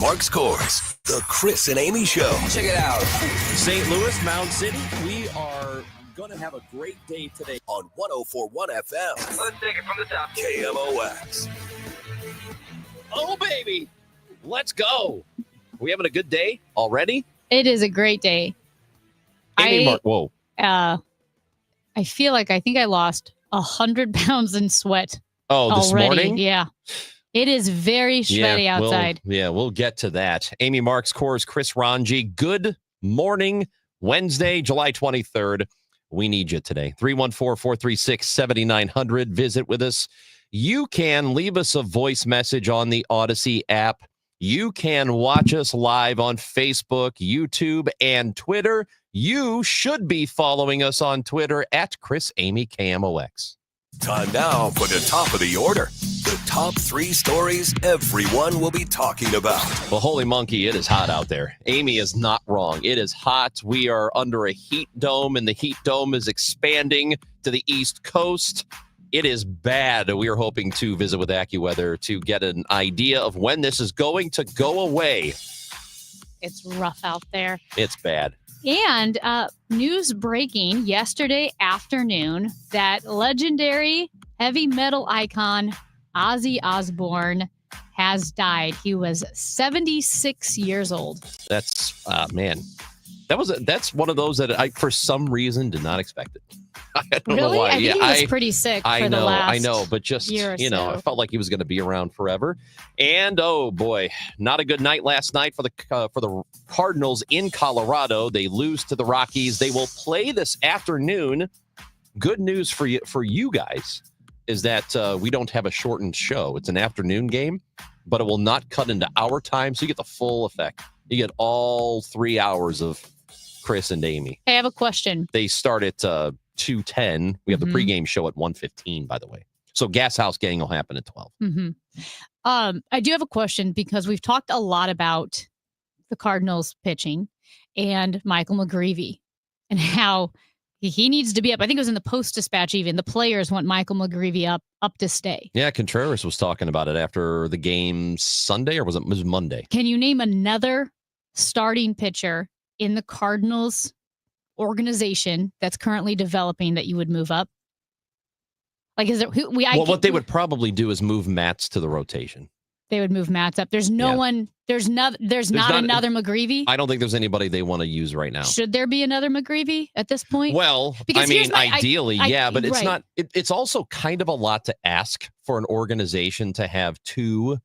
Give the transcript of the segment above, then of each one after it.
Mark Scores, the Chris and Amy Show. Check it out. St. Louis, Mound City, we are going to have a great day today. On 104.1 FM. Let's take it from the top. KMOX. Oh, baby. Let's go. Are we having a good day already? It is a great day. Whoa. I feel like I think I lost 100 pounds in sweat. Oh, this already. morning? Yeah. It is very sweaty outside. We'll get to that. Amy Marks, Coors, Chris Ranji. Good morning, Wednesday, July 23rd. We need you today. 314-436-7900. Visit with us. You can leave us a voice message on the Odyssey app. You can watch us live on Facebook, YouTube, and Twitter. You should be following us on Twitter at Chris Amy KMOX. Time now for the top of the order. The top 3 stories everyone will be talking about. Well, holy monkey, it is hot out there. Amy is not wrong. It is hot. We are under a heat dome, and the heat dome is expanding to the East Coast. It is bad. We are hoping to visit with AccuWeather to get an idea of when this is going to go away. It's rough out there. It's bad. And news breaking yesterday afternoon that legendary heavy metal icon Ozzy Osbourne has died. He was 76 years old. That's, man. That's one of those that I, for some reason, did not expect it. I don't know why. I think he was pretty sick for the last I know, but just, year or so. I felt like he was going to be around forever. And, oh, boy, not a good night last night for the Cardinals in Colorado. They lose to the Rockies. They will play this afternoon. Good news for you guys is that we don't have a shortened show. It's an afternoon game, but it will not cut into our time, so you get the full effect. You get all 3 hours of Chris and Amy. Hey, I have a question. They start at 2:10. We have the pregame show at 1:15, by the way. So Gas House Gang will happen at 12. I do have a question because we've talked a lot about the Cardinals pitching and Michael McGreevy and how he needs to be up. I think it was in the Post-Dispatch even. The players want Michael McGreevy up to stay. Yeah, Contreras was talking about it after the game Sunday, or was it Monday? Can you name another starting pitcher in the Cardinals organization that's currently developing that you would move up? Like, is there what they would probably do is move Matz to the rotation. They would move Matz up. There's no one. There's not another McGreevy. I don't think there's anybody they want to use right now. Should there be another McGreevy at this point? Well, because ideally, but it's not. It's also kind of a lot to ask for an organization to have 2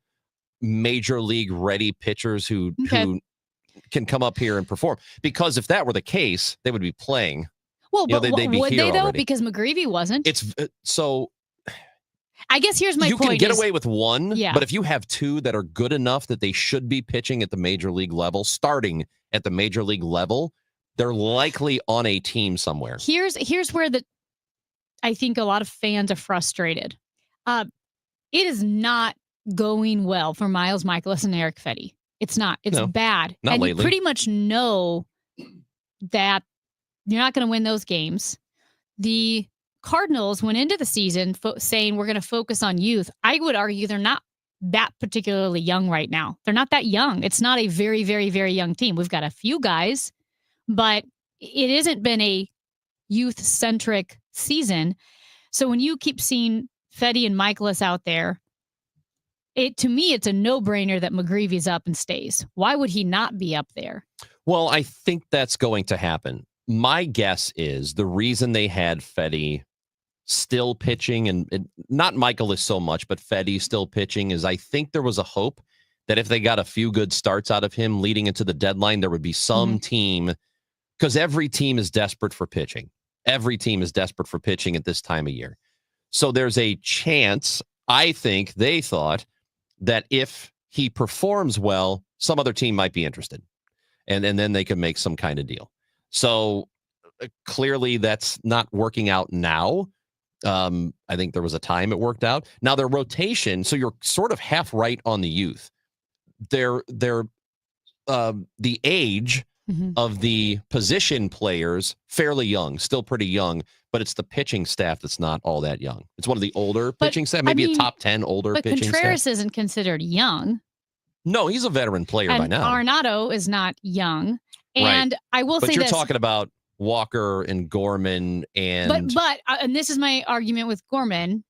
major league ready pitchers who can come up here and perform. Because if that were the case, they would be playing. Well, but they'd be would here they though? already. Because McGreevy wasn't. It's so. I guess here's my point. You can get away with 1, yeah. But if you have 2 that are good enough that they should be pitching at the major league level, starting at the major league level, they're likely on a team somewhere. Here's where I think a lot of fans are frustrated. It is not going well for Miles Mikolas and Eric Fedde. It's not. It's bad. Not and lately. You pretty much know that you're not going to win those games. The Cardinals went into the season saying we're going to focus on youth. I would argue they're not that particularly young right now. They're not that young. It's not a very, very, very young team. We've got a few guys, but it hasn't been a youth-centric season. So when you keep seeing Fedde and Mikolas out there, to me, it's a no-brainer that McGreevy's up and stays. Why would he not be up there? Well, I think that's going to happen. My guess is the reason they had Fedde still pitching and not Mikolas so much, but Fedde still pitching is I think there was a hope that if they got a few good starts out of him leading into the deadline, there would be some team, because every team is desperate for pitching. Every team is desperate for pitching at this time of year. So there's a chance, I think they thought, that if he performs well, some other team might be interested. And then they could make some kind of deal. So clearly that's not working out now. I think there was a time it worked out. Now their rotation, so you're sort of half right on the youth. They're the age of the position players fairly young, still pretty young, but it's the pitching staff that's not all that young. It's one of the older pitching staff, maybe a top 10 older pitching staff. But Contreras isn't considered young. No, he's a veteran player by And now. Arenado is not young. And I will But say you're this. talking about Walker and Gorman and But and this is my argument with Gorman.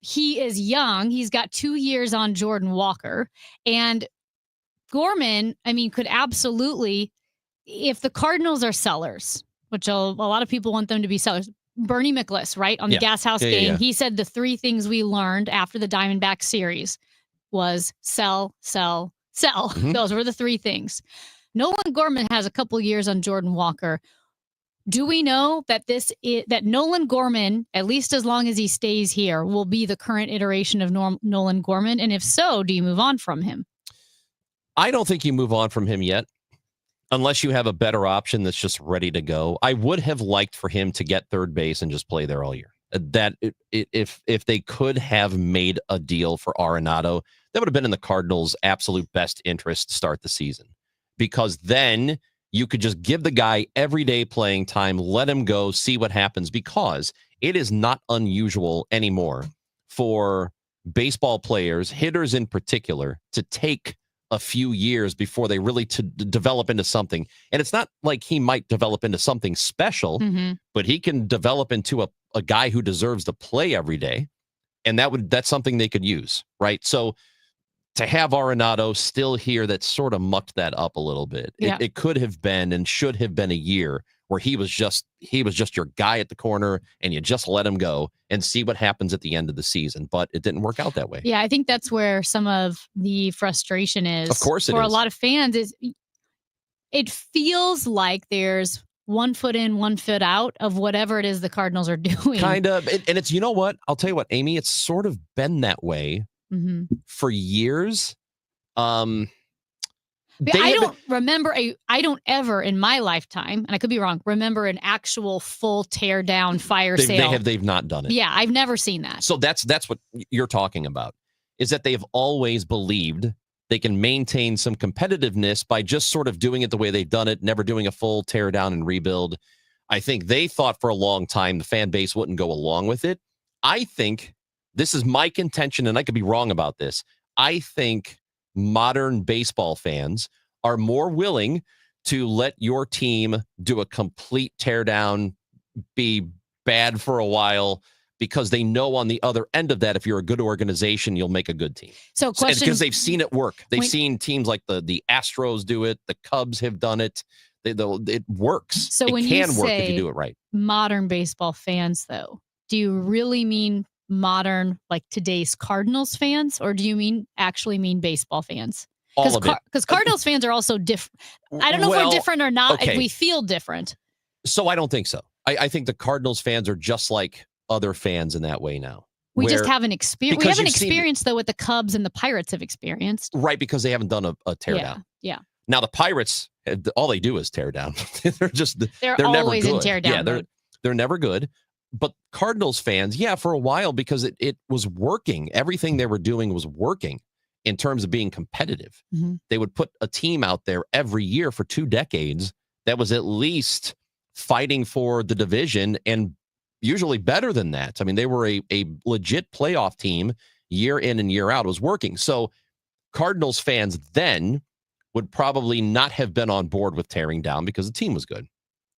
He is young. He's got 2 years on Jordan Walker. And Gorman, I mean, could absolutely, if the Cardinals are sellers, which a lot of people want them to be sellers. Bernie Miklasz, right? On the Gas House game, he said the 3 things we learned after the Diamondback series was sell, sell, sell. Mhm. Those were the 3 things. Nolan Gorman has a couple years on Jordan Walker. Do we know that that Nolan Gorman, at least as long as he stays here, will be the current iteration of Nolan Gorman? And if so, do you move on from him? I don't think you move on from him yet, unless you have a better option that's just ready to go. I would have liked for him to get third base and just play there all year. If they could have made a deal for Arenado, that would have been in the Cardinals' absolute best interest to start the season, because then you could just give the guy everyday playing time, let him go, see what happens, because it is not unusual anymore for baseball players, hitters in particular, to take a few years before they really develop into something. And it's not like he might develop into something special, but he can develop into a guy who deserves to play every day. And that's something they could use, right? So to have Arenado still here, that sort of mucked that up a little bit. Yeah. It could have been and should have been a year where he was just your guy at the corner, and you just let him go and see what happens at the end of the season. But it didn't work out that way. Yeah, I think that's where some of the frustration is. Of course, for a lot of fans, is it feels like there's 1 foot in, 1 foot out of whatever it is the Cardinals are doing. Kind of. And it's, you know what? I'll tell you what, Amy, it's sort of been that way for years. I don't ever in my lifetime, and I could be wrong, remember an actual full tear down fire sale. They've not done it. Yeah, I've never seen that. So that's what you're talking about, is that they've always believed they can maintain some competitiveness by just sort of doing it the way they've done it, never doing a full tear down and rebuild. I think they thought for a long time the fan base wouldn't go along with it. I think this is my contention, and I could be wrong about this. I think modern baseball fans are more willing to let your team do a complete teardown, be bad for a while, because they know on the other end of that, if you're a good organization, you'll make a good team. So because they've seen it work. They've seen teams like the Astros do it. The Cubs have done it. It works. So it can work if you do it right. Modern baseball fans, though, do you really mean modern, like today's Cardinals fans, or do you actually mean baseball fans? All of it. Because Cardinals fans are also different. I don't know if we're different or not. Okay. If we feel different. So I don't think so. I think the Cardinals fans are just like other fans in that way now. We just haven't experienced. We because haven't you've seen- experienced though what the Cubs and the Pirates have experienced. Right, because they haven't done a teardown. Yeah. Now the Pirates, all they do is tear down. they're never always good. in tear down. Yeah, they're never good. But Cardinals fans, for a while, because it was working. Everything they were doing was working in terms of being competitive. They would put a team out there every year for 2 decades that was at least fighting for the division, and usually better than that. I mean, they were a legit playoff team year in and year out. It was working. So Cardinals fans then would probably not have been on board with tearing down because the team was good.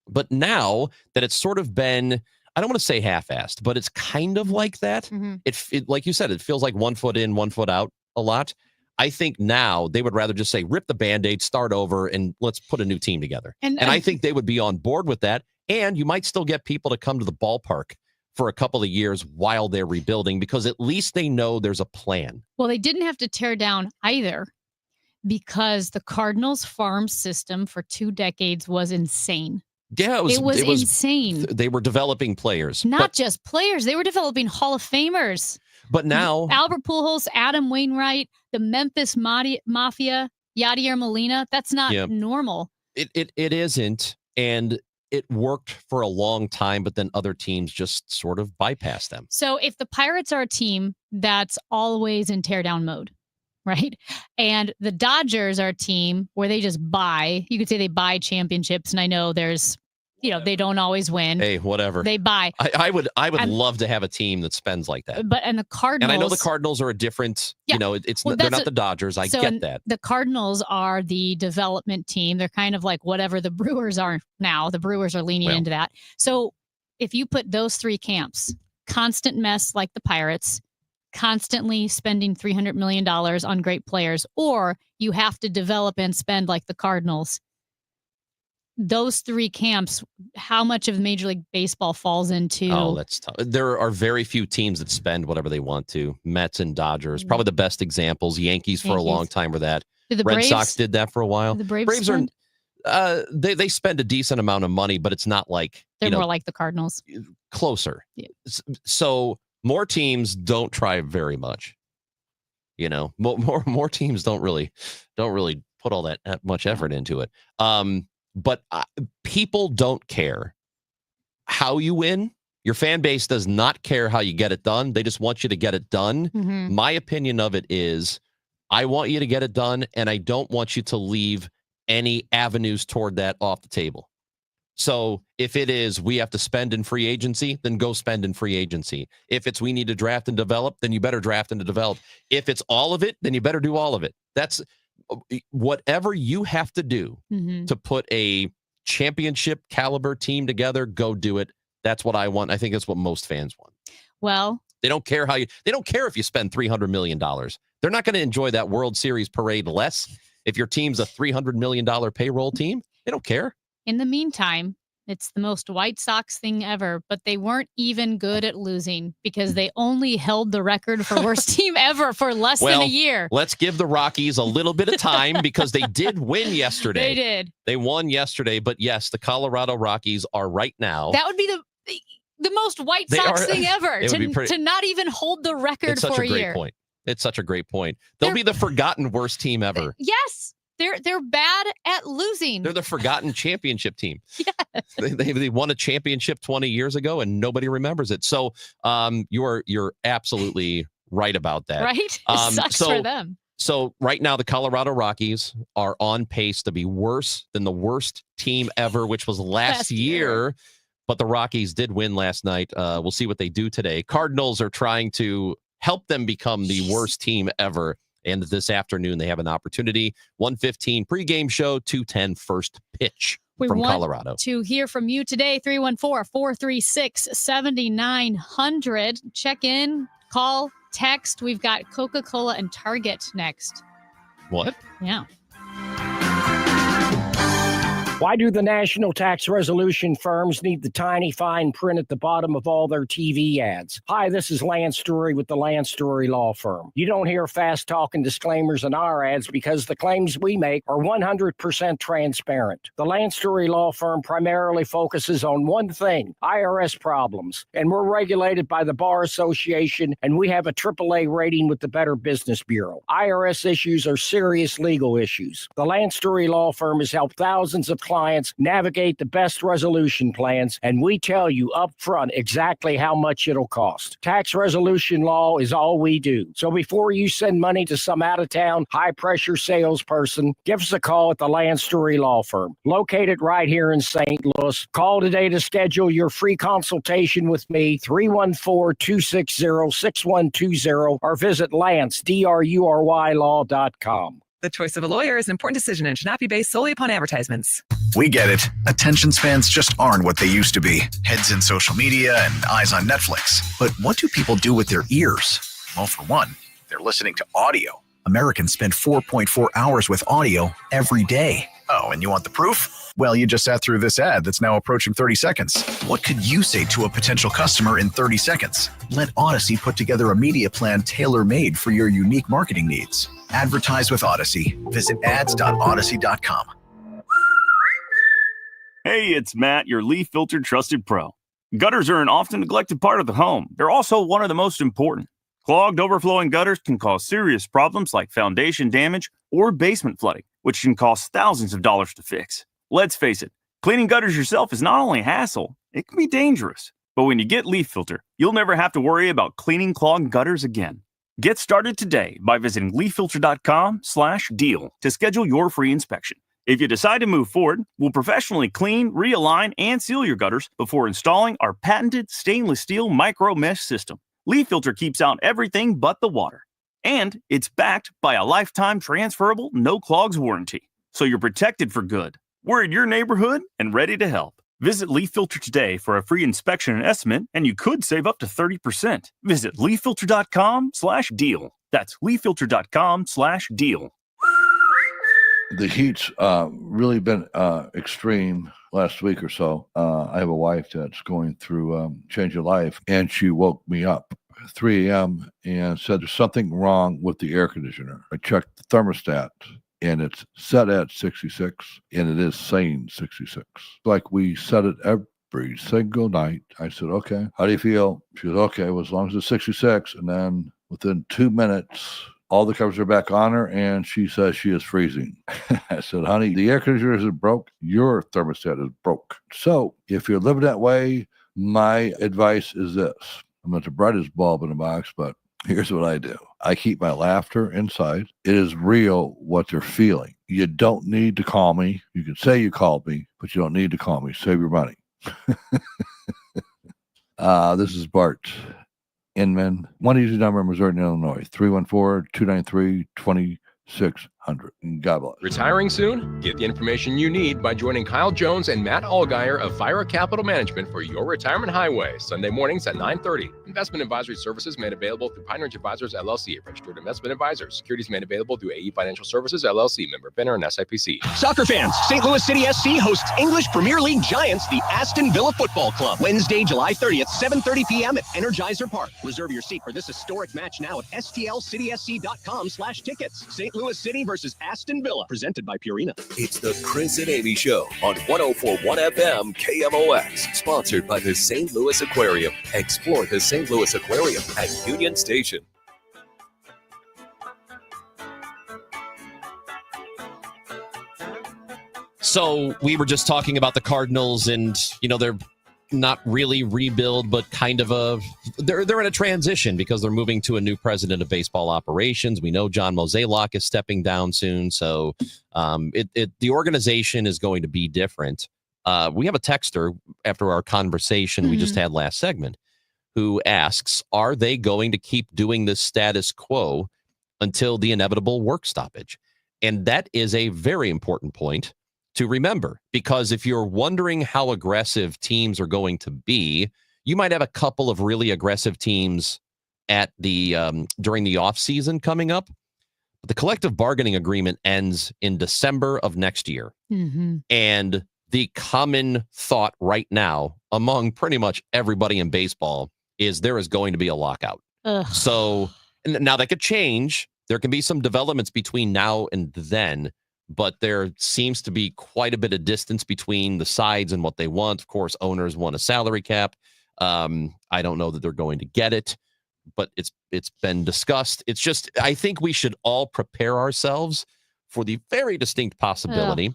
But now that it's sort of been, I don't want to say half-assed, but it's kind of like that. It like you said, it feels like 1 foot in, 1 foot out a lot. I think now they would rather just say, rip the Band-Aid, start over, and let's put a new team together. And I think they would be on board with that. And you might still get people to come to the ballpark for a couple of years while they're rebuilding, because at least they know there's a plan. Well, they didn't have to tear down either, because the Cardinals farm system for 2 decades was insane. Yeah, it was insane. They were developing players. Not just players. They were developing Hall of Famers. But now Albert Pujols, Adam Wainwright, the Memphis Mafia, Yadier Molina, that's not normal. It isn't. And it worked for a long time, but then other teams just sort of bypassed them. So if the Pirates are a team that's always in teardown mode, right? And the Dodgers are a team where they just buy, you could say they buy championships. And I know there's they don't always win. Hey, whatever. They buy. I would love to have a team that spends like that. And the Cardinals. And I know the Cardinals are a different, they're not the Dodgers. I get that. The Cardinals are the development team. They're kind of like whatever the Brewers are now. The Brewers are leaning into that. So if you put those three camps, constant mess like the Pirates, constantly spending $300 million on great players, or you have to develop and spend like the Cardinals, those three camps, how much of Major League Baseball falls into? Oh, that's tough. There are very few teams that spend whatever they want to. Mets and Dodgers, probably the best examples. Yankees for a long time were that. The Red Braves, Sox did that for a while. The Braves are they spend a decent amount of money, but it's not like they're more like the Cardinals. Closer. Yeah. So more teams don't try very much. More teams don't really put all that much effort into it. But people don't care how you win. Your fan base does not care how you get it done. They just want you to get it done. Mm-hmm. My opinion of it is I want you to get it done, and I don't want you to leave any avenues toward that off the table. So if it is we have to spend in free agency, then go spend in free agency. If it's we need to draft and develop, then you better draft and develop. If it's all of it, then you better do all of it. That's whatever you have to do to put a championship caliber team together, go do it. That's what I want. I think that's what most fans want. Well, they don't care they don't care if you spend $300 million. They're not going to enjoy that World Series parade less if your team's a $300 million payroll team. They don't care. In the meantime, it's the most White Sox thing ever, but they weren't even good at losing because they only held the record for worst team ever for less than a year. Let's give the Rockies a little bit of time because they did win yesterday. They did. They won yesterday, but yes, the Colorado Rockies are right now. That would be the most White Sox thing ever to not even hold the record for a year. Point. It's such a great point. They'll be the forgotten worst team ever. Yes. They're bad at losing. They're the forgotten championship team. Yes. They won a championship 20 years ago and nobody remembers it. So you're absolutely right about that. Right? It sucks for them. So right now the Colorado Rockies are on pace to be worse than the worst team ever, which was last year. But the Rockies did win last night. We'll see what they do today. Cardinals are trying to help them become the worst team ever. And this afternoon, they have an opportunity. 1:15 pregame show, 2:10 first pitch from Colorado. To hear from you today, 314-436-7900. Check in, call, text. We've got Coca-Cola and Target next. What? Yeah. Why do the national tax resolution firms need the tiny fine print at the bottom of all their TV ads? Hi, this is Lance Story with the Lance Story Law Firm. You don't hear fast-talking disclaimers in our ads because the claims we make are 100% transparent. The Lance Story Law Firm primarily focuses on one thing, IRS problems, and we're regulated by the Bar Association, and we have a AAA rating with the Better Business Bureau. IRS issues are serious legal issues. The Lance Story Law Firm has helped thousands of clients navigate the best resolution plans, and we tell you up front exactly how much it'll cost. Tax resolution law is all we do. So before you send money to some out-of-town, high-pressure salesperson, give us a call at the Lance Story Law Firm, located right here in St. Louis. Call today to schedule your free consultation with me, 314-260-6120, or visit LanceDruryLaw.com. The choice of a lawyer is an important decision and should not be based solely upon advertisements. We get it. Attention spans just aren't what they used to be. Heads in social media and eyes on Netflix. But what do people do with their ears? Well, for one, they're listening to audio. Americans spend 4.4 hours with audio every day. Oh, and you want the proof? Well, you just sat through this ad that's now approaching 30 seconds. What could you say to a potential customer in 30 seconds? Let Odyssey put together a media plan tailor-made for your unique marketing needs. Advertise with Odyssey. Visit ads.odyssey.com. Hey, it's Matt, your leaf filter trusted pro. Gutters are an often neglected part of the home. They're also one of the most important. Clogged, overflowing gutters can cause serious problems like foundation damage or basement flooding, which can cost thousands of dollars to fix. Let's face it, cleaning gutters yourself is not only a hassle, it can be dangerous. But when you get Leaf Filter, you'll never have to worry about cleaning clogged gutters again. Get started today by visiting leaffilter.com/deal to schedule your free inspection. If you decide to move forward, we'll professionally clean, realign, and seal your gutters before installing our patented stainless steel micro mesh system. Leaf Filter keeps out everything but the water. And it's backed by a lifetime transferable no clogs warranty. So you're protected for good. We're in your neighborhood and ready to help. Visit Leaf Filter today for a free inspection and estimate, and you could save up to 30%. Visit leaffilter.com/deal. That's leaffilter.com/deal. The heat's really been extreme last week or so. I have a wife that's going through change of life, and she woke me up at 3 a.m. and said there's something wrong with the air conditioner. I checked the thermostat, and it's set at 66, and it is saying 66. Like we set it every single night. I said, okay, how do you feel? She said, okay, well, as long as it's 66. And then within 2 minutes, all the covers are back on her, and she says she is freezing. I said, honey, the air conditioner isn't broke. Your thermostat is broke. So if you're living that way, my advice is this. I'm not the brightest bulb in the box, but here's what I do. I keep my laughter inside. It is real what you're feeling. You don't need to call me. You can say you called me, but you don't need to call me. Save your money. This is Bart Inman. One easy number in Missouri and Illinois, 314-293-2600. God bless. Retiring soon? Get the information you need by joining Kyle Jones and Matt Allgeier of Fira Capital Management for your retirement highway, Sunday mornings at 9:30. Investment advisory services made available through Pine Ridge Advisors, LLC, registered investment advisors. Securities made available through AE Financial Services, LLC, member FINRA and SIPC. Soccer fans, St. Louis City SC hosts English Premier League giants, the Aston Villa Football Club, Wednesday, July 30th, 7:30 p.m. at Energizer Park. Reserve your seat for this historic match now at stlcitysc.com/tickets. St. Louis City versus Aston Villa, presented by Purina. It's the Chris and Amy Show on 104.1 FM KMOX, sponsored by the St. Louis Aquarium. Explore the St. Louis Aquarium at Union Station. So we were just talking about the Cardinals, and they're not really rebuild, but kind of they're in a transition because they're moving to a new president of baseball operations. We know John Mozeliak is stepping down soon, so the organization is going to be different. We have a texter after our conversation we just had last segment who asks, are they going to keep doing this status quo until the inevitable work stoppage? And that is a very important point to remember, because if you're wondering how aggressive teams are going to be, you might have a couple of really aggressive teams at the during the offseason coming up. But the collective bargaining agreement ends in December of next year. And the common thought right now among pretty much everybody in baseball is there is going to be a lockout. So now that could change. There can be some developments between now and then, but there seems to be quite a bit of distance between the sides and what they want. Of course, owners want a salary cap. I don't know that they're going to get it, but it's been discussed. It's just, I think we should all prepare ourselves for the very distinct possibility.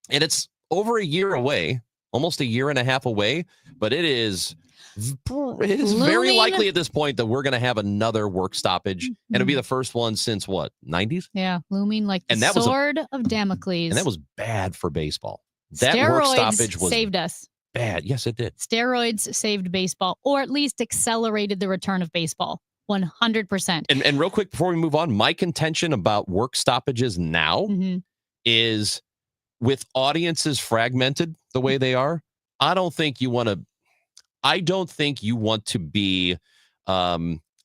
And it's over a year away, almost a year and a half away, but it is very likely at this point that we're going to have another work stoppage, and it'll be the first one since what, 90s? Yeah, looming like the sword of Damocles. And that was bad for baseball. That Steroids work stoppage was saved us. Bad. Yes, it did. Steroids saved baseball, or at least accelerated the return of baseball. 100%. And real quick before we move on, my contention about work stoppages now is, with audiences fragmented the way they are, I don't think you want to be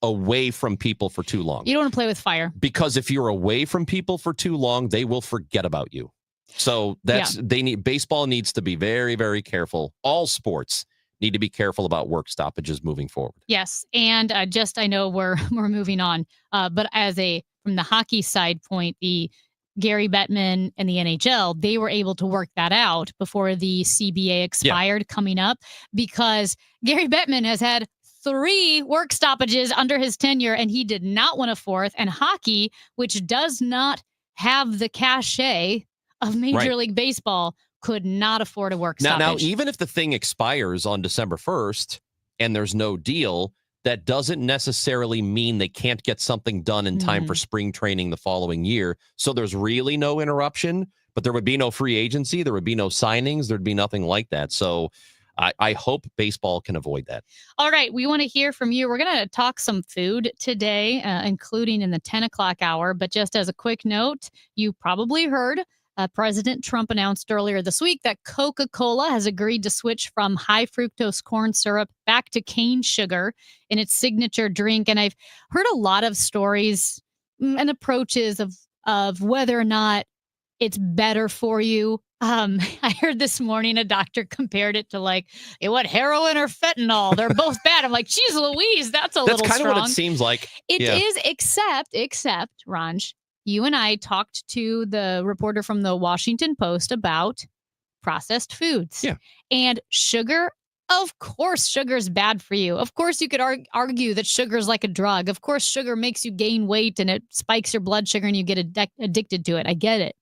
away from people for too long. You don't want to play with fire. Because if you're away from people for too long, they will forget about you. So baseball needs to be very, very careful. All sports need to be careful about work stoppages moving forward. Yes. And I know we're moving on, but from the hockey side point, the Gary Bettman and the NHL, they were able to work that out before the CBA expired coming up, because Gary Bettman has had 3 work stoppages under his tenure, and he did not want a 4th. And hockey, which does not have the cachet of Major League Baseball, could not afford a work stoppage. Now, even if the thing expires on December 1st and there's no deal, that doesn't necessarily mean they can't get something done in time for spring training the following year. So there's really no interruption, but there would be no free agency. There would be no signings. There'd be nothing like that. So I hope baseball can avoid that. All right. We want to hear from you. We're going to talk some food today, including in the 10 o'clock hour. But just as a quick note, you probably heard President Trump announced earlier this week that Coca-Cola has agreed to switch from high fructose corn syrup back to cane sugar in its signature drink. And I've heard a lot of stories and approaches of whether or not it's better for you. I heard this morning a doctor compared it to like, what, heroin or fentanyl? They're both bad. I'm like, geez Louise, that's little strong. That's kind of what it seems like. It is, except, Ranj, you and I talked to the reporter from the Washington Post about processed foods. Yeah. And sugar, of course, sugar is bad for you. Of course, you could argue that sugar is like a drug. Of course, sugar makes you gain weight and it spikes your blood sugar and you get addicted to it. I get it.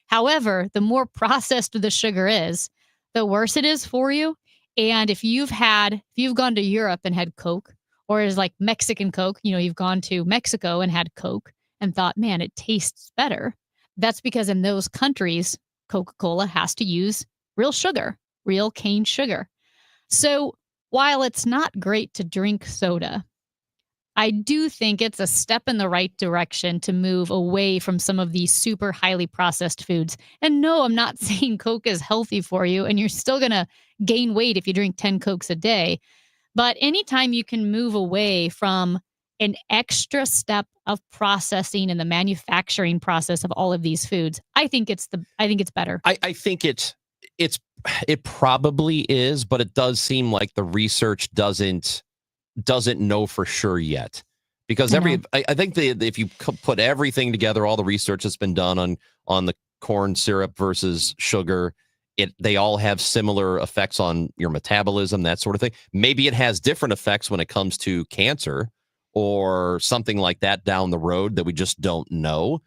However, the more processed the sugar is, the worse it is for you. And if you've gone to Europe and had Coke, or is like Mexican Coke, you've gone to Mexico and had Coke and thought, man, it tastes better. That's because in those countries, Coca-Cola has to use real sugar, real cane sugar. So while it's not great to drink soda, I do think it's a step in the right direction to move away from some of these super highly processed foods. And no, I'm not saying Coke is healthy for you, and you're still going to gain weight if you drink 10 Cokes a day. But anytime you can move away from an extra step of processing and the manufacturing process of all of these foods, I think it's better. I think it probably is, but it does seem like the research doesn't know for sure yet, because I think if you put everything together, all the research that's been done on the corn syrup versus sugar, they all have similar effects on your metabolism, that sort of thing. Maybe it has different effects when it comes to cancer or something like that down the road that we just don't know.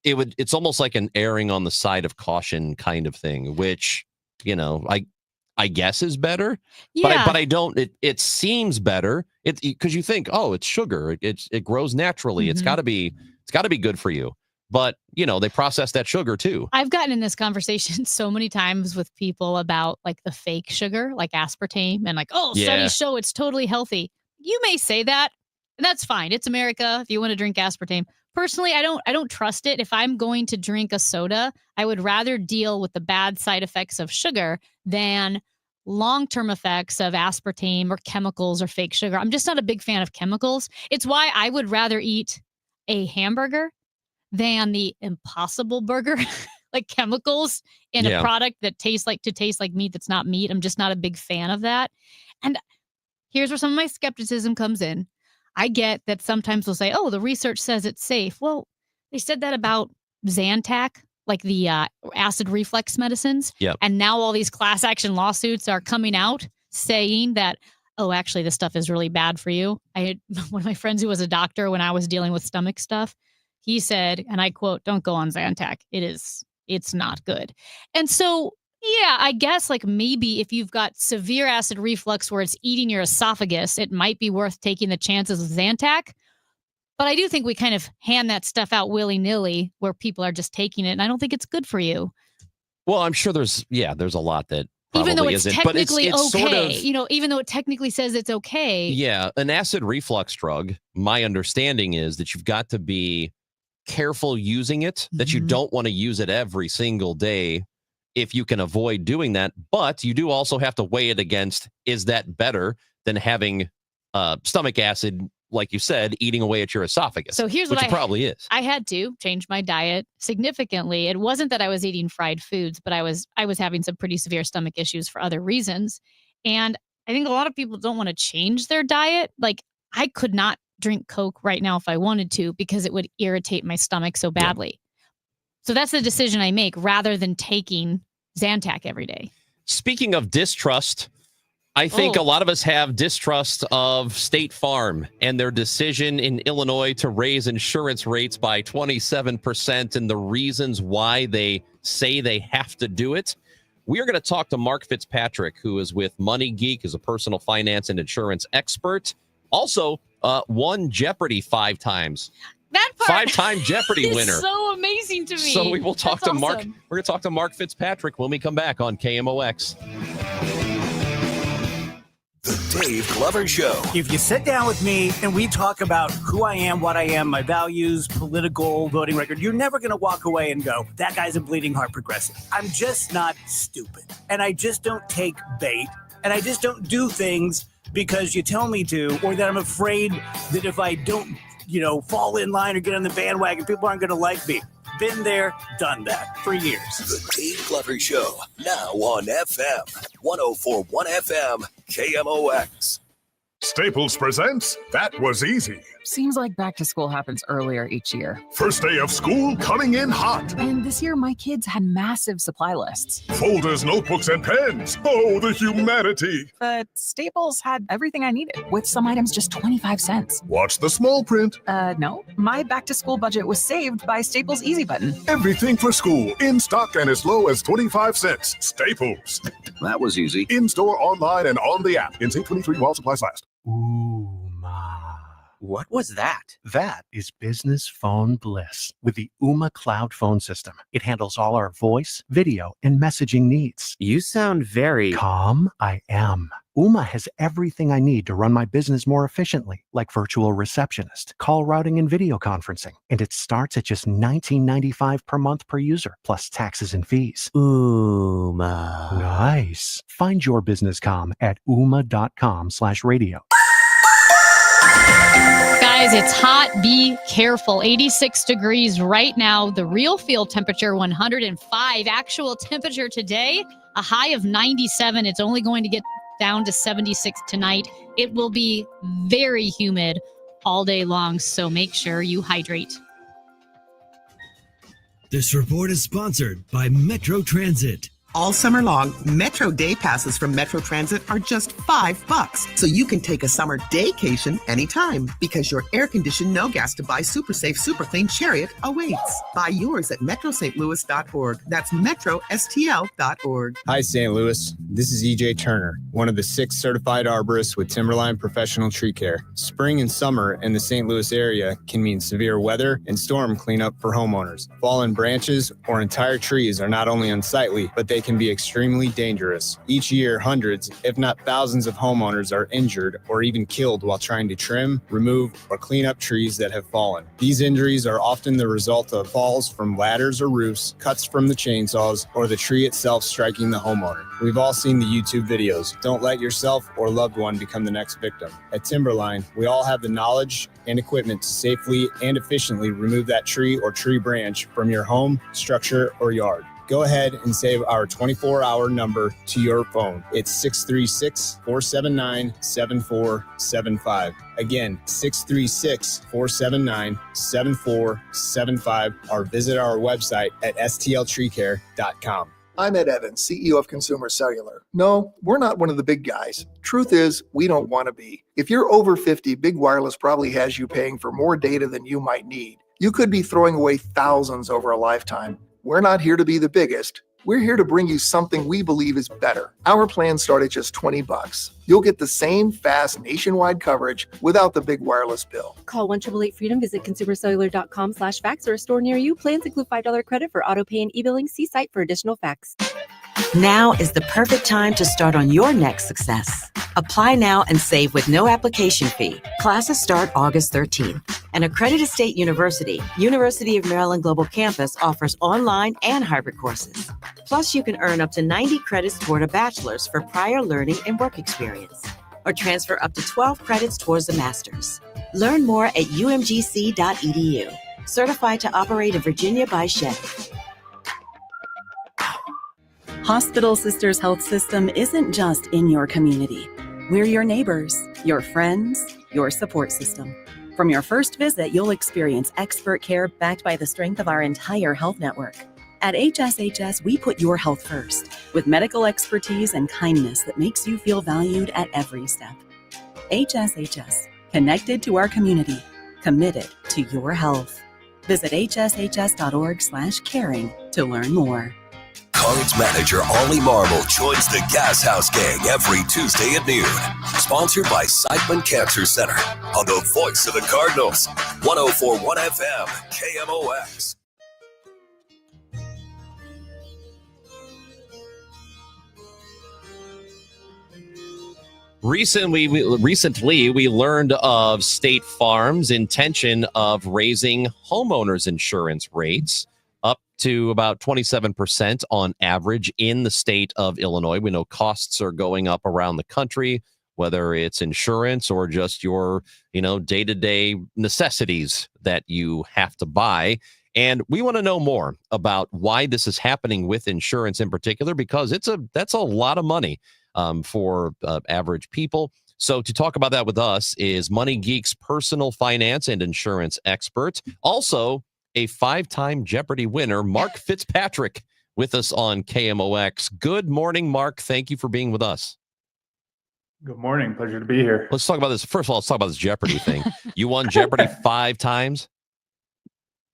It's almost like an erring on the side of caution kind of thing, which, I guess is better, but I don't. It seems better. Because you think, oh, it's sugar. It grows naturally. Mm-hmm. It's got to be good for you. But they process that sugar too. I've gotten in this conversation so many times with people about like the fake sugar, like aspartame, and like, studies show it's totally healthy. You may say that, and that's fine. It's America. If you want to drink aspartame. Personally, I don't trust it. If I'm going to drink a soda, I would rather deal with the bad side effects of sugar than long-term effects of aspartame or chemicals or fake sugar. I'm just not a big fan of chemicals. It's why I would rather eat a hamburger than the Impossible Burger, like chemicals in a product that tastes like meat that's not meat. I'm just not a big fan of that. And here's where some of my skepticism comes in. I get that sometimes they'll say, oh, the research says it's safe. Well, they said that about Zantac, like the acid reflux medicines. Yep. And now all these class action lawsuits are coming out saying that, oh, actually, this stuff is really bad for you. I had one of my friends who was a doctor when I was dealing with stomach stuff. He said, and I quote, don't go on Zantac. It's not good. And so, yeah, I guess like maybe if you've got severe acid reflux where it's eating your esophagus, it might be worth taking the chances with Zantac. But I do think we kind of hand that stuff out willy-nilly where people are just taking it. And I don't think it's good for you. Well, I'm sure there's a lot that even though it's isn't, technically but it's okay, sort of, even though it technically says it's okay. Yeah, an acid reflux drug, my understanding is that you've got to be careful using it, that you don't want to use it every single day if you can avoid doing that. But you do also have to weigh it against, is that better than having stomach acid, like you said, eating away at your esophagus? So here's what it probably is. I had to change my diet significantly. It wasn't that I was eating fried foods, but I was having some pretty severe stomach issues for other reasons. And I think a lot of people don't want to change their diet. Like I could not drink Coke right now if I wanted to because it would irritate my stomach so badly. Yeah. So that's the decision I make rather than taking Zantac every day. Speaking of distrust, I think a lot of us have distrust of State Farm and their decision in Illinois to raise insurance rates by 27% and the reasons why they say they have to do it. We are going to talk to Mark Fitzpatrick, who is with Money Geek, is a personal finance and insurance expert. Also, won Jeopardy 5 times. That part 5-time Jeopardy is winner. so amazing to me. So we will talk That's to Mark. awesome. We're going to talk to Mark Fitzpatrick when we come back on KMOX. The Dave Glover Show. If you sit down with me and we talk about who I am, what I am, my values, political, voting record, you're never going to walk away and go, that guy's a bleeding heart progressive. I'm just not stupid. And I just don't take bait. And I just don't do things because you tell me to, or that I'm afraid that if I don't, fall in line or get on the bandwagon, people aren't going to like me. Been there, done that for years. The Dave Glover Show, now on FM 104.1 FM, KMOX. Staples presents That Was Easy. Seems like back to school happens earlier each year. First day of school coming in hot. And this year, my kids had massive supply lists. Folders, notebooks, and pens. Oh, the humanity. But Staples had everything I needed, with some items just 25 cents. Watch the small print. No. My back to school budget was saved by Staples Easy Button. Everything for school, in stock and as low as 25 cents. Staples. That was easy. In store, online, and on the app. In Sync 23 while supplies last. What was that? That is business phone bliss with the Ooma Cloud phone system. It handles all our voice, video, and messaging needs. You sound very calm. I am. Ooma has everything I need to run my business more efficiently, like virtual receptionist, call routing, and video conferencing. And it starts at just $19.95 per month per user, plus taxes and fees. Ooma. Nice. Find your business comm at ooma.com/radio. Guys, it's hot. Be careful. 86 degrees right now. The real field temperature, 105. Actual temperature today, a high of 97. It's only going to get down to 76 tonight. It will be very humid all day long, so make sure you hydrate. This report is sponsored by Metro Transit. All summer long, Metro Day Passes from Metro Transit are just $5, so you can take a summer daycation anytime because your air-conditioned, no-gas-to-buy super safe, super clean Chariot awaits. Buy yours at metrostlouis.org. That's metrostl.org. Hi, St. Louis. This is EJ Turner, one of the 6 certified arborists with Timberline Professional Tree Care. Spring and summer in the St. Louis area can mean severe weather and storm cleanup for homeowners. Fallen branches or entire trees are not only unsightly, but they can be extremely dangerous. Each year, hundreds, if not thousands of homeowners are injured or even killed while trying to trim, remove, or clean up trees that have fallen. These injuries are often the result of falls from ladders or roofs, cuts from the chainsaws, or the tree itself striking the homeowner. We've all seen the YouTube videos. Don't let yourself or loved one become the next victim. At Timberline, we all have the knowledge and equipment to safely and efficiently remove that tree or tree branch from your home, structure, or yard. Go ahead and save our 24-hour number to your phone. It's 636-479-7475. Again, 636-479-7475, or visit our website at stltreecare.com. I'm Ed Evans, CEO of Consumer Cellular. No, we're not one of the big guys. Truth is, we don't want to be. If you're over 50, Big Wireless probably has you paying for more data than you might need. You could be throwing away thousands over a lifetime. We're not here to be the biggest. We're here to bring you something we believe is better. Our plans start at just $20. You'll get the same fast nationwide coverage without the big wireless bill. Call 1-888-FREEDOM, visit consumercellular.com/facts or a store near you. Plans include $5 credit for auto pay and e-billing. See site for additional facts. Now is the perfect time to start on your next success. Apply now and save with no application fee. Classes start August 13th. An accredited state university, University of Maryland Global Campus, offers online and hybrid courses. Plus, you can earn up to 90 credits toward a bachelor's for prior learning and work experience, or transfer up to 12 credits towards a master's. Learn more at umgc.edu. Certified to operate in Virginia by Chevy. Hospital Sisters Health System isn't just in your community. We're your neighbors, your friends, your support system. From your first visit, you'll experience expert care backed by the strength of our entire health network. At HSHS, we put your health first, with medical expertise and kindness that makes you feel valued at every step. HSHS, connected to our community, committed to your health. Visit hshs.org/caring to learn more. Cards manager Ollie Marble joins the Gas House Gang every Tuesday at noon. Sponsored by Seidman Cancer Center on the voice of the Cardinals, 104.1 FM, KMOX. Recently, we learned of State Farm's intention of raising homeowners insurance rates up to about 27% on average in the state of Illinois. We know costs are going up around the country, whether it's insurance or just your, day-to-day necessities that you have to buy. And we want to know more about why this is happening with insurance in particular, because that's a lot of money for average people. So to talk about that with us is Money Geek's personal finance and insurance expert, also a 5-time Jeopardy winner, Mark Fitzpatrick, with us on KMOX. Good morning, Mark. Thank you for being with us. Good morning. Pleasure to be here. Let's talk about this. First of all, let's talk about this Jeopardy thing. You won Jeopardy 5 times?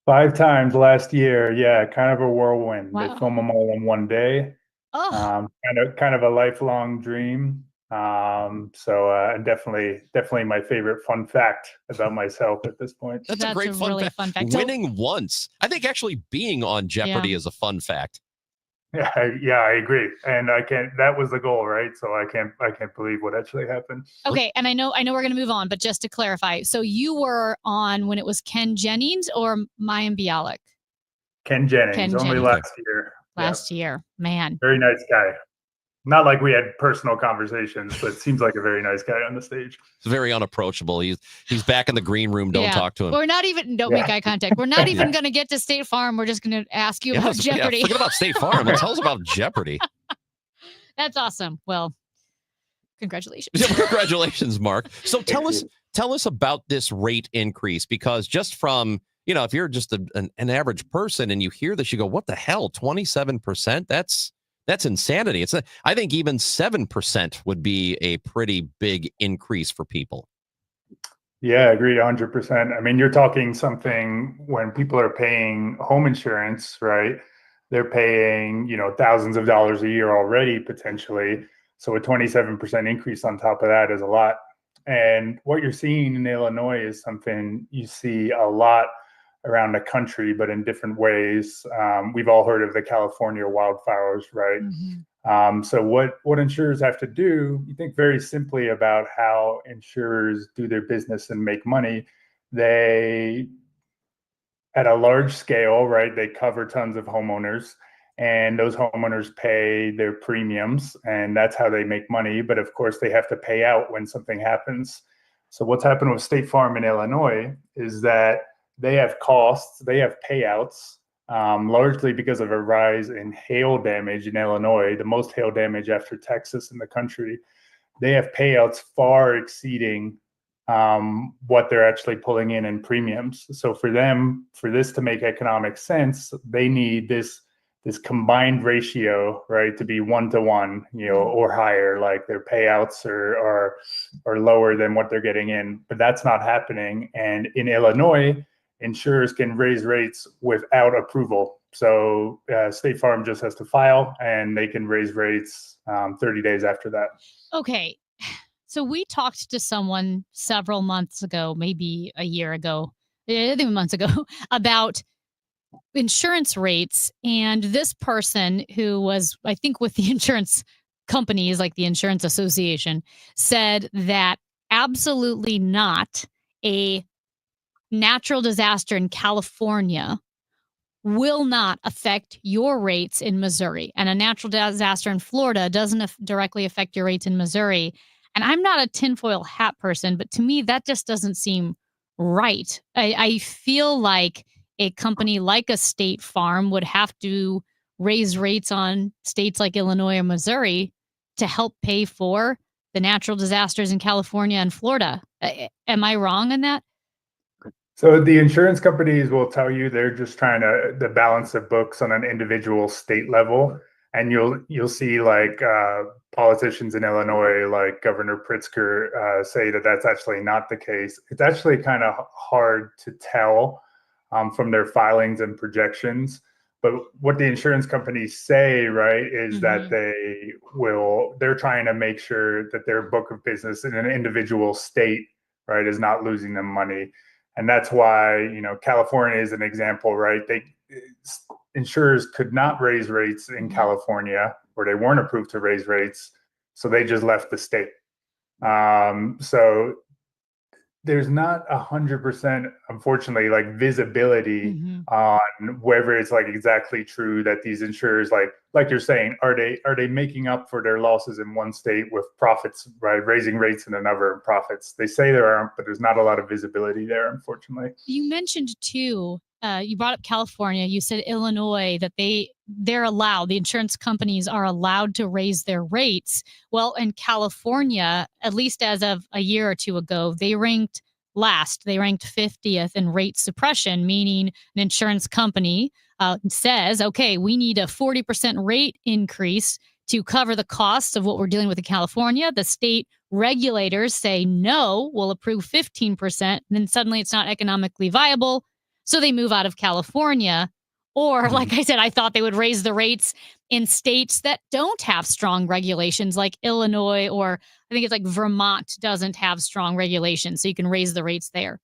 5 times last year. Yeah, kind of a whirlwind. Wow. They film them all in one day. Oh. Kind of a lifelong dream. So definitely my favorite fun fact about myself at this point. That's a great fun fact. Winning once. I think actually being on Jeopardy is a fun fact. Yeah, I agree. And that was the goal, right? So I can't believe what actually happened. Okay, and I know we're going to move on, but just to clarify, so you were on when it was Ken Jennings or Mayim Bialik? Ken Jennings, only last year. Last year, man. Very nice guy. Not like we had personal conversations, but seems like a very nice guy on the stage. He's very unapproachable. He's back in the green room. Don't talk to him. We're not even, don't make eye contact. We're not even going to get to State Farm. We're just going to ask you about Jeopardy. Forget about State Farm. Tell us about Jeopardy. That's awesome. Well, congratulations. Congratulations, Mark. So tell us about this rate increase, because just from, if you're just an average person and you hear this, you go, what the hell, 27%? That's insanity. I think even 7% would be a pretty big increase for people. Yeah, agreed 100%. I mean, you're talking something when people are paying home insurance, right? They're paying, thousands of dollars a year already, potentially. So a 27% increase on top of that is a lot. And what you're seeing in Illinois is something you see a lot around the country, but in different ways. We've all heard of the California wildfires, right? Mm-hmm. So what insurers have to do, you think very simply about how insurers do their business and make money. They, at a large scale, right, they cover tons of homeowners, and those homeowners pay their premiums, and that's how they make money. But of course, they have to pay out when something happens. So what's happened with State Farm in Illinois is that they have costs, they have payouts, largely because of a rise in hail damage in Illinois, the most hail damage after Texas in the country. They have payouts far exceeding what they're actually pulling in premiums. So for them, for this to make economic sense, they need this combined ratio, right, to be 1-to-1, or higher. Like their payouts are lower than what they're getting in, but that's not happening. And in Illinois, insurers can raise rates without approval. So State Farm just has to file, and they can raise rates 30 days after that. Okay. So we talked to someone several months ago, maybe a year ago, I think months ago, about insurance rates. And this person who was, I think, with the insurance companies, like the Insurance Association, said that absolutely not. A natural disaster in California will not affect your rates in Missouri. And a natural disaster in Florida doesn't directly affect your rates in Missouri. And I'm not a tinfoil hat person, but to me, that just doesn't seem right. I feel like a company like a State Farm would have to raise rates on states like Illinois or Missouri to help pay for the natural disasters in California and Florida. Am I wrong in that? So the insurance companies will tell you they're just trying to balance the books on an individual state level. And you'll see like politicians in Illinois, like Governor Pritzker, say that that's actually not the case. It's actually kind of hard to tell from their filings and projections. But what the insurance companies say, right, is that Mhm. they're trying to make sure that their book of business in an individual state, right, is not losing them money. And that's why, California is an example, right? Insurers could not raise rates in California, or they weren't approved to raise rates, so they just left the state. So there's not 100%, unfortunately, like visibility on whether it's like exactly true that these insurers, like you're saying, are they making up for their losses in one state with profits, right? Raising rates in another profits. They say there aren't, but there's not a lot of visibility there, unfortunately. You mentioned too, you brought up California. You said Illinois, that they're allowed, the insurance companies are allowed to raise their rates. Well, in California, at least as of a year or two ago, they ranked last. They ranked 50th in rate suppression, meaning an insurance company says, okay, we need a 40% rate increase to cover the costs of what we're dealing with in California. The state regulators say, no, we'll approve 15%. And then suddenly it's not economically viable. So they move out of California. Or, like I said, I thought they would raise the rates in states that don't have strong regulations, like Illinois, or I think it's like Vermont doesn't have strong regulations. So you can raise the rates there.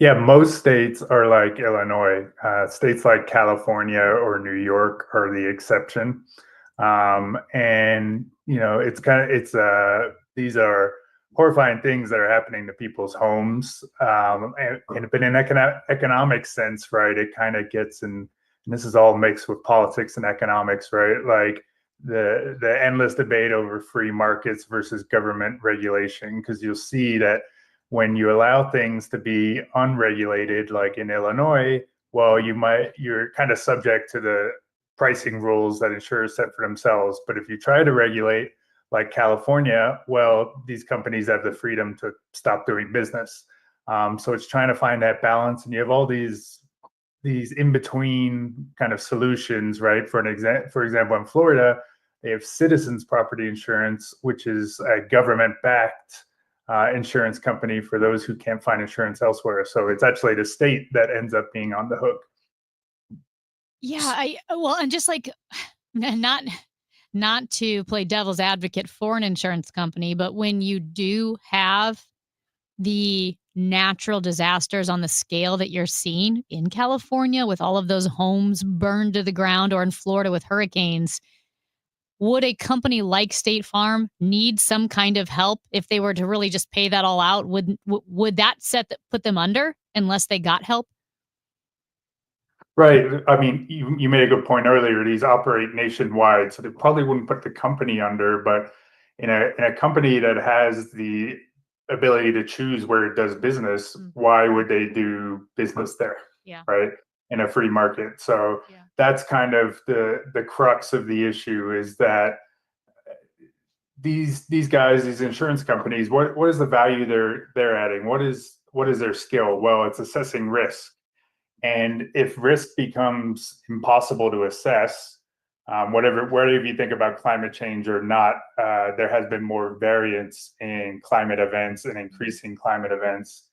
Yeah, most states are like Illinois. States like California or New York are the exception. And these are horrifying things that are happening to people's homes. But in economic sense, right, it kind of gets in, and this is all mixed with politics and economics, right? Like the endless debate over free markets versus government regulation, because you'll see that when you allow things to be unregulated, like in Illinois, well, you're kind of subject to the pricing rules that insurers set for themselves. But if you try to regulate, like California, well, these companies have the freedom to stop doing business. So it's trying to find that balance, and you have all these in between kind of solutions, right? For example, in Florida, they have Citizens Property Insurance, which is a government-backed insurance company for those who can't find insurance elsewhere. So it's actually the state that ends up being on the hook. Yeah, and just like not to play devil's advocate for an insurance company, but when you do have the natural disasters on the scale that you're seeing in California with all of those homes burned to the ground, or in Florida with hurricanes, would a company like State Farm need some kind of help if they were to really just pay that all out? Would that put them under unless they got help? Right. I mean, you made a good point earlier. These operate nationwide, so they probably wouldn't put the company under. But in a company that has the ability to choose where it does business, why would they do business there? Yeah. Right. In a free market. So that's kind of the crux of the issue, is that these guys, these insurance companies, what is the value they're adding? What is their skill? Well, it's assessing risk. And if risk becomes impossible to assess, whether you think about climate change or not, there has been more variance in climate events and increasing climate events.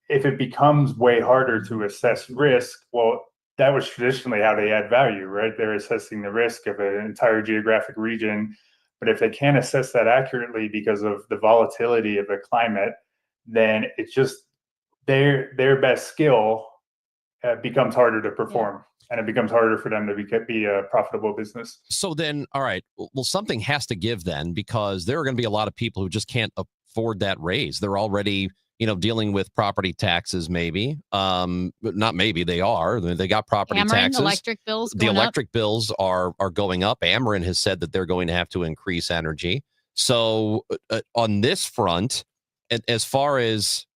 If it becomes way harder to assess risk, well, that was traditionally how they add value, right? They're assessing the risk of an entire geographic region. But if they can't assess that accurately because of the volatility of the climate, then it's just their best skill becomes harder to perform, and it becomes harder for them to be a profitable business. So then, all right, well, something has to give then, because there are going to be a lot of people who just can't afford that raise. They're already, dealing with property taxes, maybe. Not maybe, they are. They got property taxes. Electric bills the going electric bills are going up. Ameren has said that they're going to have to increase energy. So on this front, as far as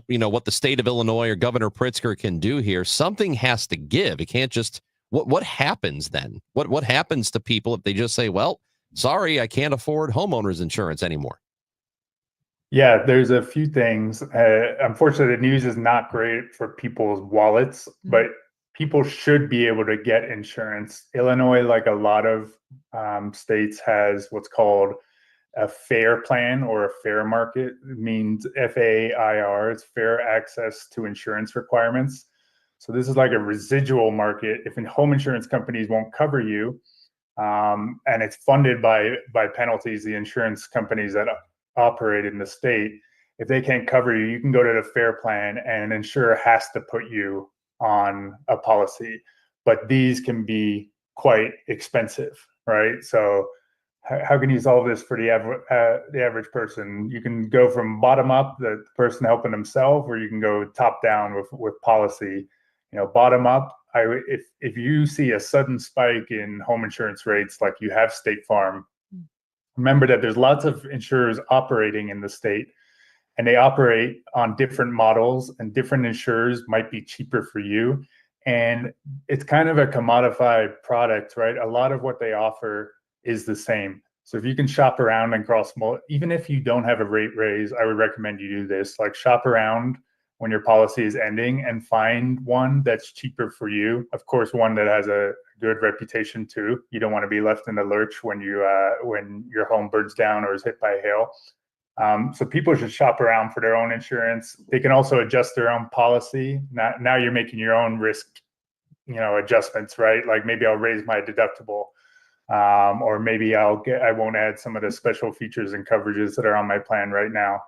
what the state of Illinois or Governor Pritzker can do here, something has to give. It can't just, what happens then? What happens to people if they just say, well, sorry, I can't afford homeowners insurance anymore? Yeah, there's a few things. Unfortunately, the news is not great for people's wallets, but people should be able to get insurance. Illinois, like a lot of states, has what's called a FAIR plan, or a fair market. It means FAIR. It's fair access to insurance requirements. So this is like a residual market. If home insurance companies won't cover you, and it's funded by penalties, the insurance companies that operate in the state, if they can't cover you, you can go to the FAIR Plan, and an insurer has to put you on a policy. But these can be quite expensive, right? So how can you solve this for the average person? You can go from bottom up, the person helping themselves, or you can go top down with policy. Bottom up, if you see a sudden spike in home insurance rates like you have State Farm, remember that there's lots of insurers operating in the state, and they operate on different models, and different insurers might be cheaper for you. And it's kind of a commodified product, right? A lot of what they offer is the same. So if you can shop around and even if you don't have a rate raise, I would recommend you do this. Like, shop around when your policy is ending and find one that's cheaper for you. Of course, one that has a good reputation too. You don't want to be left in the lurch when your home burns down or is hit by hail. So people should shop around for their own insurance. They can also adjust their own policy. Now you're making your own risk, adjustments, right? Like, maybe I'll raise my deductible, or maybe I won't add some of the special features and coverages that are on my plan right now.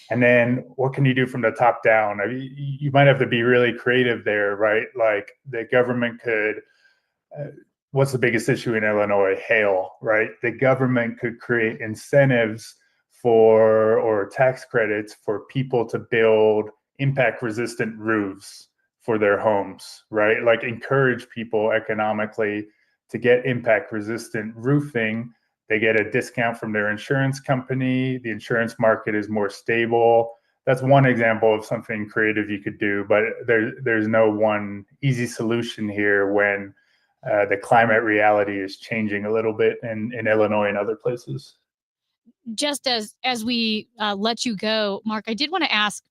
And then what can you do from the top down? I mean, you might have to be really creative there, right? Like, the government could, what's the biggest issue in Illinois? Hail, right? The government could create incentives or tax credits for people to build impact resistant roofs for their homes, right? Like, encourage people economically to get impact resistant roofing. They get a discount from their insurance company. The insurance market is more stable. That's one example of something creative you could do, but there's no one easy solution here when the climate reality is changing a little bit in Illinois and other places. Just as we let you go, Mark, I did want to ask,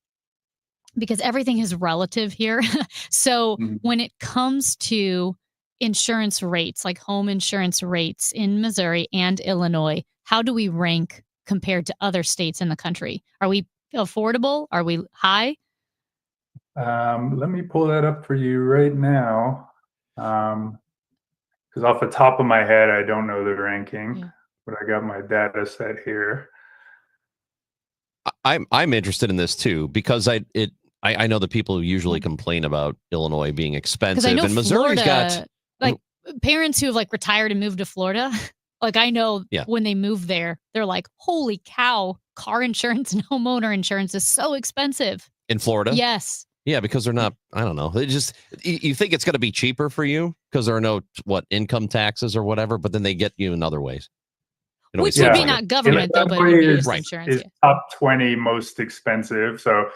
because everything is relative here. So when it comes to insurance rates, like home insurance rates in Missouri and Illinois, how do we rank compared to other states in the country? Are we affordable? Are we high? Let me pull that up for you right now. Because off the top of my head, I don't know the ranking, but I got my data set here. I'm interested in this too, because I know the people who usually complain about Illinois being expensive, I know and Missouri's Florida, like, parents who have like retired and moved to Florida. Like, I know when they move there, they're like, holy cow, car insurance and homeowner insurance is so expensive. In Florida? Yes. Yeah, because they're not, I don't know. They just, you think it's going to be cheaper for you because there are no, income taxes or whatever, but then they get you in other ways. Which would be not government, though, but it would be just insurance. Is top 20 most expensive. So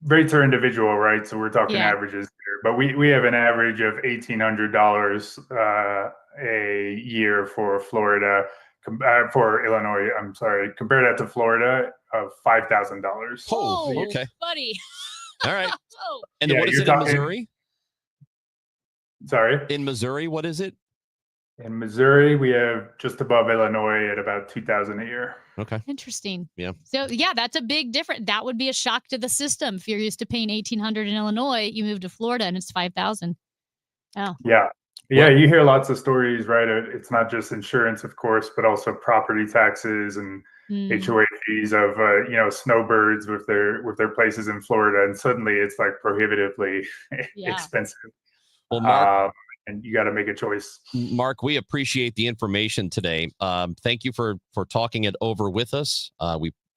rates are individual, right? So we're talking averages here. But we have an average of $1,800 a year for Florida, for Illinois. I'm sorry. Compare that to Florida of $5,000. Oh, okay, buddy. All right. And what is it in Missouri? Sorry? In Missouri, what is it? In Missouri, we have just above Illinois at about $2,000 a year. Okay. Interesting. Yeah. So that's a big difference. That would be a shock to the system. If you're used to paying $1,800 in Illinois, you move to Florida and it's $5,000. Oh. Yeah. Yeah, you hear lots of stories, right? It's not just insurance, of course, but also property taxes and HOA fees of snowbirds with their places in Florida, and suddenly it's like prohibitively expensive. Well, Mark, and you got to make a choice. Mark, we appreciate the information today. Thank you for talking it over with us.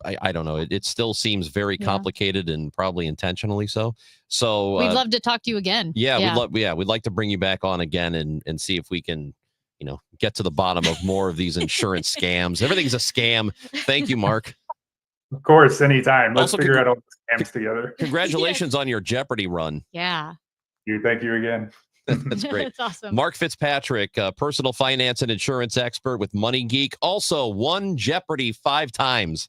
I don't know. It still seems very complicated and probably intentionally so. So we'd love to talk to you again. We'd like to bring you back on again and see if we can, get to the bottom of more of these insurance scams. Everything's a scam. Thank you, Mark. Of course, anytime. Let's figure out all the scams together. Congratulations on your Jeopardy run. Yeah. Thank you again. That's great. That's awesome. Mark Fitzpatrick, personal finance and insurance expert with Money Geek, also won Jeopardy 5 times.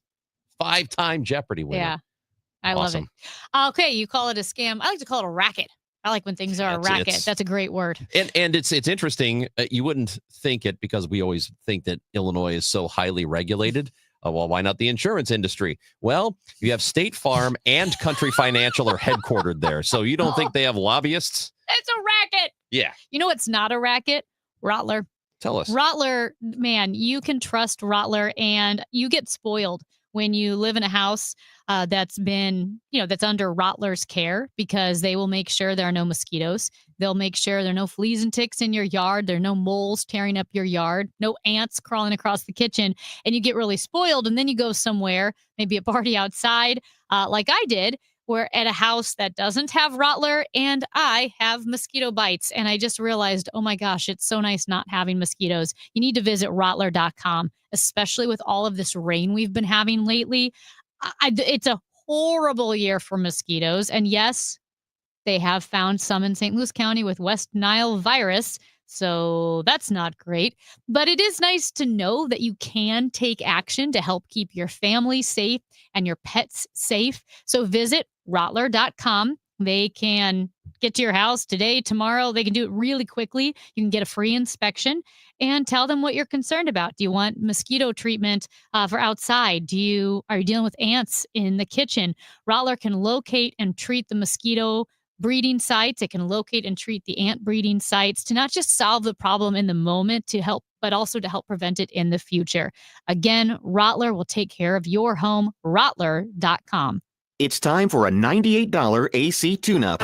5-time Jeopardy winner. Yeah, I love it. Okay, you call it a scam. I like to call it a racket. I like when things are a racket. That's a great word. And it's interesting. You wouldn't think it because we always think that Illinois is so highly regulated. Well, why not the insurance industry? Well, you have State Farm and Country Financial are headquartered there. So you don't think they have lobbyists? It's a racket. Yeah. You know what's not a racket? Rottler. Tell us. Rottler, man, you can trust Rottler, and you get spoiled when you live in a house that's under Rottler's care, because they will make sure there are no mosquitoes. They'll make sure there are no fleas and ticks in your yard. There are no moles tearing up your yard, no ants crawling across the kitchen, and you get really spoiled. And then you go somewhere, maybe a party outside, like I did, we're at a house that doesn't have Rottler, and I have mosquito bites. And I just realized, oh my gosh, it's so nice not having mosquitoes. You need to visit Rottler.com, especially with all of this rain we've been having lately. It's a horrible year for mosquitoes. And yes, they have found some in St. Louis County with West Nile virus. So that's not great. But it is nice to know that you can take action to help keep your family safe and your pets safe. So visit Rottler.com. They can get to your house today, tomorrow. They can do it really quickly. You can get a free inspection and tell them what you're concerned about. Do you want mosquito treatment for outside? Are you dealing with ants in the kitchen? Rottler can locate and treat the mosquito breeding sites. It can locate and treat the ant breeding sites to not just solve the problem in the moment to help, but also to help prevent it in the future. Again, Rottler will take care of your home. Rottler.com. It's time for a $98 AC tune-up.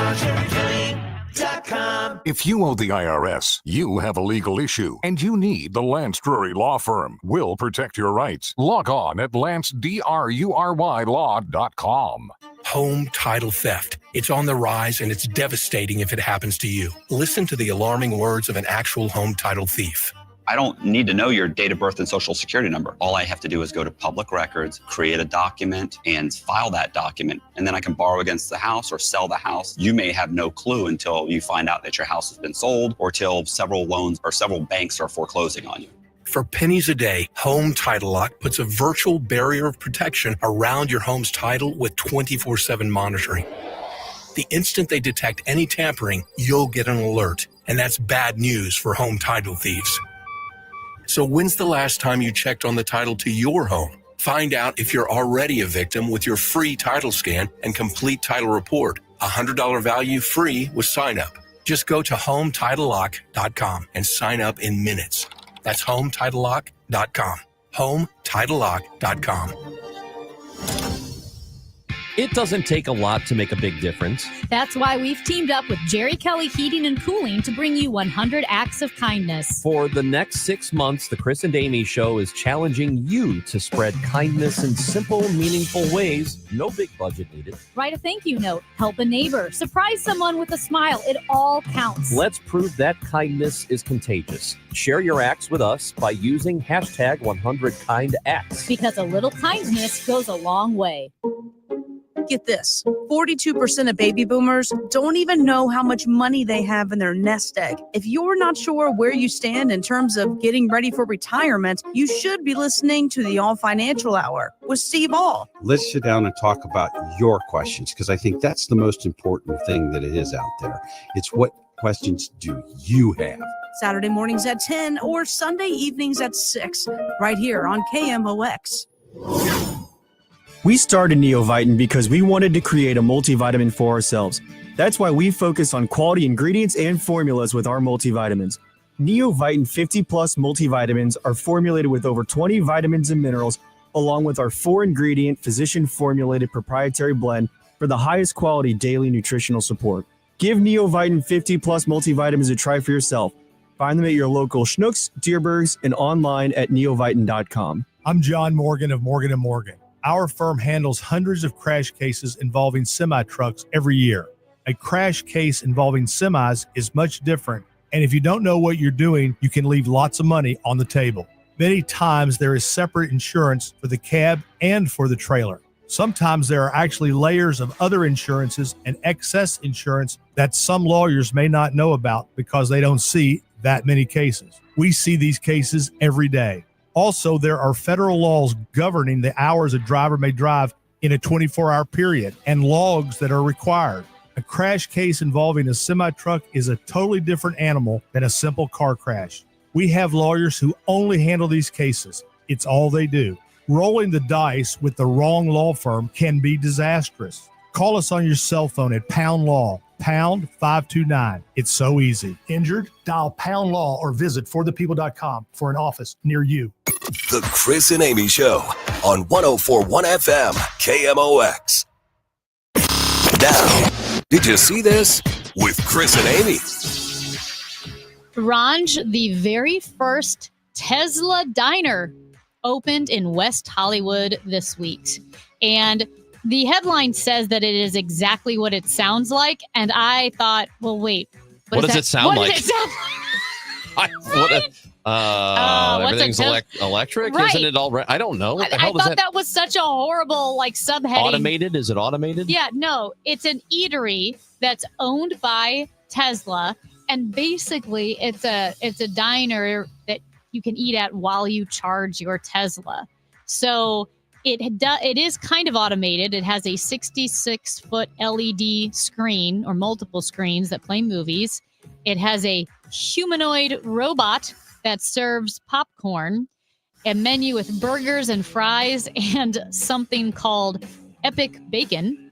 If you owe the IRS, you have a legal issue, and you need the Lance Drury Law Firm. We'll protect your rights. Log on at lancedrurylaw.com. Home title theft. It's on the rise, and it's devastating if it happens to you. Listen to the alarming words of an actual home title thief. I don't need to know your date of birth and social security number. All I have to do is go to public records, create a document, and file that document. And then I can borrow against the house or sell the house. You may have no clue until you find out that your house has been sold, or till several loans or several banks are foreclosing on you. For pennies a day, Home Title Lock puts a virtual barrier of protection around your home's title with 24/7 monitoring. The instant they detect any tampering, you'll get an alert. And that's bad news for home title thieves. So when's the last time you checked on the title to your home? Find out if you're already a victim with your free title scan and complete title report. $100 value free with sign up. Just go to HomeTitleLock.com and sign up in minutes. That's HomeTitleLock.com. HomeTitleLock.com. It doesn't take a lot to make a big difference. That's why we've teamed up with Jerry Kelly Heating and Cooling to bring you 100 Acts of Kindness. For the next 6 months, the Chris and Amy Show is challenging you to spread kindness in simple, meaningful ways. No big budget needed. Write a thank you note, help a neighbor, surprise someone with a smile. It all counts. Let's prove that kindness is contagious. Share your acts with us by using hashtag 100KindActs. Because a little kindness goes a long way. Get this, 42% of baby boomers don't even know how much money they have in their nest egg. If you're not sure where you stand in terms of getting ready for retirement, you should be listening to the All Financial Hour with Steve All. Let's sit down and talk about your questions, because I think that's the most important thing that it is out there. It's what questions do you have? Saturday mornings at 10 or Sunday evenings at 6, right here on KMOX. We started Neovitin because we wanted to create a multivitamin for ourselves. That's why we focus on quality ingredients and formulas with our multivitamins. Neovitin 50 Plus multivitamins are formulated with over 20 vitamins and minerals, along with our 4-ingredient physician-formulated proprietary blend for the highest quality daily nutritional support. Give Neovitin 50 Plus multivitamins a try for yourself. Find them at your local Schnucks, Dierbergs, and online at neovitin.com. I'm John Morgan of Morgan & Morgan. Our firm handles hundreds of crash cases involving semi-trucks every year. A crash case involving semis is much different, and if you don't know what you're doing, you can leave lots of money on the table. Many times there is separate insurance for the cab and for the trailer. Sometimes there are actually layers of other insurances and excess insurance that some lawyers may not know about because they don't see that many cases. We see these cases every day. Also, there are federal laws governing the hours a driver may drive in a 24-hour period and logs that are required. A crash case involving a semi-truck is a totally different animal than a simple car crash. We have lawyers who only handle these cases. It's all they do. Rolling the dice with the wrong law firm can be disastrous. Call us on your cell phone at Pound Law, pound 529. It's so easy. Injured? Dial Pound Law or visit forthepeople.com for an office near you. The Chris and Amy Show on 104.1 FM KMOX. Now, did you see this? With Chris and Amy. Ranj, the very first Tesla diner opened in West Hollywood this week. And the headline says that it is exactly what it sounds like. And I thought, well, wait. What does it sound like? What does it sound like? Everything's electric? Right. Isn't it all? I don't know. What the I hell does thought that was such a horrible subheading. Automated? Is it automated? Yeah, no. It's an eatery that's owned by Tesla. And basically, it's a diner that you can eat at while you charge your Tesla. So it is kind of automated. It has a 66-foot LED screen or multiple screens that play movies. It has a humanoid robot that serves popcorn, a menu with burgers and fries, and something called Epic Bacon.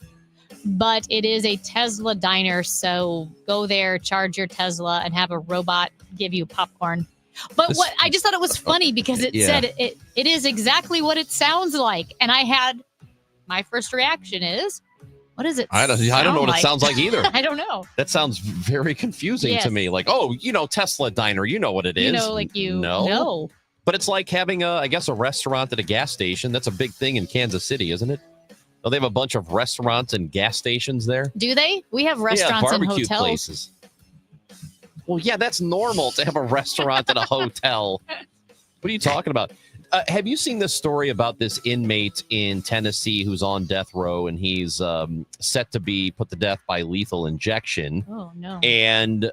But it is a Tesla diner, so go there, charge your Tesla, and have a robot give you popcorn. But what I just thought it was funny because it said it is exactly what it sounds like. And my first reaction is, what does it I don't know what it sounds like either. I don't know. That sounds very confusing to me. Like, Tesla diner, you know what it is. No. But it's like having a restaurant at a gas station. That's a big thing in Kansas City, isn't it? Oh, they have a bunch of restaurants and gas stations there. Do they? We have restaurants and barbecue hotels. Places. Well, yeah, that's normal to have a restaurant at a hotel. What are you talking about? Have you seen this story about this inmate in Tennessee who's on death row and he's set to be put to death by lethal injection? Oh, no. And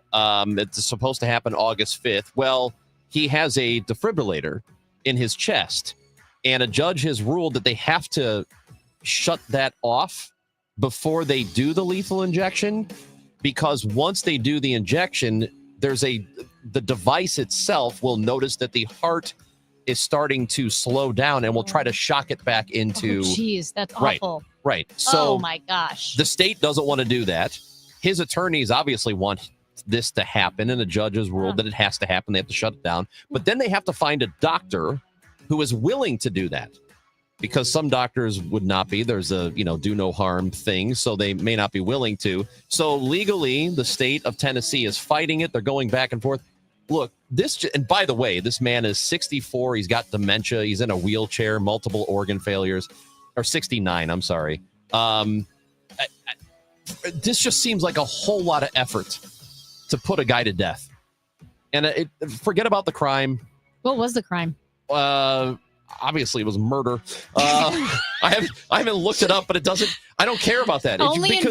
it's supposed to happen August 5th. Well, he has a defibrillator in his chest, and a judge has ruled that they have to shut that off before they do the lethal injection, because once they do the injection, the device itself will notice that the heart is starting to slow down and will try to shock it back into. Oh, geez, that's awful. Right. So, oh my gosh. The state doesn't want to do that. His attorneys obviously want this to happen, and the judge has ruled that it has to happen. They have to shut it down. But then they have to find a doctor who is willing to do that, because some doctors would not be. There's a, do no harm thing, so they may not be willing to. So legally, the state of Tennessee is fighting it. They're going back and forth. Look, and by the way, this man is 64. He's got dementia. He's in a wheelchair, multiple organ failures, or 69. I'm sorry. This just seems like a whole lot of effort to put a guy to death. And forget about the crime. What was the crime? Obviously, it was murder. I haven't looked it up, but I don't care about that. Only in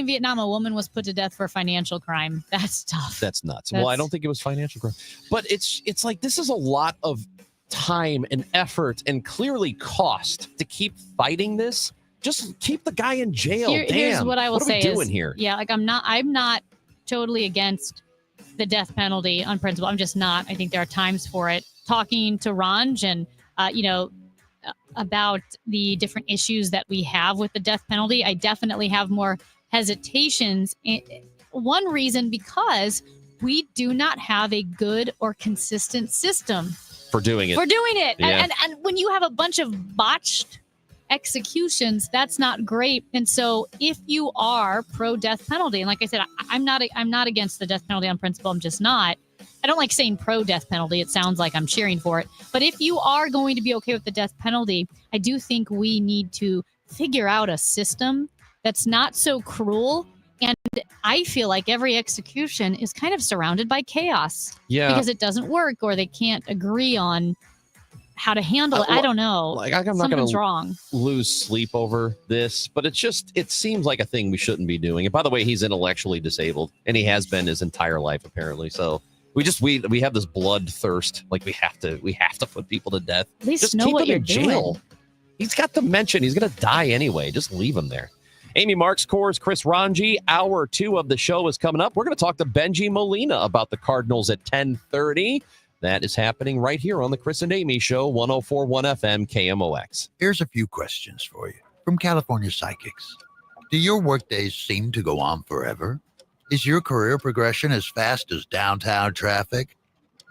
Vietnam, a woman was put to death for financial crime. That's tough. That's nuts. Well, I don't think it was financial crime, but it's like this is a lot of time and effort and clearly cost to keep fighting this. Just keep the guy in jail. Here's what I will say: what are we doing here? Yeah, I'm not totally against the death penalty on principle. I'm just not. I think there are times for it. Talking to Ranj and, about the different issues that we have with the death penalty, I definitely have more hesitations. One reason, because we do not have a good or consistent system for doing it. Yeah. And when you have a bunch of botched executions, that's not great. And so if you are pro death penalty, and like I said, I'm not against the death penalty on principle. I'm just not. I don't like saying pro death penalty. It sounds like I'm cheering for it. But if you are going to be okay with the death penalty, I do think we need to figure out a system that's not so cruel. And I feel like every execution is kind of surrounded by chaos. Yeah. Because it doesn't work, or they can't agree on how to handle it. I don't know. I'm not Something's going wrong. to lose sleep over this, but it seems like a thing we shouldn't be doing. And by the way, he's intellectually disabled, and he has been his entire life, apparently. So we have this bloodthirst. Like we have to put people to death. At least just know keep what him you're in jail. doing. He's got dementia. He's going to die anyway. Just leave him there. Amy Marks, Coors, Chris Ranji. Hour 2 of the show is coming up. We're going to talk to Benji Molina about the Cardinals at 10:30. That is happening right here on the Chris and Amy Show, 104.1 FM KMOX. Here's a few questions for you from California Psychics. Do your workdays seem to go on forever? Is your career progression as fast as downtown traffic?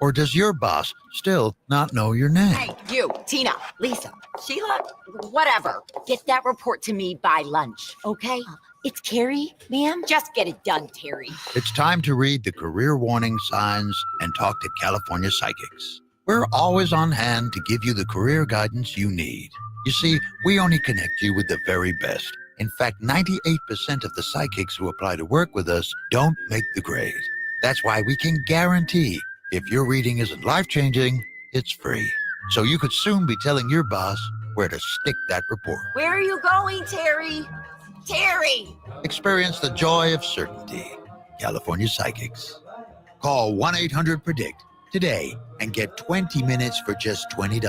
Or does your boss still not know your name? Hey, you, Tina, Lisa, Sheila, whatever. Get that report to me by lunch, okay? It's Carrie, ma'am. Just get it done, Terry. It's time to read the career warning signs and talk to California Psychics. We're always on hand to give you the career guidance you need. You see, we only connect you with the very best. In fact, 98% of the psychics who apply to work with us don't make the grade. That's why we can guarantee if your reading isn't life-changing, it's free. So you could soon be telling your boss where to stick that report. Where are you going, Terry? Terry! Experience the joy of certainty. California Psychics. Call 1-800-PREDICT today and get 20 minutes for just $20.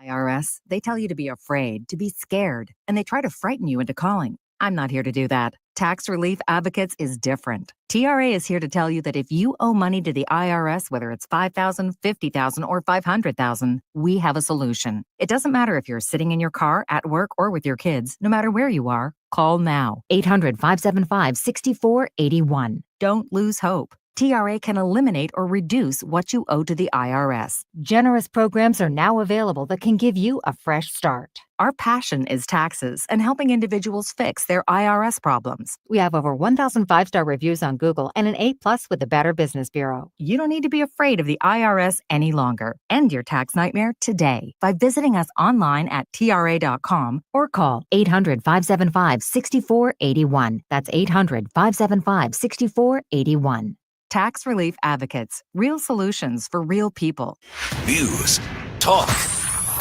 IRS, they tell you to be afraid, to be scared, and they try to frighten you into calling. I'm not here to do that. Tax Relief Advocates is different. TRA is here to tell you that if you owe money to the IRS, whether it's $5,000, $50,000, or $500,000, we have a solution. It doesn't matter if you're sitting in your car, at work, or with your kids. No matter where you are, call now. 800-575-6481. Don't lose hope. TRA can eliminate or reduce what you owe to the IRS. Generous programs are now available that can give you a fresh start. Our passion is taxes and helping individuals fix their IRS problems. We have over 1,000 5-star reviews on Google and an A+ with the Better Business Bureau. You don't need to be afraid of the IRS any longer. End your tax nightmare today by visiting us online at TRA.com or call 800-575-6481. That's 800-575-6481. Tax Relief Advocates. Real solutions for real people. News, talk,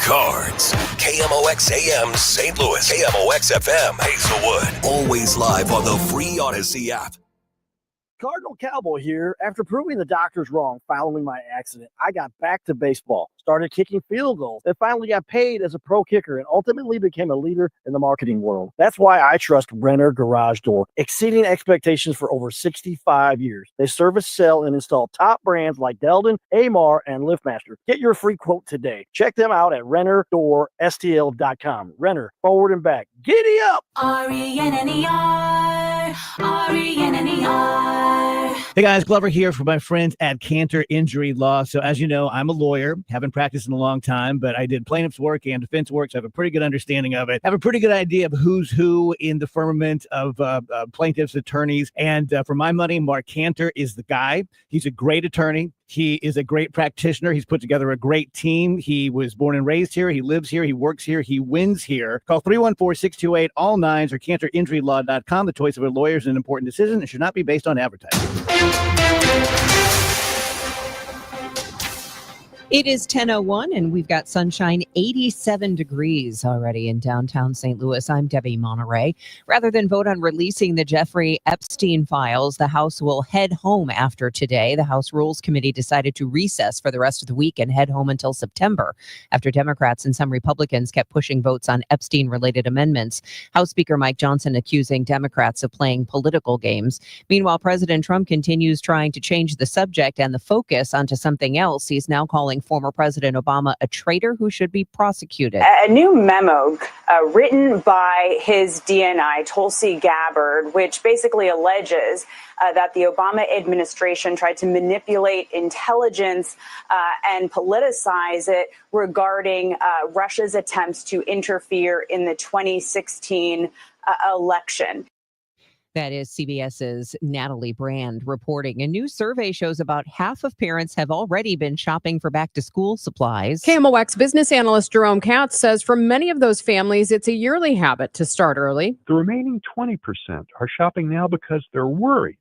cards. KMOX AM St. Louis. KMOX FM Hazelwood. Always live on the free Odyssey app. Cardinal Cowboy here. After proving the doctors wrong following my accident, I got back to baseball, started kicking field goals, and finally got paid as a pro kicker and ultimately became a leader in the marketing world. That's why I trust Renner Garage Door, exceeding expectations for over 65 years. They service, sell, and install top brands like Delden, Amar, and LiftMaster. Get your free quote today. Check them out at RennerDoorSTL.com. Renner, forward and back. Giddy up! RENNER, RENNER. Hey guys, Glover here for my friends at Cantor Injury Law. So as you know, I'm a lawyer, haven't practiced in a long time, but I did plaintiff's work and defense work, so I have a pretty good understanding of it. I have a pretty good idea of who's who in the firmament of plaintiffs' attorneys. And for my money, Mark Cantor is the guy. He's a great attorney. He is a great practitioner. He's put together a great team. He was born and raised here. He lives here. He works here. He wins here. Call 314-628-ALL-9s or CantorInjuryLaw.com. The choice of a lawyer is an important decision and should not be based on advertising. It is 10:01 and we've got sunshine, 87 degrees already in downtown St. Louis. I'm Debbie Monterey. Rather than vote on releasing the Jeffrey Epstein files, the House will head home after today. The House Rules Committee decided to recess for the rest of the week and head home until September after Democrats and some Republicans kept pushing votes on Epstein-related amendments. House Speaker Mike Johnson accusing Democrats of playing political games. Meanwhile, President Trump continues trying to change the subject and the focus onto something else. He's now calling former President Obama a traitor who should be prosecuted. A new memo written by his DNI, Tulsi Gabbard, which basically alleges that the Obama administration tried to manipulate intelligence and politicize it regarding Russia's attempts to interfere in the 2016 election. That is CBS's Natalie Brand reporting. A new survey shows about half of parents have already been shopping for back-to-school supplies. KMOX business analyst Jerome Katz says for many of those families, it's a yearly habit to start early. The remaining 20% are shopping now because they're worried.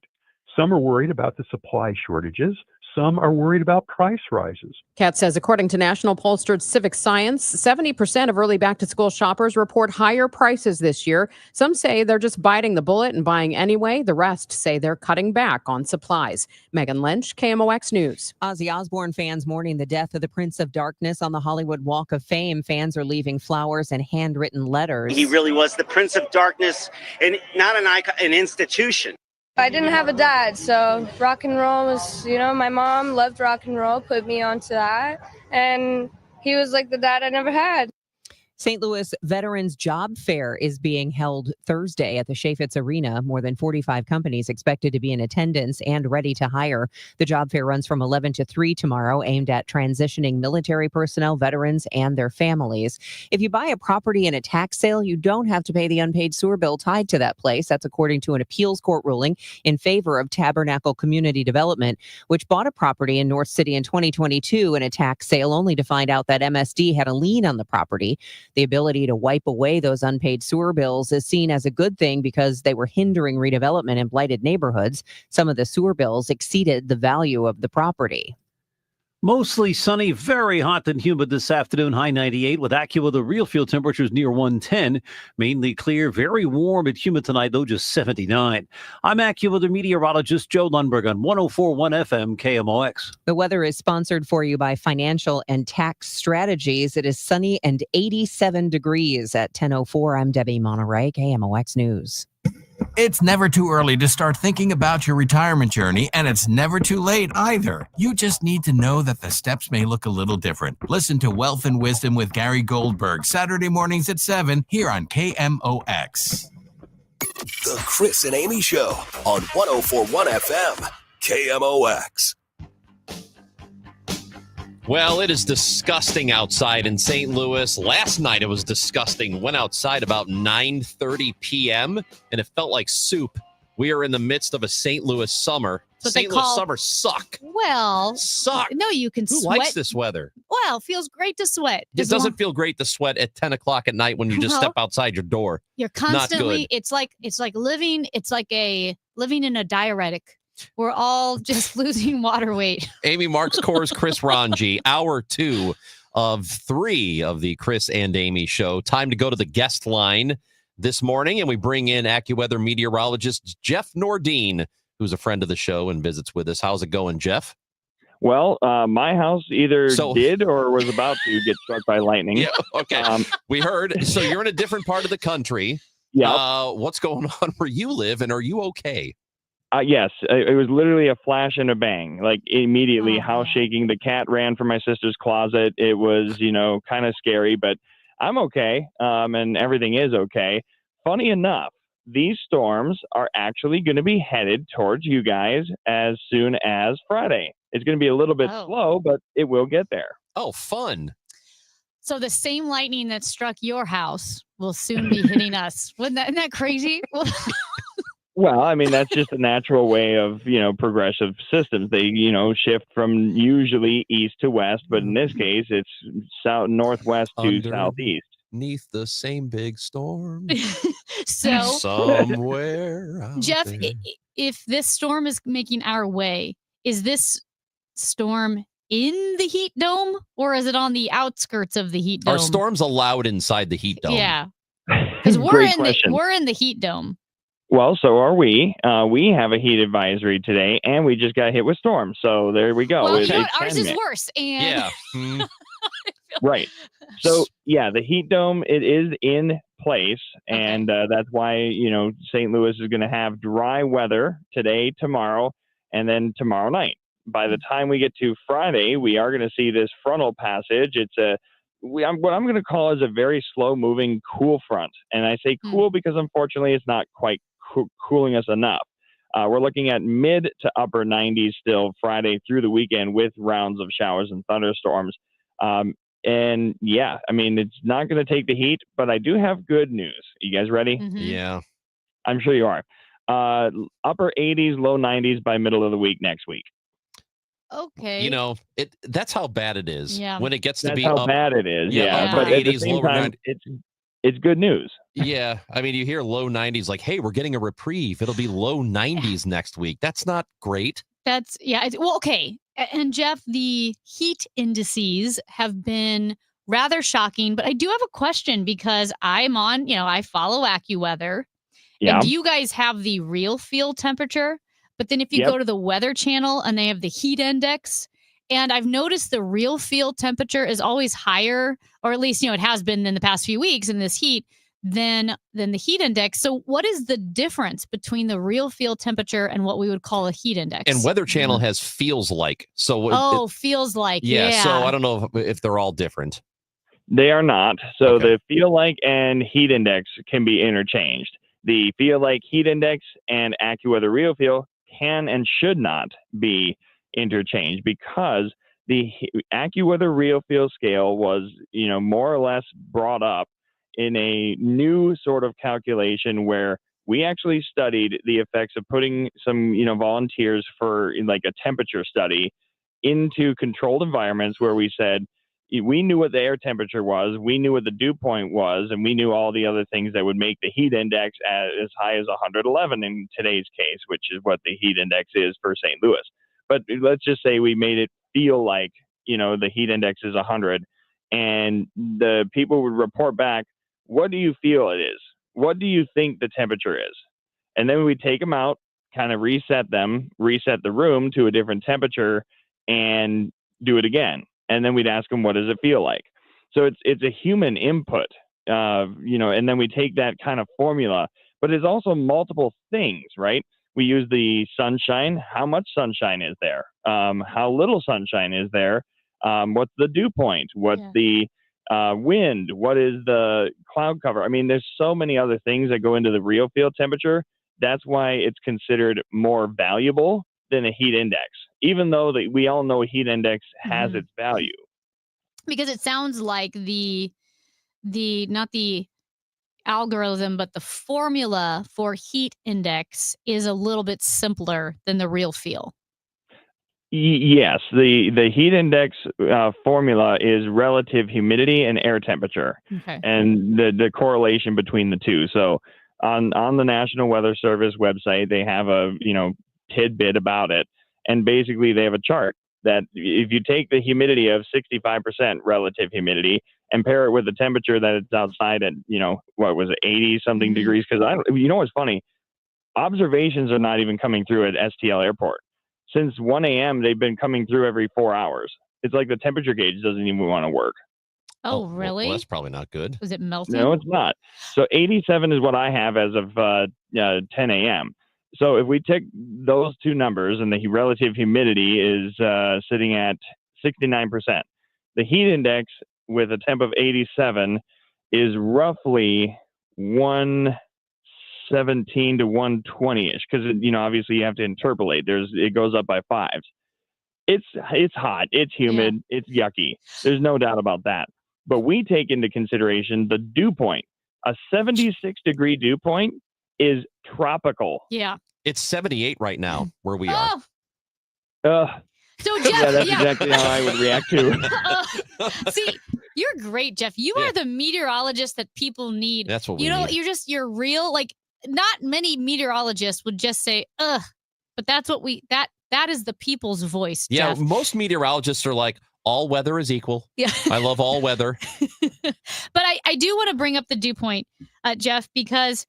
Some are worried about the supply shortages. Some are worried about price rises. Katz says, according to National Pollster's Civic Science, 70% of early back-to-school shoppers report higher prices this year. Some say they're just biting the bullet and buying anyway. The rest say they're cutting back on supplies. Megan Lynch, KMOX News. Ozzy Osbourne fans mourning the death of the Prince of Darkness on the Hollywood Walk of Fame. Fans are leaving flowers and handwritten letters. He really was the Prince of Darkness, and not an icon, an institution. I didn't have a dad, so rock and roll was, my mom loved rock and roll, put me onto that, and he was like the dad I never had. St. Louis Veterans Job Fair is being held Thursday at the Chaffetz Arena. More than 45 companies expected to be in attendance and ready to hire. The job fair runs from 11 to 3 tomorrow, aimed at transitioning military personnel, veterans, and their families. If you buy a property in a tax sale, you don't have to pay the unpaid sewer bill tied to that place. That's according to an appeals court ruling in favor of Tabernacle Community Development, which bought a property in North City in 2022 in a tax sale, only to find out that MSD had a lien on the property. The ability to wipe away those unpaid sewer bills is seen as a good thing because they were hindering redevelopment in blighted neighborhoods. Some of the sewer bills exceeded the value of the property. Mostly sunny, very hot and humid this afternoon, high 98 with AccuWeather real field temperatures near 110. Mainly clear, very warm and humid tonight, though just 79. I'm AccuWeather meteorologist Joe Lundberg on 104.1 FM KMOX. The weather is sponsored for you by Financial and Tax Strategies. It is sunny and 87 degrees at 10:04. I'm Debbie Monterey, KMOX News. It's never too early to start thinking about your retirement journey, and it's never too late either. You just need to know that the steps may look a little different. Listen to Wealth and Wisdom with Gary Goldberg, Saturday mornings at 7 here on KMOX. The Chris and Amy Show on 104.1 FM, KMOX. Well, it is disgusting outside in St. St. Last night it was disgusting. Went outside about 9:30 p.m. and it felt like soup. We are in the midst of a St. Louis summer. St. Louis summers suck. Well, suck. No, you can Who sweat. likes this weather? Well, it feels great to sweat. It doesn't feel great to sweat at 10 o'clock at night when you just No. step outside your door. You're Not constantly. good. It's like living in a diuretic. We're all just losing water weight. Amy Marks Kors, Chris Ranji, hour 2 of 3 of the Chris and Amy show. Time to go to the guest line this morning, and we bring in AccuWeather meteorologist Jeff Nordine, who's a friend of the show and visits with us. How's it going, Jeff? Well, my house either did or was about to get struck by lightning. Yeah, okay. We heard. So you're in a different part of the country. Yeah. What's going on where you live, and are you okay? Yes, it was literally a flash and a bang. Like immediately, house shaking. The cat ran from my sister's closet. It was, kind of scary, but I'm okay, and everything is okay. Funny enough, these storms are actually going to be headed towards you guys as soon as Friday. It's going to be a little bit slow, but it will get there. Oh, fun. So the same lightning that struck your house will soon be hitting us. Isn't that crazy? Well, I mean, that's just a natural way of, progressive systems. They, shift from usually east to west, but in this case, it's northwest to southeast. Beneath the same big storm. So somewhere out Jeff, there. If this storm is making our way, is this storm in the heat dome or is it on the outskirts of the heat dome? Are storms allowed inside the heat dome? Yeah. Because we're in the heat dome. Well, so are we. We have a heat advisory today, and we just got hit with storms. So there we go. Well, ours is worse. And yeah. Right. So, yeah, the heat dome, it is in place, and that's why, St. Louis is going to have dry weather today, tomorrow, and then tomorrow night. By the time we get to Friday, we are going to see this frontal passage. It's what I'm going to call is a very slow-moving cool front. And I say cool because, unfortunately, it's not quite cooling us enough. We're looking at mid to upper 90s still Friday through the weekend with rounds of showers and thunderstorms. And yeah, I mean, it's not going to take the heat, but I do have good news. You guys ready? Mm-hmm. Yeah. I'm sure you are. Upper 80s, low 90s by middle of the week next week. Okay. That's how bad it is. Yeah. When it gets to That's be how up, bad it is. Yeah. upper But at the 80s, same lower time, 90s. it's good news. Yeah. I mean, you hear low 90s like, hey, we're getting a reprieve. It'll be low 90s next week. That's not great. Well, okay. And Jeff, the heat indices have been rather shocking, but I do have a question because I'm on, I follow AccuWeather. Yeah. And do you guys have the real field temperature? But then if you go to the Weather Channel and they have the heat index, and I've noticed the real field temperature is always higher, or at least, it has been in the past few weeks in this heat, than the heat index. So what is the difference between the real field temperature and what we would call a heat index? And Weather Channel has feels like. So feels like. yeah. So I don't know if they're all different. They are not. So the feel like and heat index can be interchanged. The feel like heat index and AccuWeather Real Feel can and should not be interchanged, because the AccuWeather Real Feel scale was, more or less brought up in a new sort of calculation where we actually studied the effects of putting some, volunteers for like a temperature study into controlled environments where we said, we knew what the air temperature was, we knew what the dew point was, and we knew all the other things that would make the heat index as high as 111 in today's case, which is what the heat index is for St. Louis. But let's just say we made it feel like, the heat index is 100, and the people would report back, what do you feel it is? What do you think the temperature is? And then we take them out, kind of reset the room to a different temperature, and do it again. And then we'd ask them, what does it feel like? So it's a human input, and then we take that kind of formula, but it's also multiple things, right? We use the sunshine. How much sunshine is there? How little sunshine is there? What's the dew point? What's the wind? What is the cloud cover? I mean, there's so many other things that go into the real field temperature. That's why it's considered more valuable than a heat index, even though we all know a heat index has its value. Because it sounds like the not the algorithm, but the formula for heat index is a little bit simpler than the real feel. Yes, the heat index formula is relative humidity and air temperature, and the correlation between the two. So on the National Weather Service website, they have a tidbit about it, and basically they have a chart that if you take the humidity of 65% relative humidity and pair it with the temperature that it's outside at, what was it, 80 something degrees? Because what's funny, observations are not even coming through at STL Airport. Since 1 a.m., they've been coming through every 4 hours. It's like the temperature gauge doesn't even want to work. Oh, really? Well, that's probably not good. Was it melting? No, it's not. So 87 is what I have as of 10 a.m. So if we take those two numbers, and the relative humidity is sitting at 69%, the heat index with a temp of 87 is roughly 117 to 120-ish, because obviously you have to interpolate. It goes up by fives. It's hot, it's humid, it's yucky. There's no doubt about that. But we take into consideration the dew point. A 76-degree dew point is tropical. Yeah. It's 78 right now where we are. So Jeff, that's exactly how I would react to. See, you're great, Jeff. You are the meteorologist that people need. That's what we need. You're real. Like, not many meteorologists would just say, ugh, but that's what that is the people's voice, Yeah, Jeff. most meteorologists are like, all weather is equal. Yeah. I love all weather. But I do want to bring up the dew point, Jeff, because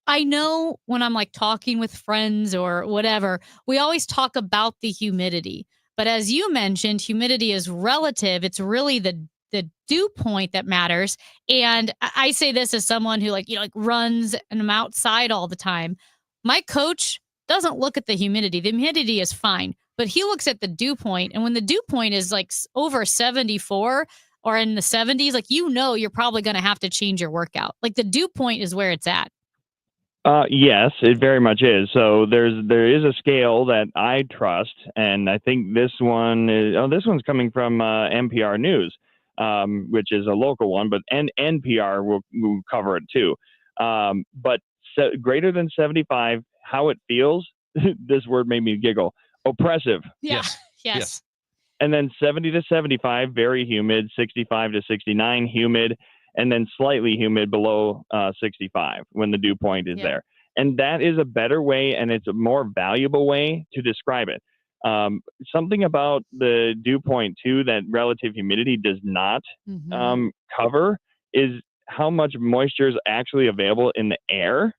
I know when I'm like talking with friends or whatever, we always talk about the humidity. But as you mentioned, humidity is relative. It's really the dew point that matters. And I say this as someone who runs and I'm outside all the time. My coach doesn't look at the humidity. The humidity is fine, but he looks at the dew point. And when the dew point is like over 74 or in the 70s, you're probably going to have to change your workout. Like, the dew point is where it's at. Yes, it very much is. So there is a scale that I trust, and I think this one's coming from NPR News, which is a local one, but NPR will cover it too. But greater than 75, how it feels, this word made me giggle. Oppressive. Yeah. Yes. And then 70 to 75, very humid. 65 to 69, humid. And then slightly humid below 65 when the dew point is there. And that is a better way, and it's a more valuable way to describe it. Something about the dew point, too, that relative humidity does not cover is how much moisture is actually available in the air.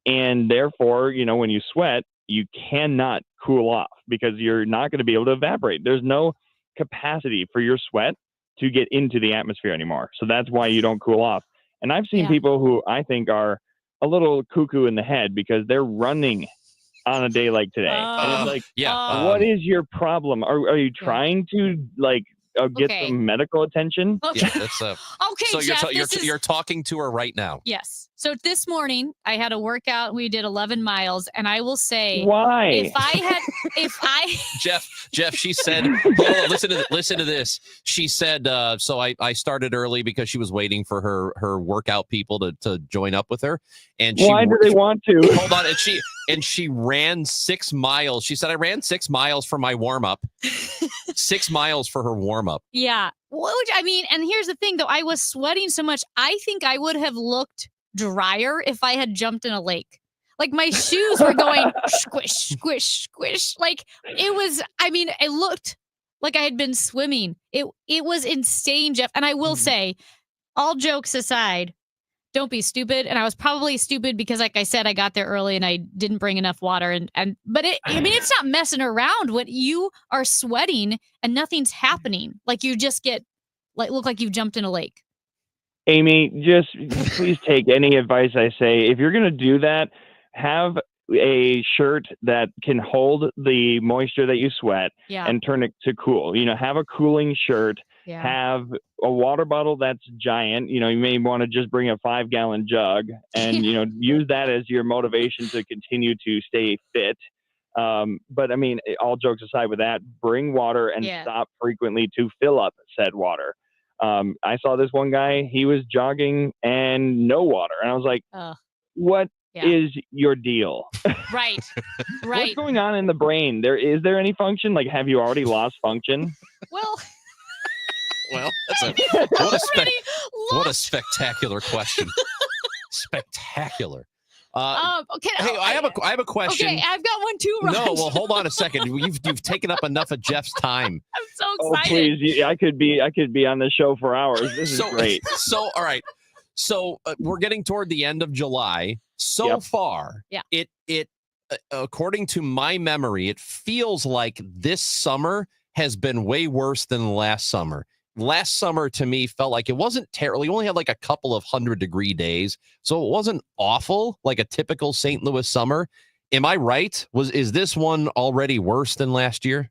And therefore, when you sweat, you cannot cool off because you're not going to be able to evaporate. There's no capacity for your sweat to get into the atmosphere anymore. So that's why you don't cool off. And I've seen people who I think are a little cuckoo in the head because they're running on a day like today. And it's like, what is your problem? Are you trying to get some medical attention? Okay. Yeah, that's Okay, so Jeff, you're talking to her right now. Yes. So this morning I had a workout. We did 11 miles, and I will say, why? If I Jeff, she said, hold on, listen to this. She said, so I started early because she was waiting for her workout people to join up with her. And why do they want to? Hold on, and she ran 6 miles. She said, I ran 6 miles for my warm up. 6 miles for her warm up. Yeah. Which, I mean, and here's the thing, though. I was sweating so much. I think I would have looked drier if I had jumped in a lake. Like my shoes were going squish, squish, squish. Like it was, I mean, it looked like I had been swimming. It was insane, Jeff. And I will say, all jokes aside, don't be stupid. And I was probably stupid because, like I said, I got there early and I didn't bring enough water. But it's not messing around when you are sweating and nothing's happening. Like you just look like you've jumped in a lake. Amy, just please take any advice I say. If you're going to do that, have a shirt that can hold the moisture that you sweat and turn it to cool. Have a cooling shirt. Yeah. Have a water bottle that's giant. You may want to just bring a 5-gallon jug and, use that as your motivation to continue to stay fit. But I mean, all jokes aside with that, bring water and stop frequently to fill up said water. I saw this one guy, he was jogging and no water. And I was like, what is your deal? Right. What's going on in the brain? Is there any function? Like, have you already lost function? Well, what a spectacular question. Spectacular. Okay. Hey, I have a question. Okay, I've got one too, Raj. No, well, hold on a second. You've taken up enough of Jeff's time. I'm so Oh, excited. please! I could be on the show for hours. This is great. So, all right. So we're getting toward the end of July. So far, it according to my memory, it feels like this summer has been way worse than last summer. Last summer to me felt like it wasn't terrible. You only had like a couple of 100-degree days, so it wasn't awful like a typical St. Louis summer. Am I right? Is this one already worse than last year?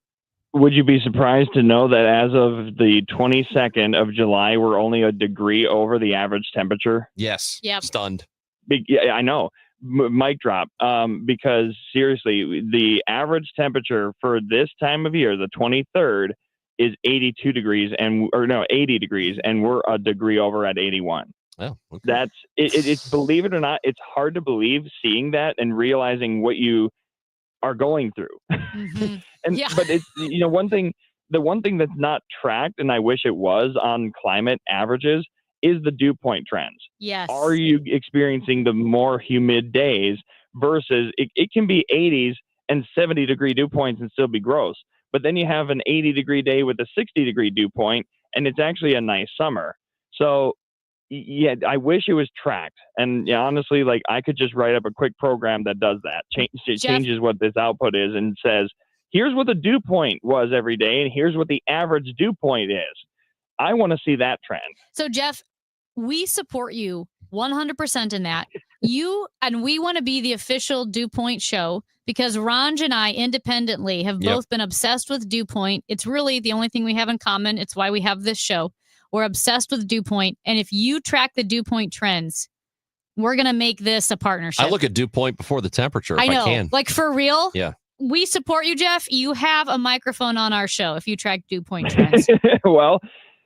Would you be surprised to know that as of the 22nd of July, we're only a degree over the average temperature? Yes. Yep. Stunned. Yeah, I know. Mic drop. Because seriously, the average temperature for this time of year, the 23rd, is 80 degrees, and we're a degree over at 81. Oh, okay. That's it. It's, believe it or not, it's hard to believe seeing that and realizing what you are going through. Mm-hmm. But it's, the one thing that's not tracked, and I wish it was on climate averages, is the dew point trends. Yes. Are you experiencing the more humid days versus it can be 80s and 70-degree dew points and still be gross. But then you have an 80-degree day with a 60-degree dew point, and it's actually a nice summer. So, yeah, I wish it was tracked. And honestly, like, I could just write up a quick program that does that. Changes what this output is and says, here's what the dew point was every day, and here's what the average dew point is. I want to see that trend. So, Jeff, we support you 100% in that. We want to be the official Dew Point show because Ranj and I independently have both been obsessed with Dew Point. It's really the only thing we have in common. It's why we have this show. We're obsessed with Dew Point. And if you track the Dew Point trends, we're going to make this a partnership. I look at dew point before the temperature if I know. I can. Like, for real? Yeah. We support you, Jeff. You have a microphone on our show if you track Dew Point trends. Well,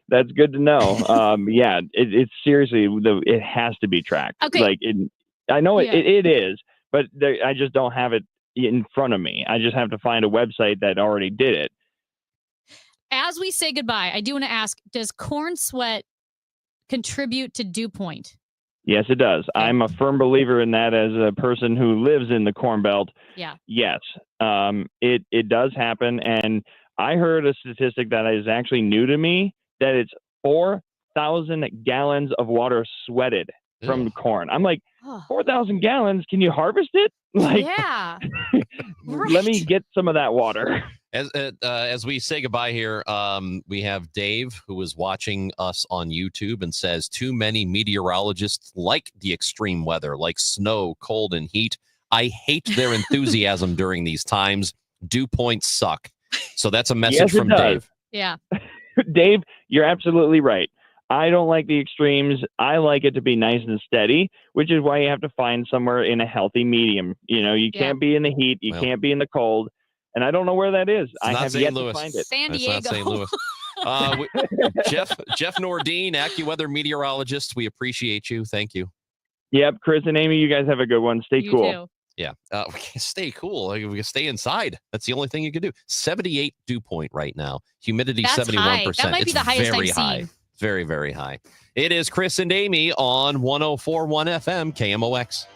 that's good to know. It's seriously, it has to be tracked. Okay. Like, I know it is, but I just don't have it in front of me. I just have to find a website that already did it. As we say goodbye, I do want to ask, does corn sweat contribute to dew point? Yes, it does. I'm a firm believer in that as a person who lives in the Corn Belt. Yeah. Yes, it does happen. And I heard a statistic that is actually new to me, that it's 4,000 gallons of water sweated from corn. I'm like, 4,000 gallons? Can you harvest it? Like, yeah. Let me get some of that water. As we say goodbye here, we have Dave, who is watching us on YouTube and says, too many meteorologists like the extreme weather, like snow, cold, and heat. I hate their enthusiasm during these times. Dew points suck. So that's a message from Dave. Yeah. Dave, you're absolutely right. I don't like the extremes. I like it to be nice and steady, which is why you have to find somewhere in a healthy medium. You can't be in the heat. You can't be in the cold. And I don't know where that is. I have yet to find it. San Diego. It's not St. Louis. Jeff Nordine, AccuWeather meteorologist. We appreciate you. Thank you. Yep. Chris and Amy, you guys have a good one. Stay cool. Too. Yeah. We can stay cool. We can stay inside. That's the only thing you can do. 78 dew point right now. Humidity, That's 71%. high. That might be the highest very I've high. seen. Very, very high. It is Chris and Amy on 104.1 FM KMOX.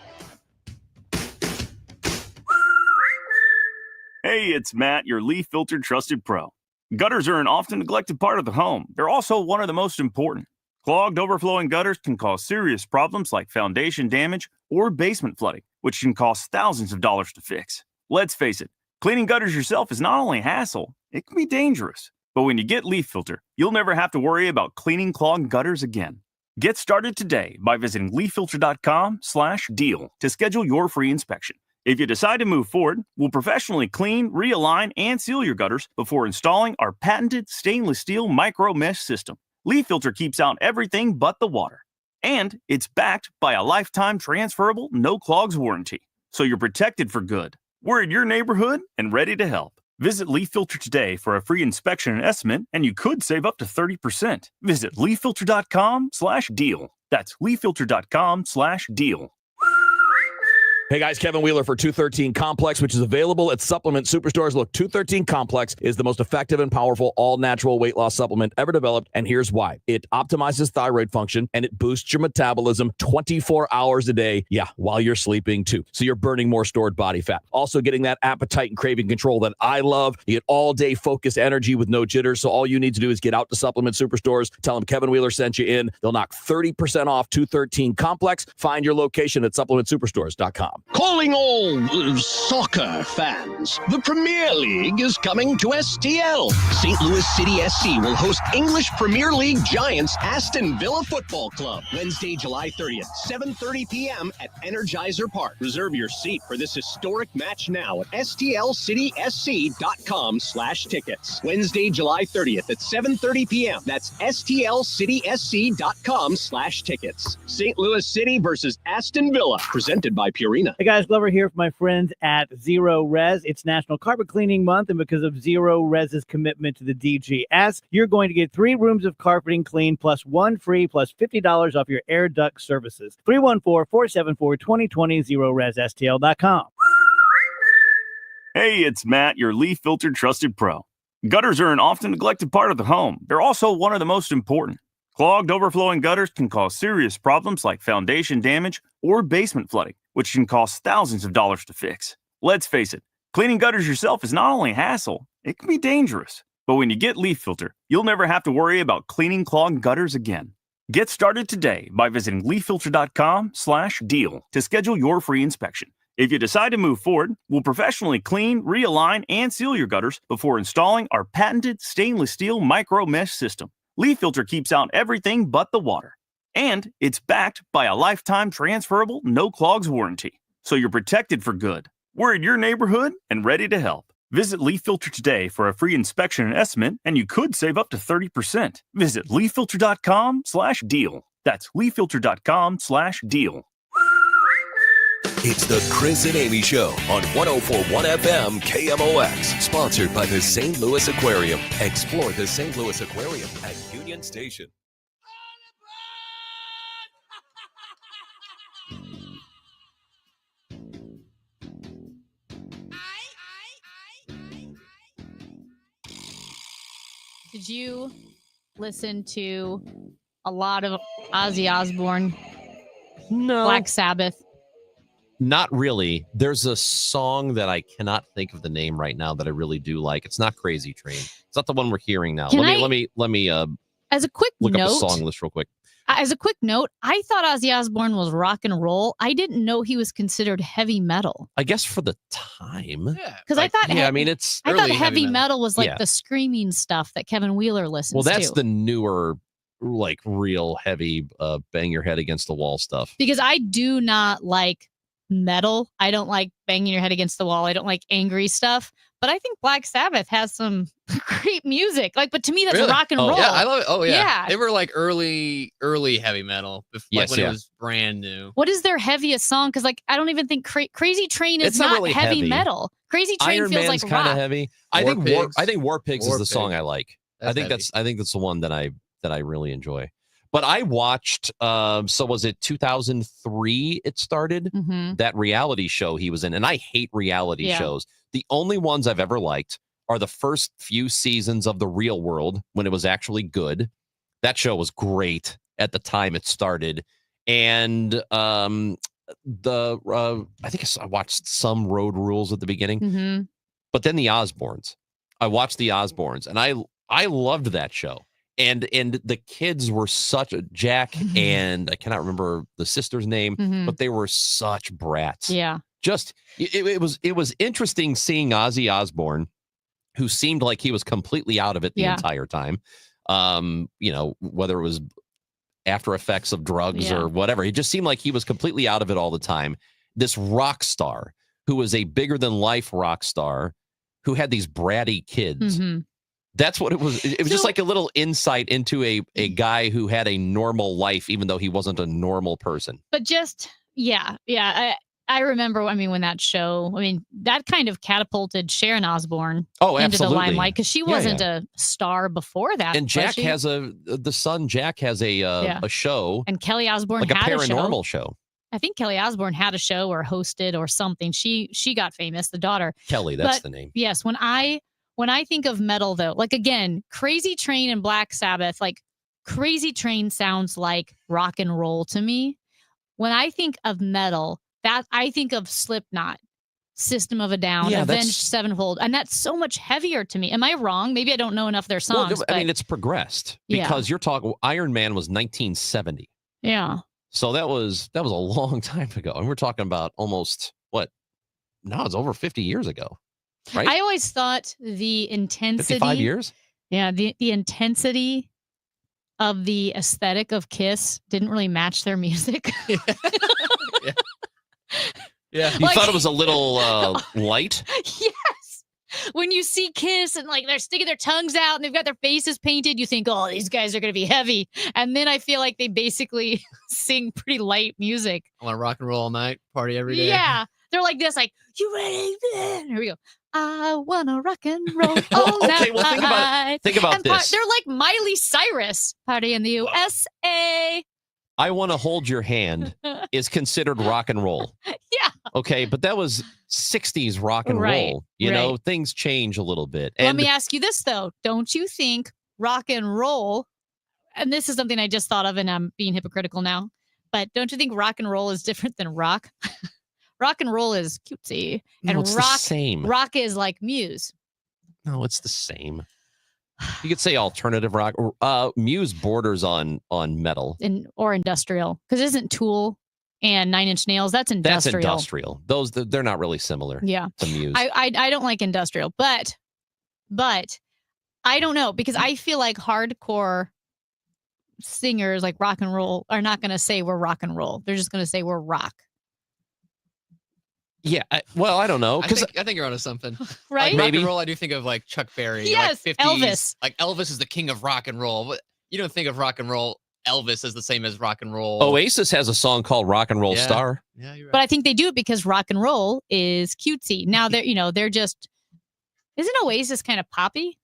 Hey, it's Matt, your leaf filter trusted pro. Gutters are an often neglected part of the home. They're also one of the most important. Clogged, overflowing gutters can cause serious problems like foundation damage or basement flooding, which can cost thousands of dollars to fix. Let's face it, cleaning gutters yourself is not only a hassle, it can be dangerous. But when you get Leaf Filter, you'll never have to worry about cleaning clogged gutters again. Get started today by visiting leaffilter.com/deal to schedule your free inspection. If you decide to move forward, we'll professionally clean, realign, and seal your gutters before installing our patented stainless steel micro mesh system. Leaf Filter keeps out everything but the water. And it's backed by a lifetime transferable no clogs warranty. So you're protected for good. We're in your neighborhood and ready to help. Visit Leaf Filter today for a free inspection and estimate, and you could save up to 30%. Visit leaffilter.com/deal. That's leaffilter.com/deal. Hey guys, Kevin Wheeler for 213 Complex, which is available at supplement superstores. Look, 213 Complex is the most effective and powerful all-natural weight loss supplement ever developed, and here's why. It optimizes thyroid function, and it boosts your metabolism 24 hours a day, while you're sleeping too. So you're burning more stored body fat. Also getting that appetite and craving control that I love. You get all-day focused energy with no jitters, so all you need to do is get out to supplement superstores, tell them Kevin Wheeler sent you in. They'll knock 30% off 213 Complex. Find your location at supplementsuperstores.com. Calling all soccer fans, the Premier League is coming to STL. St. Louis City SC will host English Premier League giants Aston Villa Football Club Wednesday, July 30th, 7:30 p.m. at Energizer Park. Reserve your seat for this historic match now at stlcitysc.com/tickets. Wednesday, July 30th at 7:30 p.m. That's stlcitysc.com/tickets. St. Louis City versus Aston Villa, presented by Purina. Hey guys, Glover here for my friends at Zero Res. It's National Carpet Cleaning Month, and because of Zero Res's commitment to the DGS, you're going to get 3 rooms of carpeting clean plus 1 free plus $50 off your air duct services. 314-474-2020, ZeroResSTL.com. Hey, it's Matt, your leaf filter trusted pro. Gutters are an often neglected part of the home. They're also one of the most important. Clogged, overflowing gutters can cause serious problems like foundation damage or basement flooding, which can cost thousands of dollars to fix. Let's face it, cleaning gutters yourself is not only a hassle, it can be dangerous. But when you get Leaf Filter, you'll never have to worry about cleaning clogged gutters again. Get started today by visiting leaffilter.com/deal to schedule your free inspection. If you decide to move forward, we'll professionally clean, realign, and seal your gutters before installing our patented stainless steel micro mesh system. Leaf Filter keeps out everything but the water. And it's backed by a lifetime transferable no clogs warranty. So you're protected for good. We're in your neighborhood and ready to help. Visit Leaf Filter today for a free inspection and estimate, and you could save up to 30%. Visit leaffilter.com/deal. That's leaffilter.com/deal. It's the Chris and Amy Show on 104.1 FM KMOX. Sponsored by the St. Louis Aquarium. Explore the St. Louis Aquarium at Union Station. Did you listen to a lot of Ozzy Osbourne? No. Black Sabbath? Not really. There's a song that I cannot think of the name right now that I really do like. It's not Crazy Train. It's not the one we're hearing now. Let me as a quick look note, up the song list real quick. As a quick note, I thought Ozzy Osbourne was rock and roll. I didn't know he was considered heavy metal. I guess for the time. Yeah. Because I thought, I mean, it's I thought early heavy metal was like Yeah. the screaming stuff that Kevin Wheeler listens well, that's to. the newer, like real heavy, bang your head against the wall stuff. Because I do not like metal. I don't like banging your head against the wall. I don't like angry stuff. But I think Black Sabbath has some great music. Like, but to me, that's Really? rock and roll. Yeah, I love it. Oh yeah. Yeah. They were like early heavy metal, Yes, when yeah. it was brand new. What is their heaviest song? Because like I don't even think Crazy Train is It's not really heavy. metal. Crazy Train Iron feels Man's like kind rock. of heavy. War Pigs. I think War Pigs War is the song Pigs. I like. That's heavy. I think that's the one that I really enjoy. But I watched. So was it 2003? It started Mhm. that reality show he was in, and I hate reality Yeah. shows. The only ones I've ever liked are the first few seasons of The Real World when it was actually good. That show was great at the time it started, and I think I watched some Road Rules at the beginning. Mhm. But then the Osbournes. I watched the Osbournes, and I loved that show. And the kids were such a Jack and I cannot remember the sister's name, Mhm. but they were such brats. Yeah. Just it was interesting seeing Ozzy Osbourne, who seemed like he was completely out of it the Yeah. entire time. Whether it was after effects of drugs Yeah. or whatever, it just seemed like he was completely out of it all the time. This rock star who was a bigger than life rock star who had these bratty kids. Mhm. That's what it was. It was just like a little insight into a guy who had a normal life, even though he wasn't a normal person. But just yeah. I remember. I mean, when that show. I mean, that kind of catapulted Sharon Osbourne Oh, into the absolutely. limelight because she Yeah, wasn't yeah. a star before that. And was Jack she? has the son. Jack has Yeah. a show, And Kelly Osbourne like a had paranormal show. I think Kelly Osbourne had a show or hosted or something. She got famous. The daughter. Kelly, that's But the name. Yes, when I think of metal though, like again, Crazy Train and Black Sabbath, like Crazy Train sounds like rock and roll to me. When I think of metal, that I think of Slipknot, System of a Down, Yeah, Avenged that's- Sevenfold, and that's so much heavier to me. Am I wrong? Maybe I don't know enough of their Well, songs. I but mean, it's progressed Yeah. because you're talking. Iron Man was 1970, yeah. so that was a long time ago, and we're talking about almost what? No, it's over 50 years ago, right? I always thought the intensity 55 years. Yeah, the intensity of the aesthetic of Kiss didn't really match their music. Yeah. You Like- thought it was a little light. Yes. When you see Kiss and like they're sticking their tongues out and they've got their faces painted, you think, oh, these guys are going to be heavy. And then I feel like they basically sing pretty light music. I want to rock and roll all night, party every day. Yeah. They're like this, like, you ready? Here we go. I want to rock and roll all Okay, night. well, think about And this. They're like Miley Cyrus, party in the USA. I Want to Hold Your Hand is considered rock and roll. Yeah. Okay, but that was 60s rock and Right, roll. You know, right. things change a little bit. Let And me ask you this, though. Don't you think rock and roll, and this is something I just thought of and I'm being hypocritical now, but don't you think rock and roll is different than rock? Rock and roll is cutesy. No, And it's the rock, same. rock is like Muse. No, it's the same. You could say alternative rock. Muse borders on metal. Or industrial. Because isn't Tool and Nine Inch Nails, that's That's industrial. industrial. Those they're not really similar. Yeah. To Muse. I don't like industrial, but I don't know because I feel like hardcore singers like rock and roll are not going to say we're rock and roll. They're just going to say we're rock. Yeah. I don't know I because think you're onto something. Right? Like rock Maybe. and roll, I do think of like Chuck Berry. Yes, like 50s. Elvis. Like Elvis is the king of rock and roll. But you don't think of rock and roll, Elvis as the same as rock and roll. Oasis has a song called Rock and Roll Yeah. Star. Yeah, you're right. But I think they do it because rock and roll is cutesy. Now they're just isn't Oasis kind of poppy?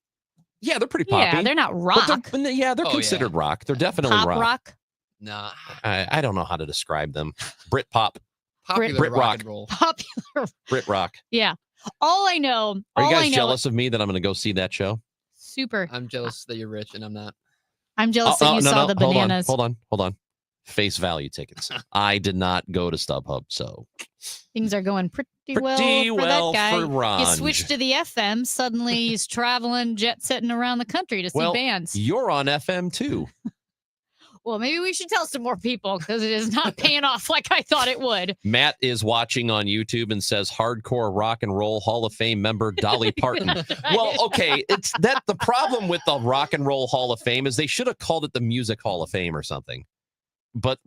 Yeah, they're pretty poppy. Yeah, they're not But rock. they're Oh, yeah. considered rock. They're definitely Pop rock. rock. Nah, I don't know how to describe them. Brit pop, popular Brit rock rock. and roll. Popular. Brit rock. Yeah. All I know. Are you all I guys know, jealous of me that I'm going to go see that show? Super. I'm jealous that you're rich and I'm not. I'm jealous that you saw the Hold bananas. on. Face value tickets. I did not go to StubHub, so Things are going pretty Pretty well for well that guy. for Ron. You switch to the FM, suddenly he's traveling, jet setting around the country to see well, bands. you're on FM too. Well, maybe we should tell some more people because it is not paying off like I thought it would. Matt is watching on YouTube and says hardcore rock and roll Hall of Fame member Dolly Parton. Well, okay, it's that the problem with the Rock and Roll Hall of Fame is they should have called it the Music Hall of Fame or something. But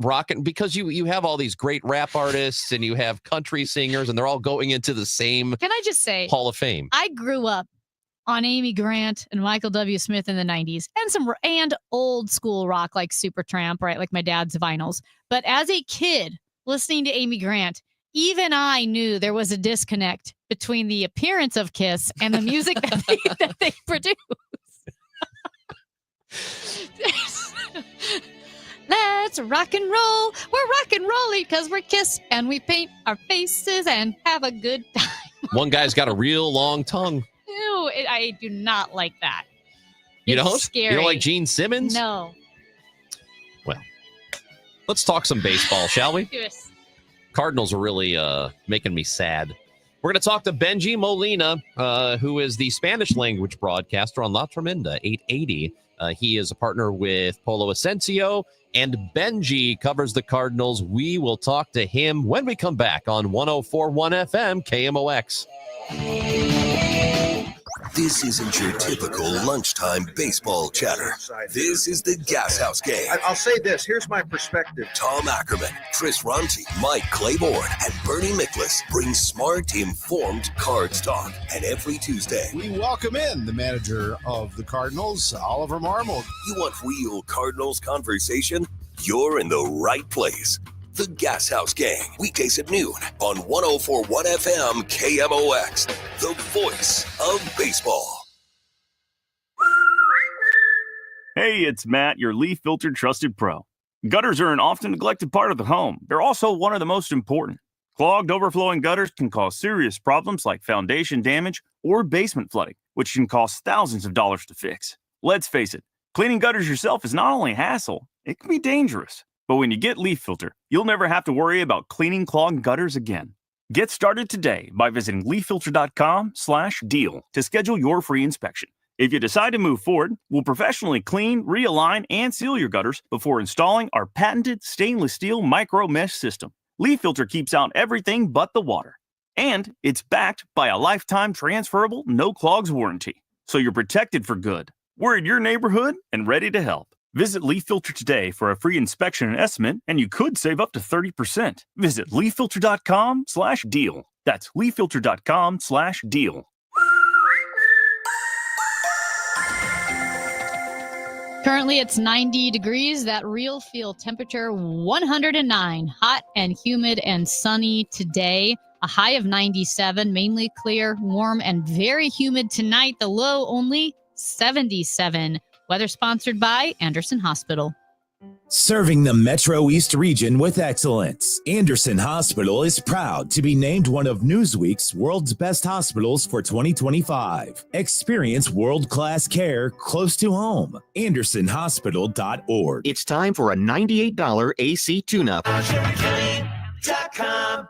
because you have all these great rap artists and you have country singers and they're all going into the same Can I just say Hall of Fame. I grew up on Amy Grant and Michael W. Smith in the 90s and old school rock like Supertramp, right? Like my dad's vinyls. But as a kid listening to Amy Grant, even I knew there was a disconnect between the appearance of Kiss and the music that they produce. Let's rock and roll. We're rock and rolling because we're Kiss and we paint our faces and have a good time. One guy's got a real long tongue. Ew, I do not like that. You It's don't? scary. You don't like Gene Simmons? No. Well, let's talk some baseball, shall we? Yes. Cardinals are really making me sad. We're going to talk to Benji Molina, who is the Spanish language broadcaster on La Tremenda 880. He is a partner with Polo Asensio, and Benji covers the Cardinals. We will talk to him when we come back on 104.1 FM KMOX. This isn't your typical lunchtime baseball chatter. This is the Gas House Gang. I'll say this. Here's my perspective. Tom Ackerman, Chris Ronti, Mike Claiborne, and Bernie Miklasz bring smart, informed Cards talk. And every Tuesday, we welcome in the manager of the Cardinals, Oliver Marmol. You want real Cardinals conversation? You're in the right place. The Gas House Gang, weekdays at noon on 104.1 FM KMOX, the voice of baseball. Hey, it's Matt, your Leaf Filter Trusted Pro. Gutters are an often neglected part of the home. They're also one of the most important. Clogged, overflowing gutters can cause serious problems like foundation damage or basement flooding, which can cost thousands of dollars to fix. Let's face it, cleaning gutters yourself is not only a hassle, it can be dangerous. But when you get Leaf Filter, you'll never have to worry about cleaning clogged gutters again. Get started today by visiting leaffilter.com/deal to schedule your free inspection. If you decide to move forward, we'll professionally clean, realign, and seal your gutters before installing our patented stainless steel micro mesh system. Leaf Filter keeps out everything but the water. And it's backed by a lifetime transferable no clogs warranty. So you're protected for good. We're in your neighborhood and ready to help. Visit Leaf Filter today for a free inspection and estimate, and you could save up to 30%. Visit leaffilter.com/deal. That's leaffilter.com/deal. Currently, it's 90 degrees. That real feel temperature 109. Hot and humid and sunny today. A high of 97, mainly clear, warm, and very humid tonight. The low only 77. Weather sponsored by Anderson Hospital. Serving the Metro East region with excellence, Anderson Hospital is proud to be named one of Newsweek's World's Best Hospitals for 2025. Experience world-class care close to home. AndersonHospital.org. It's time for a $98 AC tune-up.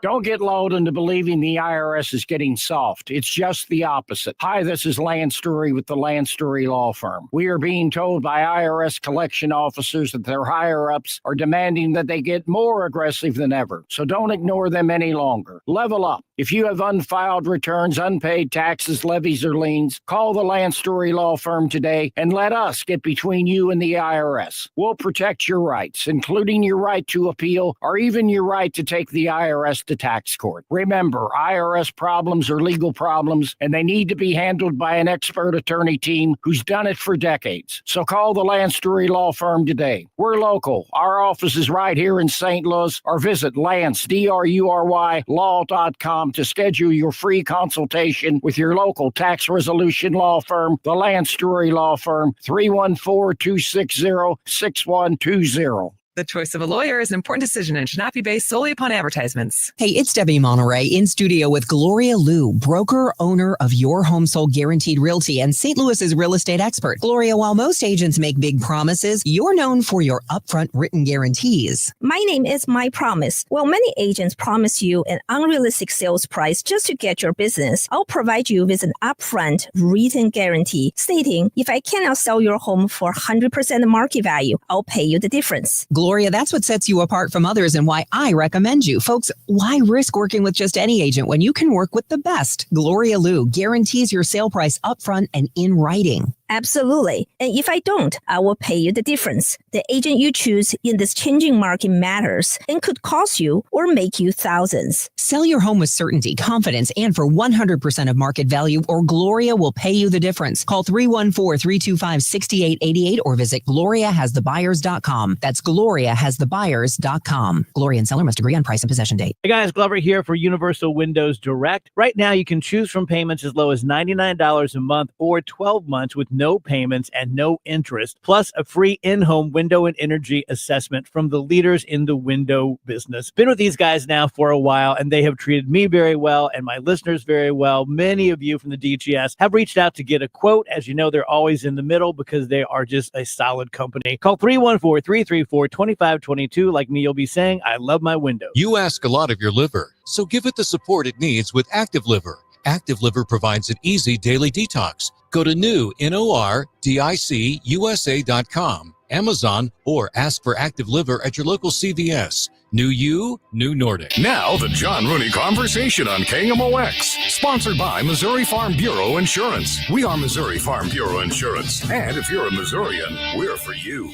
Don't get lulled into believing the IRS is getting soft. It's just the opposite. Hi, this is Lance Story with the Lance Story Law Firm. We are being told by IRS collection officers that their higher-ups are demanding that they get more aggressive than ever. So don't ignore them any longer. Level up. If you have unfiled returns, unpaid taxes, levies, or liens, call the Lance Story Law Firm today and let us get between you and the IRS. We'll protect your rights, including your right to appeal or even your right to take the IRS to tax court. Remember, IRS problems are legal problems, and they need to be handled by an expert attorney team who's done it for decades. So call the Lance Story Law Firm today. We're local. Our office is right here in St. Louis, or visit Lance, DRURY, law.com to schedule your free consultation with your local tax resolution law firm, the Lance Story Law Firm, 314-260-6120. The choice of a lawyer is an important decision and should not be based solely upon advertisements. Hey, it's Debbie Monterey in studio with Gloria Liu, broker, owner of Your Home Sold Guaranteed Realty and St. Louis's real estate expert. Gloria, while most agents make big promises, you're known for your upfront written guarantees. My name is My Promise. While many agents promise you an unrealistic sales price just to get your business, I'll provide you with an upfront written guarantee stating if I cannot sell your home for 100% market value, I'll pay you the difference. Gloria, that's what sets you apart from others and why I recommend you. Folks, why risk working with just any agent when you can work with the best? Gloria Liu guarantees your sale price upfront and in writing. Absolutely. And if I don't, I will pay you the difference. The agent you choose in this changing market matters and could cost you or make you thousands. Sell your home with certainty, confidence, and for 100% of market value, or Gloria will pay you the difference. Call 314-325-6888 or visit GloriaHasTheBuyers.com. That's GloriaHasTheBuyers.com. Gloria and seller must agree on price and possession date. Hey guys, Glover here for Universal Windows Direct. Right now, you can choose from payments as low as $99 a month or 12 months with no payments and no interest, plus a free in-home window and energy assessment from the leaders in the window business. Been with these guys now for a while, and they have treated me very well and my listeners very well. Many of you from the DGS have reached out to get a quote. As you know, they're always in the middle because they are just a solid company. Call 314-334-2522. Like me, you'll be saying, I love my windows. You ask a lot of your liver, so give it the support it needs with Active Liver. Active Liver provides an easy daily detox. Go to NordicuSA.com, Amazon, or ask for Active Liver at your local CVS. New you, new Nordic. Now, the John Rooney Conversation on KMOX. Sponsored by Missouri Farm Bureau Insurance. We are Missouri Farm Bureau Insurance. And if you're a Missourian, we're for you.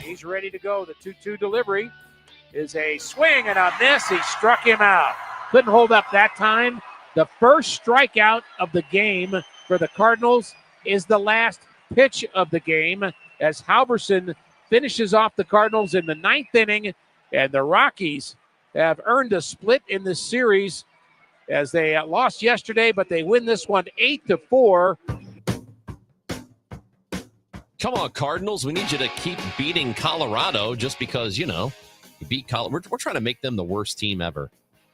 He's ready to go. The 2-2 delivery is a swing and a miss. He struck him out. Couldn't hold up that time. The first strikeout of the game for the Cardinals is the last pitch of the game as Halverson finishes off the Cardinals in the ninth inning, and the Rockies have earned a split in this series as they lost yesterday, but they win this one 8-4. Come on, Cardinals. We need you to keep beating Colorado just because, you beat Colorado. We're trying to make them the worst team ever.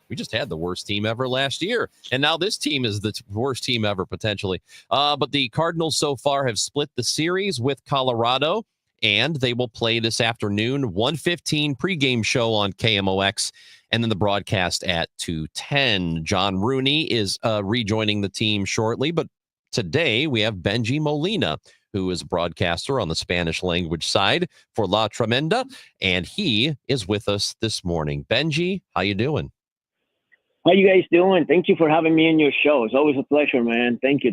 We just had the worst team ever last year. And now this team is the worst team ever, potentially. But the Cardinals so far have split the series with Colorado, and they will play this afternoon, 1:15 pregame show on KMOX, and then the broadcast at 2:10. John Rooney is rejoining the team shortly, but today we have Benji Molina, who is a broadcaster on the Spanish language side for La Tremenda, and he is with us this morning. Benji, how you doing? How you guys doing? Thank you for having me in your show. It's always a pleasure, man. Thank you.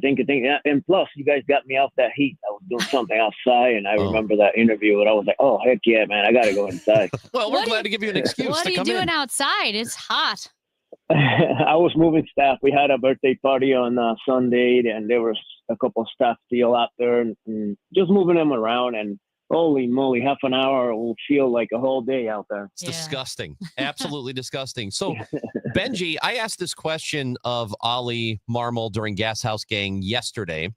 And plus, you guys got me off that heat. I was doing something outside, and I remember that interview, and I was like, oh, heck yeah, man, I got to go inside. Well, we're glad to give you an excuse What to are you come doing in. outside? It's hot. I was moving staff. We had a birthday party on Sunday, and there was a couple of staff still out there, and just moving them around, and holy moly, half an hour will feel like a whole day out there. It's disgusting. Absolutely disgusting. So, Benji, I asked this question of Ali Marmol during Gas House Gang yesterday.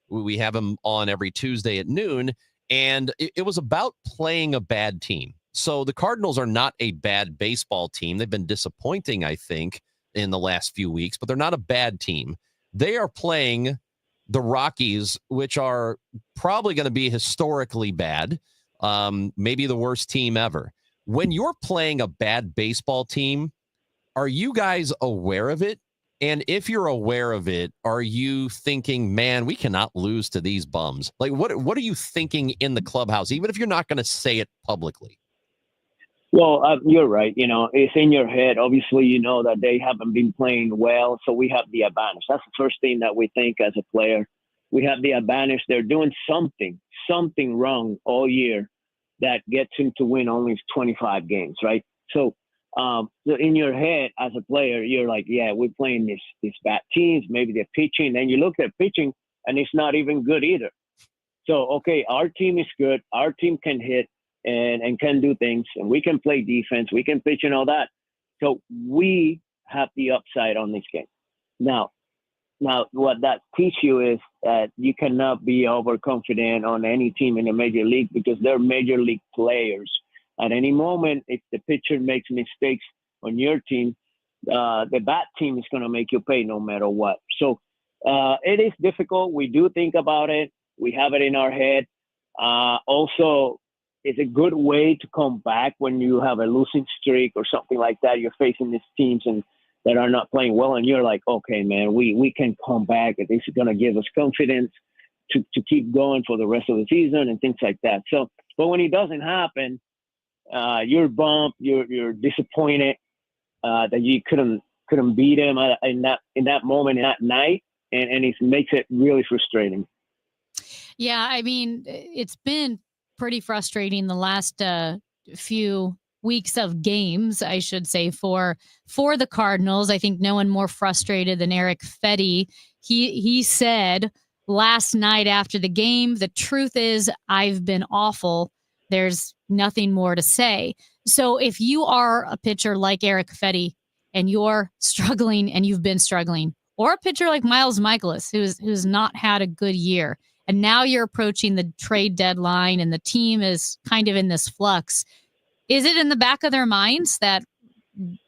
We have him on every Tuesday at noon, and it was about playing a bad team. So the Cardinals are not a bad baseball team. They've been disappointing, I think, in the last few weeks, but they're not a bad team. They are playing the Rockies, which are probably going to be historically bad, maybe the worst team ever. When you're playing a bad baseball team, are you guys aware of it? And if you're aware of it, are you thinking, man, we cannot lose to these bums? Like, what are you thinking in the clubhouse, even if you're not going to say it publicly? Well, you're right. It's in your head. Obviously, you know that they haven't been playing well, so we have the advantage. That's the first thing that we think as a player. We have the advantage. They're doing something wrong all year that gets him to win only 25 games, right? So in your head as a player, you're like, yeah, we're playing these bad teams. Maybe they're pitching. Then you look at pitching, and it's not even good either. So, okay, our team is good. Our team can hit and can do things, and we can play defense. We can pitch and all that. So we have the upside on this game. Now, what that teaches you is that you cannot be overconfident on any team in the major league because they're major league players. At any moment, if the pitcher makes mistakes on your team, the bad team is going to make you pay no matter what. So it is difficult. We do think about it. We have it in our head. Also, it's a good way to come back when you have a losing streak or something like that. You're facing these teams that are not playing well, and you're like, okay, man, we can come back. This is going to give us confidence to keep going for the rest of the season and things like that. So, but when it doesn't happen, you're bummed. You're disappointed that you couldn't beat them in that moment, in that night, and it makes it really frustrating. Yeah, I mean, it's been pretty frustrating the last few weeks of games, I should say, for the Cardinals. I think no one more frustrated than Erick Fedde. He said last night after the game, the truth is I've been awful. There's nothing more to say. So if you are a pitcher like Erick Fedde and you're struggling and you've been struggling, or a pitcher like Miles Mikolas, who's not had a good year, and now you're approaching the trade deadline and the team is kind of in this flux, is it in the back of their minds that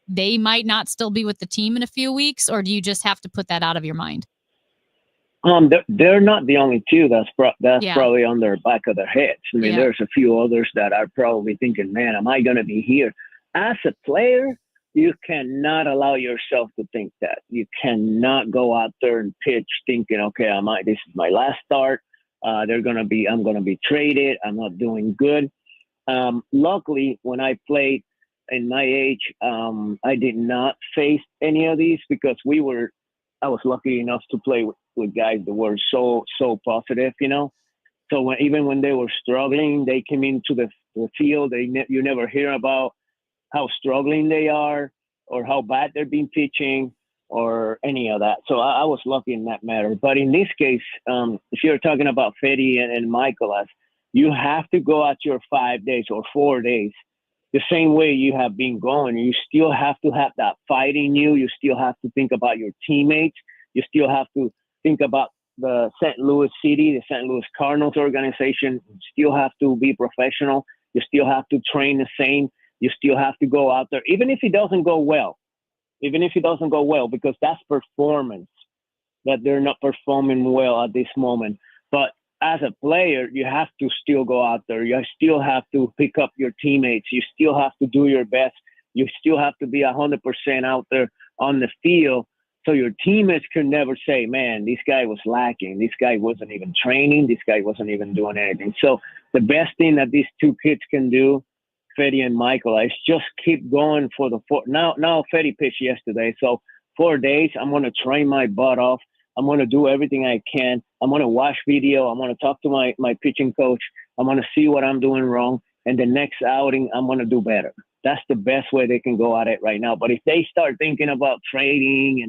they might not still be with the team in a few weeks, or do you just have to put that out of your mind? They're not the only two that's probably on their back of their heads. I mean, there's a few others that are probably thinking, man, am I going to be here? As a player, you cannot allow yourself to think that. You cannot go out there and pitch thinking, okay, this is my last start. I'm going to be traded. I'm not doing good. Luckily, when I played in my age, I did not face any of these because I was lucky enough to play with guys that were so positive, So even when they were struggling, they came into the field. You never hear about how struggling they are or how bad they've been pitching or any of that. So I was lucky in that matter. But in this case, if you're talking about Fedde and Mikolas, you have to go out your 5 days or 4 days the same way you have been going. You still have to have that fight in you. You still have to think about your teammates. You still have to think about the St. Louis City, the St. Louis Cardinals organization. You still have to be professional. You still have to train the same. You still have to go out there, even if it doesn't go well, because that's performance, that they're not performing well at this moment. But as a player, you have to still go out there. You still have to pick up your teammates. You still have to do your best. You still have to be 100% out there on the field. So your teammates can never say, man, this guy was lacking. This guy wasn't even training. This guy wasn't even doing anything. So the best thing that these two kids can do, Fedde and Mikolas, is just keep going for the four. Now Fedde pitched yesterday. So 4 days, I'm going to train my butt off. I'm going to do everything I can. I'm going to watch video. I'm going to talk to my pitching coach. I'm going to see what I'm doing wrong. And the next outing, I'm going to do better. That's the best way they can go at it right now. But if they start thinking about trading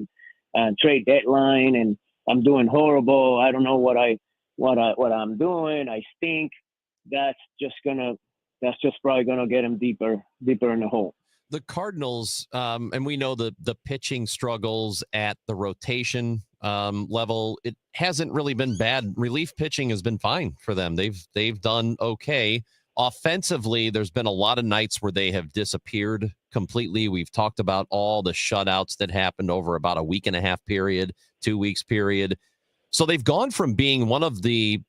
and trade deadline and I'm doing horrible, I don't know what I'm doing, I stink, that's just probably going to get them deeper in the hole. The Cardinals, and we know the pitching struggles at the rotation level, it hasn't really been bad. Relief pitching has been fine for them. They've done okay. Offensively, there's been a lot of nights where they have disappeared completely. We've talked about all the shutouts that happened over about a week and a half period, 2 weeks period. So they've gone from being one of the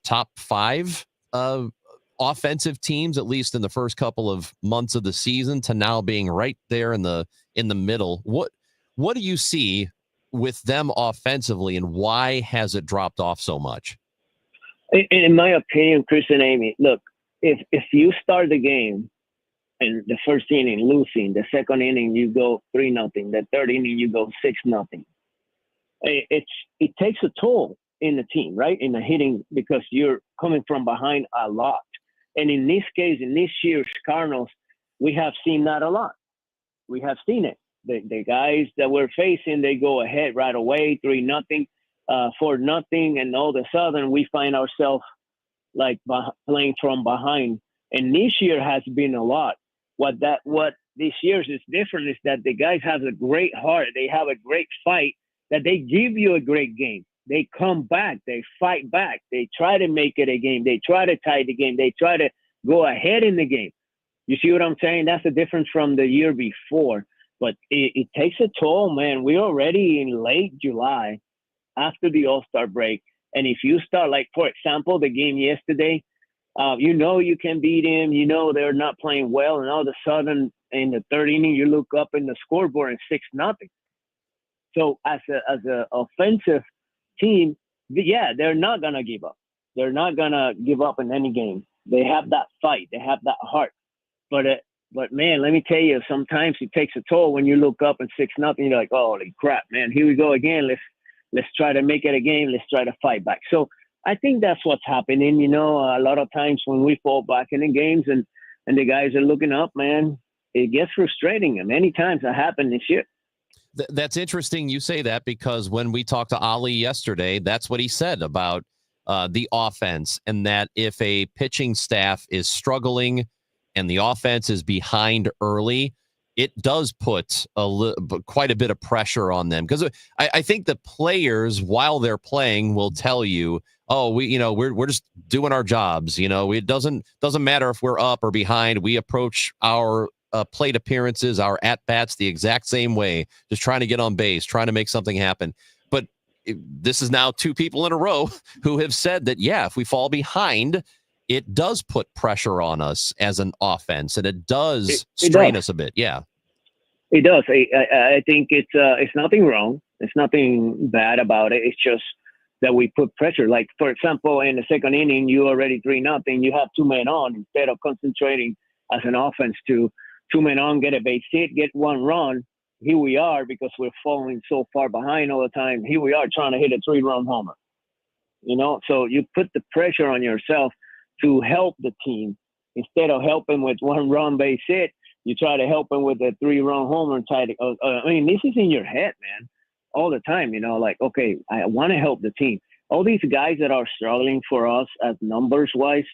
top 5 offensive teams, at least in the first couple of months of the season, to now being right there in the middle. What do you see with them offensively, and why has it dropped off so much? In my opinion, Chris and Amy, look, if you start the game and the first inning losing, the second inning you go 3-0, the third inning you go 6-0, it takes a toll in the team, right? In the hitting, because you're coming from behind a lot. And in this case, in this year's Cardinals, we have seen that a lot. We have seen it. The guys that we're facing, they go ahead right away, 3-0, 4-0, and all of a sudden we find ourselves like playing from behind. And this year has been a lot. What this year's is different is that the guys have a great heart. They have a great fight, that they give you a great game. They come back. They fight back. They try to make it a game. They try to tie the game. They try to go ahead in the game. You see what I'm saying? That's the difference from the year before. But it takes a toll, man. We're already in late July after the All-Star break. And if you start, like, for example, the game yesterday, you can beat him. They're not playing well. And all of a sudden, in the third inning, you look up in the scoreboard and 6-0. So as a offensive team, they're not going to give up. They're not going to give up in any game. They have that fight. They have that heart. But man, let me tell you, sometimes it takes a toll when you look up and 6-0. You're like, holy crap, man, here we go again. Let's try to make it a game. Let's try to fight back. So I think that's what's happening. A lot of times when we fall back in the games and the guys are looking up, man, it gets frustrating. And many times that happened this year. That's interesting you say that, because when we talked to Ali yesterday, that's what he said about the offense, and that if a pitching staff is struggling and the offense is behind early, it does put quite a bit of pressure on them. Because I think the players, while they're playing, will tell you, we're just doing our jobs. It doesn't matter if we're up or behind. We approach our plate appearances, our at-bats the exact same way, just trying to get on base, trying to make something happen. But this is now two people in a row who have said that, if we fall behind, it does put pressure on us as an offense, and it does strain us a bit. Yeah, it does. I think it's nothing wrong. It's nothing bad about it. It's just that we put pressure. Like, for example, in the second inning, you already 3-0. You have 2 men on. Instead of concentrating as an offense to 2 men on, get a base hit, get 1 run. Here we are, because we're falling so far behind all the time. Here we are trying to hit a 3-run homer. So you put the pressure on yourself to help the team. Instead of helping with 1 run base hit, you try to help them with a 3-run homer. This is in your head, man, all the time. Like, okay, I want to help the team. All these guys that are struggling for us as numbers-wise,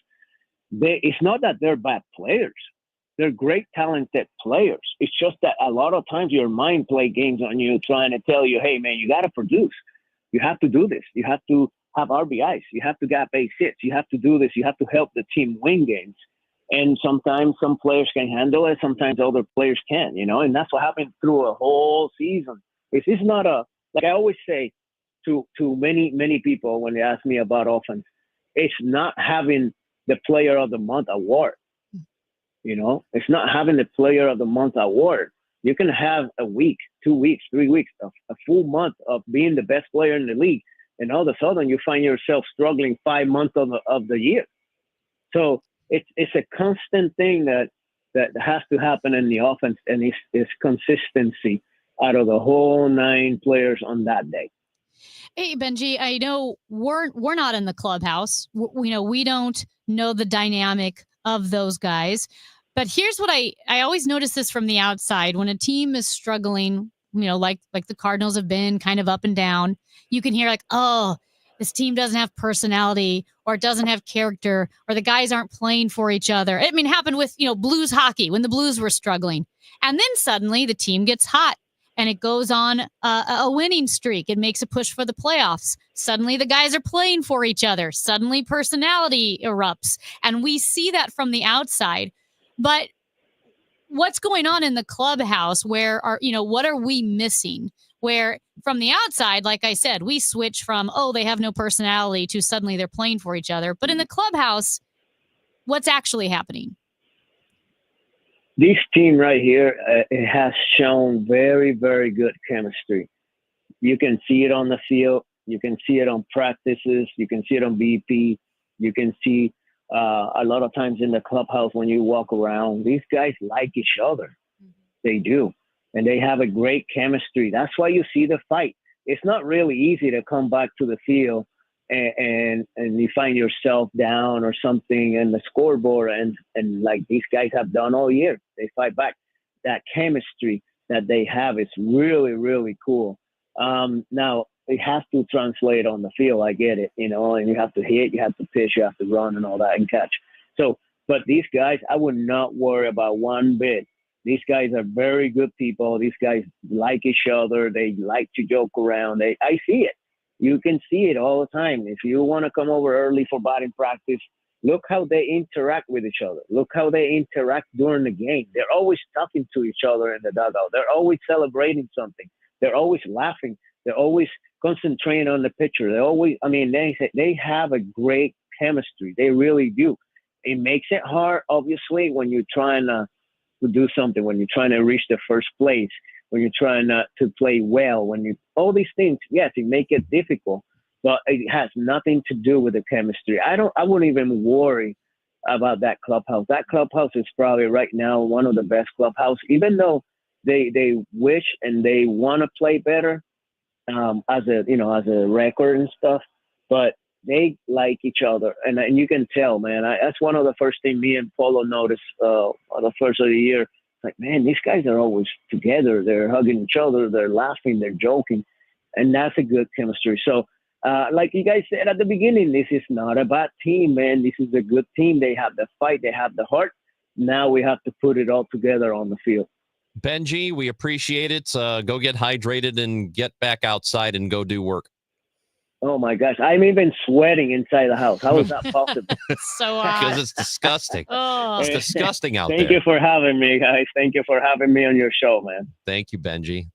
it's not that they're bad players. They're great, talented players. It's just that a lot of times your mind play games on you, trying to tell you, hey, man, you got to produce. You have to do this. You have to have RBIs. You have to get base hits. You have to do this. You have to help the team win games. And sometimes some players can handle it. Sometimes other players can't, and that's what happened through a whole season. It's not like I always say to many, many people when they ask me about offense, it's not having the player of the month award. It's not having the player of the month award. You can have a week, 2 weeks, 3 weeks, a full month of being the best player in the league. And all of a sudden you find yourself struggling 5 months of the year. So it's a constant thing that has to happen in the offense, and it's consistency out of the whole 9 players on that day. Hey, Benji, I know we're not in the clubhouse. We don't know the dynamic of those guys. But here's what I always notice this from the outside. When a team is struggling, like the Cardinals have been kind of up and down, you can hear like, oh, this team doesn't have personality, or it doesn't have character, or the guys aren't playing for each other. I mean, it happened with, Blues hockey when the Blues were struggling. And then suddenly the team gets hot and it goes on a winning streak. It makes a push for the playoffs. Suddenly the guys are playing for each other. Suddenly personality erupts. And we see that from the outside. But what's going on in the clubhouse? What are we missing? Where from the outside, like I said, we switch from, they have no personality, to suddenly they're playing for each other. But in the clubhouse, what's actually happening? This team right here, it has shown very, very good chemistry. You can see it on the field. You can see it on practices. You can see it on BP. You can see a lot of times in the clubhouse when you walk around. These guys like each other. They do. And they have a great chemistry. That's why you see the fight. It's not really easy to come back to the field and you find yourself down or something in the scoreboard and like these guys have done all year. They fight back. That chemistry that they have is really, really cool. Now, it has to translate on the field. I get it, and you have to hit, you have to pitch, you have to run and all that and catch. So, but these guys, I would not worry about one bit. These guys are very good people. These guys like each other. They like to joke around. I see it. You can see it all the time. If you want to come over early for batting practice, Look how they interact with each other. Look how they interact during the game. They're always talking to each other in the dugout. They're always celebrating something. They're always laughing. They're always concentrating on the pitcher. They have a great chemistry. They really do. It makes it hard, obviously, when you're trying to do something, when you're trying to reach the first place, when you're trying to play well, all these things, yes, it make it difficult. But it has nothing to do with the chemistry. I wouldn't even worry about that clubhouse. That clubhouse is probably right now one of the best clubhouses, even though they wish and they want to play better as a record and stuff. But they like each other, and you can tell, man. That's one of the first things me and Polo noticed on the first of the year. It's like, man, these guys are always together. They're hugging each other. They're laughing. They're joking, and that's a good chemistry. So. Like you guys said at the beginning, this is not a bad team, man. This is a good team. They have the fight. They have the heart. Now we have to put it all together on the field. Benji, we appreciate it. Go get hydrated and get back outside and go do work. Oh, my gosh. I'm even sweating inside the house. How is that possible? So hot. Because it's disgusting. Oh. It's disgusting out there. Thank you for having me, guys. Thank you for having me on your show, man. Thank you, Benji.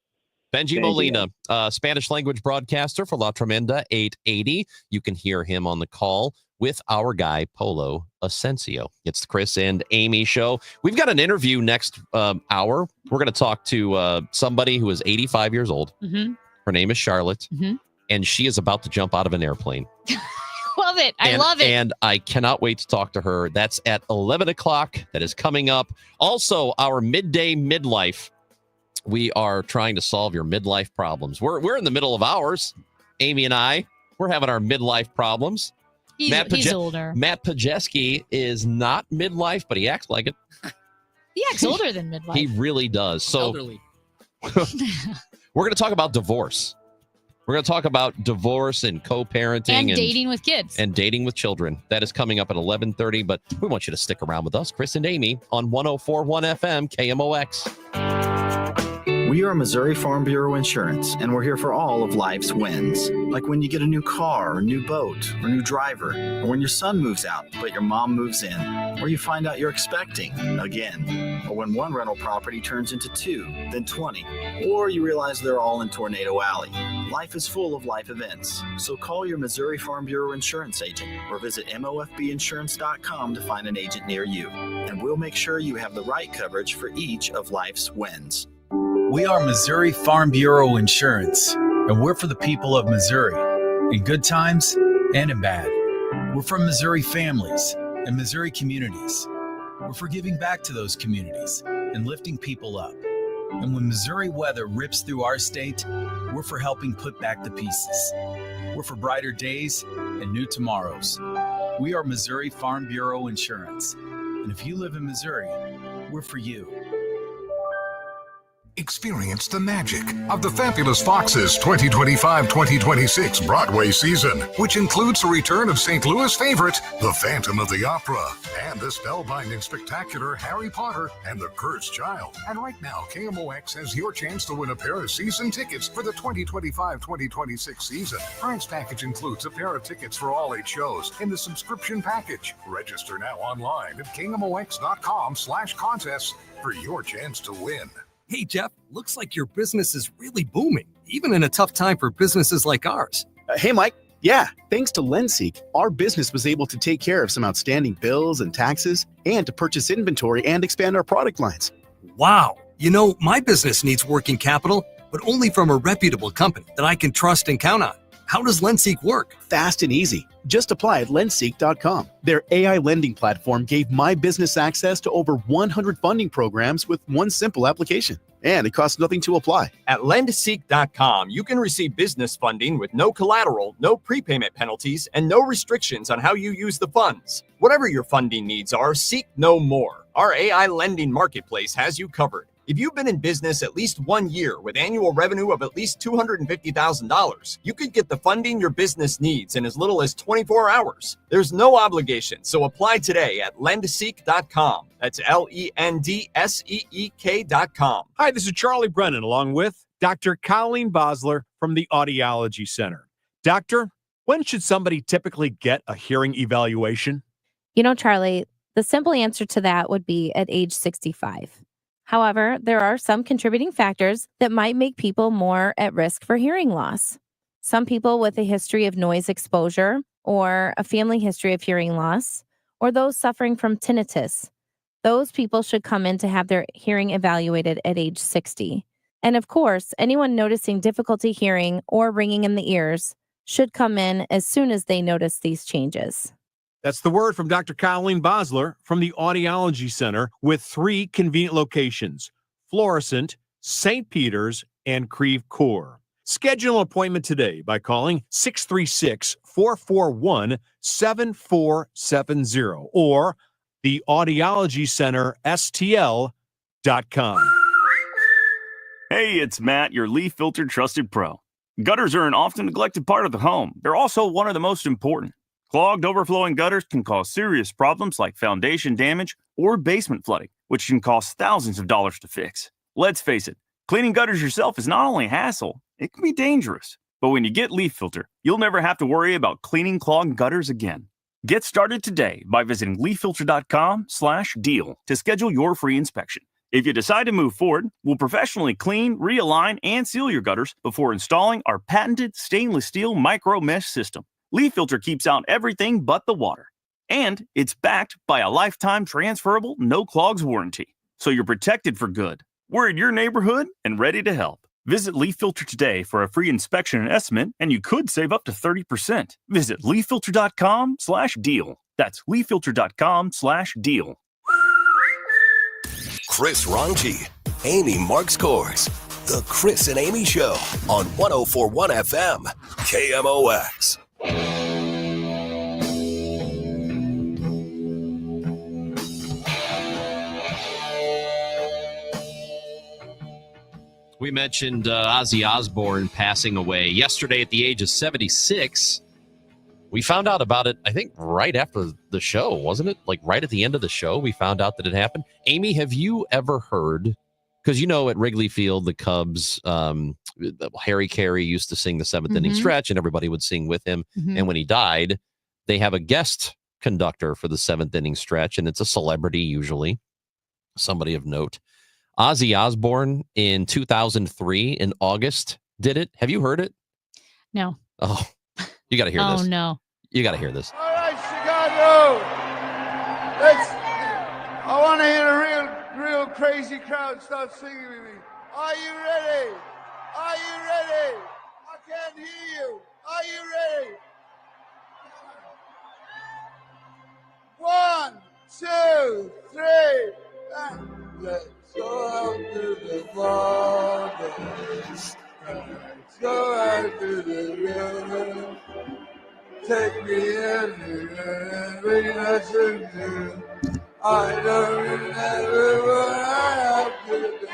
Benji Molina, Spanish language broadcaster for La Tremenda 880. You can hear him on the call with our guy, Polo Asensio. It's the Chris and Amy show. We've got an interview next hour. We're going to talk to somebody who is 85 years old. Mm-hmm. Her name is Charlotte, Mm-hmm. and she is about to jump out of an airplane. Love it. I love it. And I cannot wait to talk to her. That's at 11 o'clock. That is coming up. Also, our midday midlife. We are trying to solve your midlife problems. We're in the middle of ours. Amy and I, we're having our midlife problems. He's older. Matt Pajeski is not midlife, but he acts like it. He acts older than midlife. He really does. So Elderly. we're going to talk about divorce. We're going to talk about divorce and co-parenting and dating with kids. And dating with children. That is coming up at 11:30, but we want you to stick around with us, Chris and Amy, on 104.1 FM KMOX. We are Missouri Farm Bureau Insurance, and we're here for all of life's wins. Like when you get a new car, or new boat, or new driver, or when your son moves out, but your mom moves in, or you find out you're expecting again, or when one rental property turns into 2, then 20, or you realize they're all in Tornado Alley. Life is full of life events, so call your Missouri Farm Bureau Insurance agent or visit mofbinsurance.com to find an agent near you, and we'll make sure you have the right coverage for each of life's wins. We are Missouri Farm Bureau Insurance, and we're for the people of Missouri, in good times and in bad. We're from Missouri families and Missouri communities. We're for giving back to those communities and lifting people up. And when Missouri weather rips through our state, we're for helping put back the pieces. We're for brighter days and new tomorrows. We are Missouri Farm Bureau Insurance, and if you live in Missouri, we're for you. Experience the magic of the Fabulous Foxes 2025-2026 Broadway season, which includes the return of St. Louis favorite, The Phantom of the Opera, and the spellbinding spectacular Harry Potter and the Cursed Child. And right now, KMOX has your chance to win a pair of season tickets for the 2025-2026 season. Prize package includes a pair of tickets for all 8 shows in the subscription package. Register now online at KMOX.com/contests for your chance to win. Hey, Jeff, looks like your business is really booming, even in a tough time for businesses like ours. Hey, Mike. Yeah, thanks to LendSeek, our business was able to take care of some outstanding bills and taxes and to purchase inventory and expand our product lines. Wow. You know, my business needs working capital, but only from a reputable company that I can trust and count on. How does LendSeek work? Fast and easy. Just apply at lendseek.com. Their AI lending platform gave my business access to over 100 funding programs with one simple application. And it costs nothing to apply. At lendseek.com, you can receive business funding with no collateral, no prepayment penalties, and no restrictions on how you use the funds. Whatever your funding needs are, seek no more. Our AI lending marketplace has you covered. If you've been in business at least 1 year with annual revenue of at least $250,000, you could get the funding your business needs in as little as 24 hours. There's no obligation, so apply today at lendseek.com. That's LENDSEEK.com. Hi, this is Charlie Brennan along with Dr. Colleen Bosler from the Audiology Center. Doctor, when should somebody typically get a hearing evaluation? You know, Charlie, the simple answer to that would be at age 65. However, there are some contributing factors that might make people more at risk for hearing loss. Some people with a history of noise exposure or a family history of hearing loss, or those suffering from tinnitus. Those people should come in to have their hearing evaluated at age 60. And of course, anyone noticing difficulty hearing or ringing in the ears should come in as soon as they notice these changes. That's the word from Dr. Colleen Bosler from the Audiology Center with 3 convenient locations: Florissant, St. Peter's, and Creve Coeur. Schedule an appointment today by calling 636-441-7470 or the Audiology Center STL.com. Hey, it's Matt, your Leaf Filter Trusted Pro. Gutters are an often neglected part of the home. They're also one of the most important. Clogged, overflowing gutters can cause serious problems like foundation damage or basement flooding, which can cost thousands of dollars to fix. Let's face it, cleaning gutters yourself is not only a hassle, it can be dangerous. But when you get Leaf Filter, you'll never have to worry about cleaning clogged gutters again. Get started today by visiting leaffilter.com/deal to schedule your free inspection. If you decide to move forward, we'll professionally clean, realign, and seal your gutters before installing our patented stainless steel micro mesh system. Leaf Filter keeps out everything but the water. And it's backed by a lifetime transferable no clogs warranty. So you're protected for good. We're in your neighborhood and ready to help. Visit Leaf Filter today for a free inspection and estimate, and you could save up to 30%. Visit leaffilter.com/deal. That's leaffilter.com/deal. Chris Ranji, Amy Marks Kors. The Chris and Amy Show on 104.1 FM, KMOX. We mentioned Ozzy Osbourne passing away yesterday at the age of 76. We found out about it, I think, right after the show, wasn't it? Like right at the end of the show, we found out that it happened. Amy, have you ever heard, because you know at Wrigley Field, the Cubs, Harry Carey used to sing the seventh inning stretch and everybody would sing with him. And when he died, they have a guest conductor for the seventh inning stretch, and it's a celebrity usually, somebody of note. Ozzy Osbourne in 2003 in August did it. Have you heard it? No. Oh, you got to hear this. Oh, no. You got to hear this. All right, Chicago. I want to hear a real crazy crowd start singing with me. Are you ready? Are you ready? I can't hear you. Are you ready? 1, 2, 3, and let's go out to the borders. Let's go out to the river. Take me in and bring us into. I don't remember what I have to do.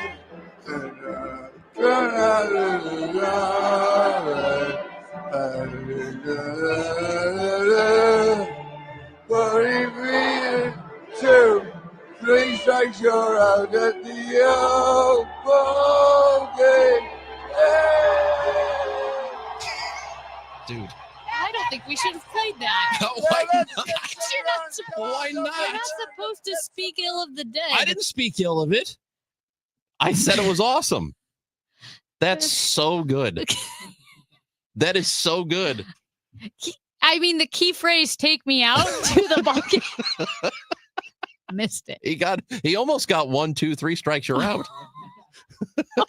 Turn out of the light. 43, 2, 3 strikes, you're out at the old ball game. Dude. I don't think we should have played that. Why not? Why not? You're not supposed to speak ill of the dead. I didn't speak ill of it. I said it was awesome. That's so good. That is so good. I mean, the key phrase, take me out to the ball game. Missed it. He almost got 1, 2, 3 strikes, you're out.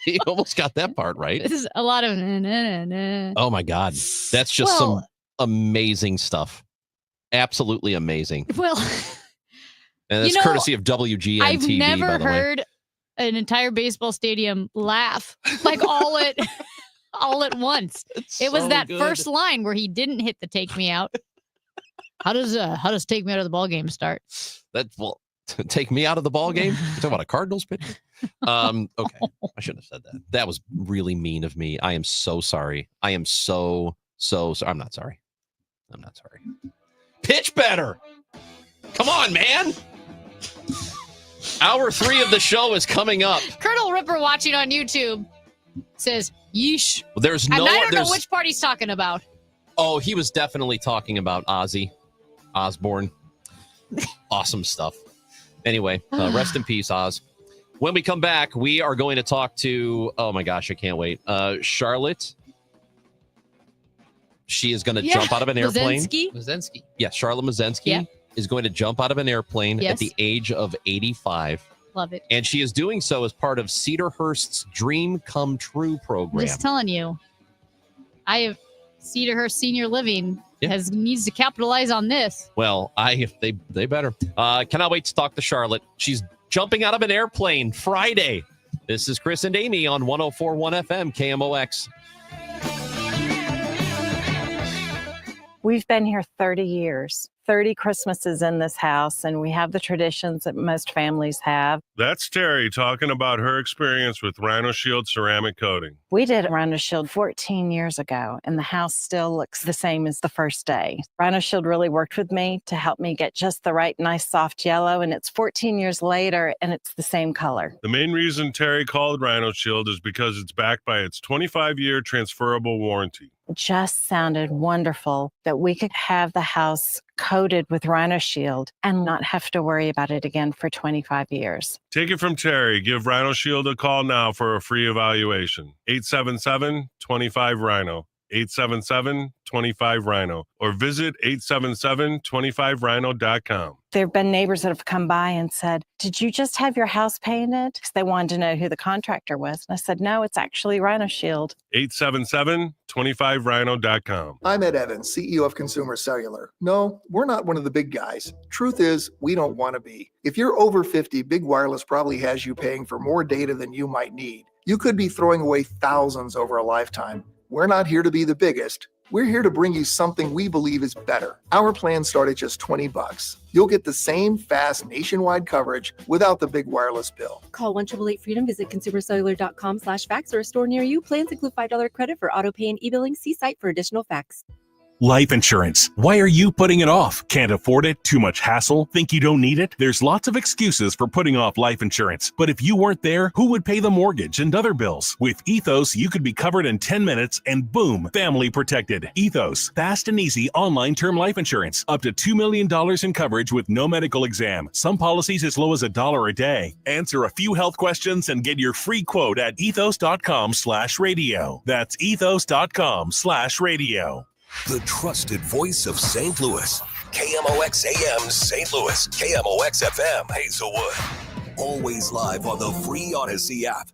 He almost got that part right. This is a lot of nah. Oh my God. That's just some amazing stuff. Absolutely amazing. Well, and that's courtesy of WGN I've TV, never by the way. heard an entire baseball stadium laugh like all at once. It was so that good. first line where he didn't hit the take me out. How does take me out of the ball game start? Take me out of the ball game? You're talking about a Cardinals pitcher? Okay. I shouldn't have said that. That was really mean of me. I am so sorry. I am so sorry. I'm not sorry. Pitch better. Come on, man. Hour 3 of the show is coming up. Colonel Ripper watching on YouTube says, yeesh. And I don't know which part he's talking about. Oh, he was definitely talking about Ozzy Osbourne. Awesome stuff. Anyway, rest in peace, Oz. When we come back, we are going to talk to, oh my gosh, I can't wait. Charlotte. She is going to jump out of an airplane. Mazensky. Yes, Charlotte Mazensky is going to jump out of an airplane at the age of 85. Love it. And she is doing so as part of Cedarhurst's Dream Come True program. Just telling you, Cedarhurst Senior Living needs to capitalize on this. Well, they better. Cannot wait to talk to Charlotte. She's jumping out of an airplane Friday. This is Chris and Amy on 104.1 FM KMOX. We've been here 30 years, 30 Christmases in this house, and we have the traditions that most families have. That's Terry talking about her experience with Rhino Shield ceramic coating. We did Rhino Shield 14 years ago, and the house still looks the same as the first day. Rhino Shield really worked with me to help me get just the right, nice, soft yellow, and it's 14 years later, and it's the same color. The main reason Terry called Rhino Shield is because it's backed by its 25-year transferable warranty. It just sounded wonderful that we could have the house coated with Rhino Shield and not have to worry about it again for 25 years. Take it from Terry. Give Rhino Shield a call now for a free evaluation. 877-25-RHINO. 877-25-RHINO. Or visit 877-25rhino.com. There have been neighbors that have come by and said, "Did you just have your house painted?" Because they wanted to know who the contractor was. And I said, "No, it's actually Rhino Shield." 877-25rhino.com. I'm Ed Evans, CEO of Consumer Cellular. No, we're not one of the big guys. Truth is, we don't want to be. If you're over 50, Big Wireless probably has you paying for more data than you might need. You could be throwing away thousands over a lifetime. We're not here to be the biggest. We're here to bring you something we believe is better. Our plans start at just $20. You'll get the same fast nationwide coverage without the big wireless bill. Call 1-888-FREEDOM, visit consumercellular.com/facts or a store near you. Plans include $5 credit for auto pay and e-billing. See site for additional facts. Life insurance. Why are you putting it off? Can't afford it? Too much hassle? Think you don't need it? There's lots of excuses for putting off life insurance. But if you weren't there, who would pay the mortgage and other bills? With Ethos, you could be covered in 10 minutes and boom, family protected. Ethos, fast and easy online term life insurance. Up to $2 million in coverage with no medical exam. Some policies as low as $1 a day. Answer a few health questions and get your free quote at ethos.com/radio. That's ethos.com/radio. The trusted voice of St. Louis. KMOX AM St. Louis. KMOX FM Hazelwood. Always live on the free Odyssey app.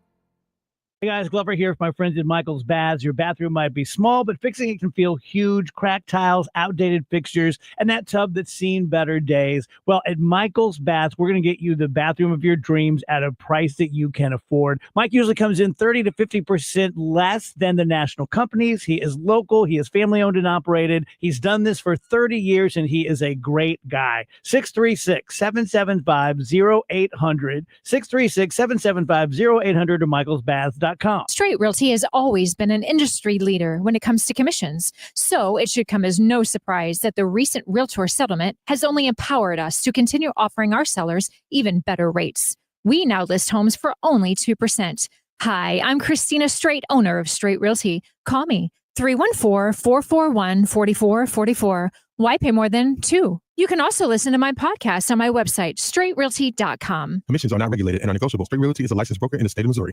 Hey guys, Glover here with my friends at Michael's Baths. Your bathroom might be small, but fixing it can feel huge. Cracked tiles, outdated fixtures, and that tub that's seen better days. Well, at Michael's Baths, we're going to get you the bathroom of your dreams at a price that you can afford. Mike usually comes in 30 to 50% less than the national companies. He is local. He is family owned and operated. He's done this for 30 years, and he is a great guy. 636-775-0800. 636-775-0800 to michaelsbaths.com. Straight Realty has always been an industry leader when it comes to commissions, so it should come as no surprise that the recent Realtor settlement has only empowered us to continue offering our sellers even better rates. We now list homes for only 2%. Hi, I'm Christina Straight, owner of Straight Realty. Call me 314-441-4444. Why pay more than 2? You can also listen to my podcast on my website, straightrealty.com. Commissions are not regulated and are negotiable. Straight Realty is a licensed broker in the state of Missouri.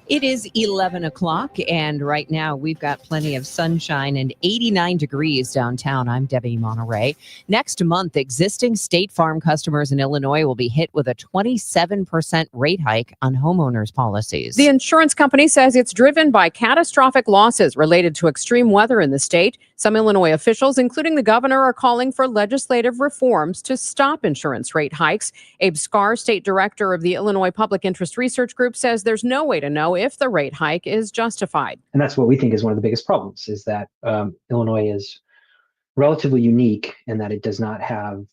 It is 11 o'clock, and right now we've got plenty of sunshine and 89 degrees downtown. I'm Debbie Monterey. Next month, existing State Farm customers in Illinois will be hit with a 27% rate hike on homeowners policies. The insurance company says it's driven by catastrophic losses related to extreme weather in the state. Some Illinois officials, including the governor, are calling for legislative reforms to stop insurance rate hikes. Abe Skar, state director of the Illinois Public Interest Research Group, says there's no way to know if the rate hike is justified. And that's what we think is one of the biggest problems, is that Illinois is relatively unique in that it does not have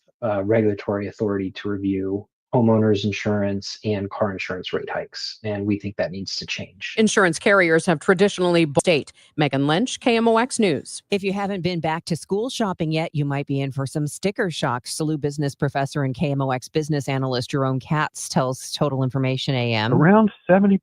regulatory authority to review homeowners insurance and car insurance rate hikes. And we think that needs to change. Insurance carriers have traditionally state. Megan Lynch, KMOX News. If you haven't been back to school shopping yet, you might be in for some sticker shock. SALU business professor and KMOX business analyst Jerome Katz tells Total Information AM. Around 70%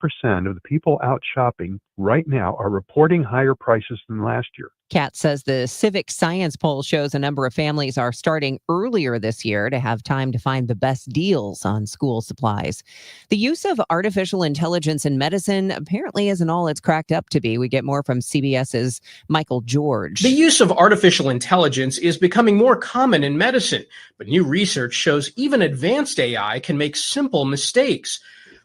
of the people out shopping right now are reporting higher prices than last year. Kat says the Civic Science poll shows a number of families are starting earlier this year to have time to find the best deals on school supplies. The use of artificial intelligence in medicine apparently isn't all it's cracked up to be. We get more from CBS's Michael George. The use of artificial intelligence is becoming more common in medicine, but new research shows even advanced AI can make simple mistakes.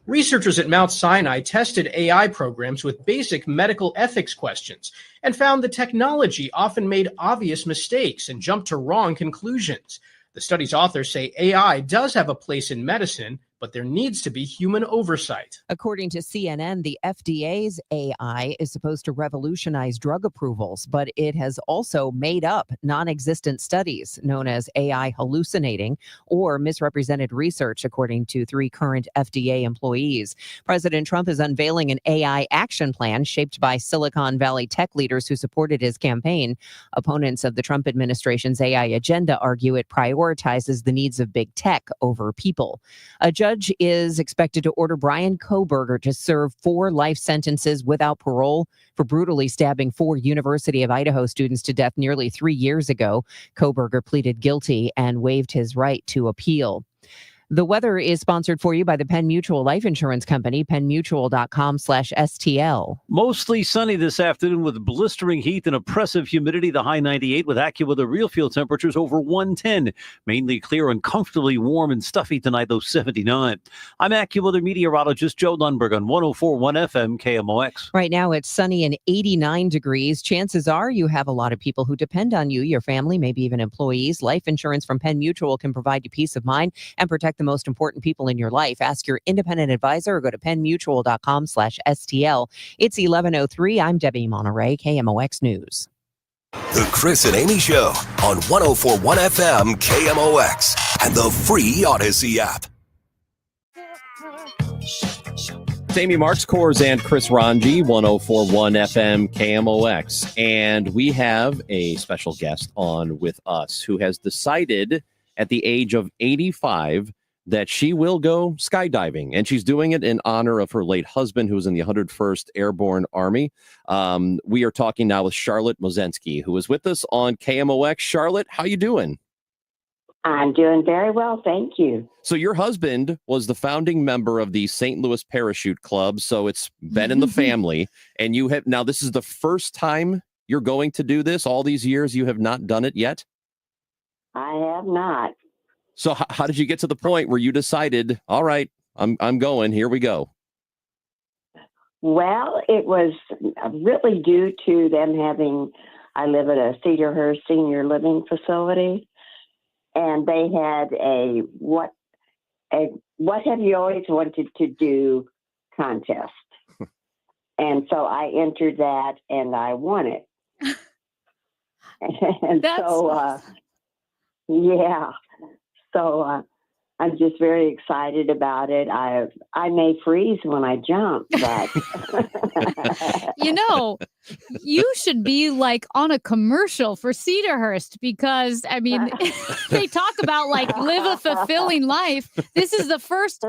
Researchers at Mount Sinai tested AI programs with basic medical ethics questions and found the technology often made obvious mistakes and jumped to wrong conclusions. The study's authors say AI does have a place in medicine, but there needs to be human oversight. According to CNN, the FDA's AI is supposed to revolutionize drug approvals, but it has also made up non-existent studies known as AI hallucinating or misrepresented research, according to 3 current FDA employees. President Trump is unveiling an AI action plan shaped by Silicon Valley tech leaders who supported his campaign. Opponents of the Trump administration's AI agenda argue it prioritizes the needs of big tech over people. A judge is expected to order Brian Kohberger to serve 4 life sentences without parole for brutally stabbing 4 University of Idaho students to death nearly 3 years ago. Kohberger pleaded guilty and waived his right to appeal. The weather is sponsored for you by the Penn Mutual Life Insurance Company, pennmutual.com/STL. Mostly sunny this afternoon with blistering heat and oppressive humidity. The high 98 with AccuWeather real field temperatures over 110. Mainly clear and comfortably warm and stuffy tonight, though 79. I'm AccuWeather meteorologist Joe Lundberg on 104.1 FM KMOX. Right now it's sunny and 89 degrees. Chances are you have a lot of people who depend on you, your family, maybe even employees. Life insurance from Penn Mutual can provide you peace of mind and protect the most important people in your life. Ask your independent advisor or go to pennmutual.com/STL. It's 11:03. I'm Debbie Monterey, KMOX News. The Chris and Amy Show on 104.1 FM KMOX and the free Odyssey app. It's Amy Marks, Kors, and Chris Ranji, 104.1 FM KMOX. And we have a special guest on with us who has decided at the age of 85 that she will go skydiving, and she's doing it in honor of her late husband, who was in the 101st Airborne Army. We are talking now with Charlotte Mozensky, who is with us on KMOX. Charlotte, how you doing? I'm doing very well, thank you. So your husband was the founding member of the St. Louis Parachute Club, so it's been in the family, and you have now. This is the first time you're going to do this. All these years, you have not done it yet. I have not. So how did you get to the point where you decided, all right, I'm going, here we go? Well, it was really due to them having, I live at a Cedarhurst senior living facility, and they had a what have you always wanted to do contest. And so I entered that and I won it. And so, yeah. So I'm just very excited about it. I may freeze when I jump, but you should be like on a commercial for Cedarhurst, because I mean they talk about like live a fulfilling life. This is the first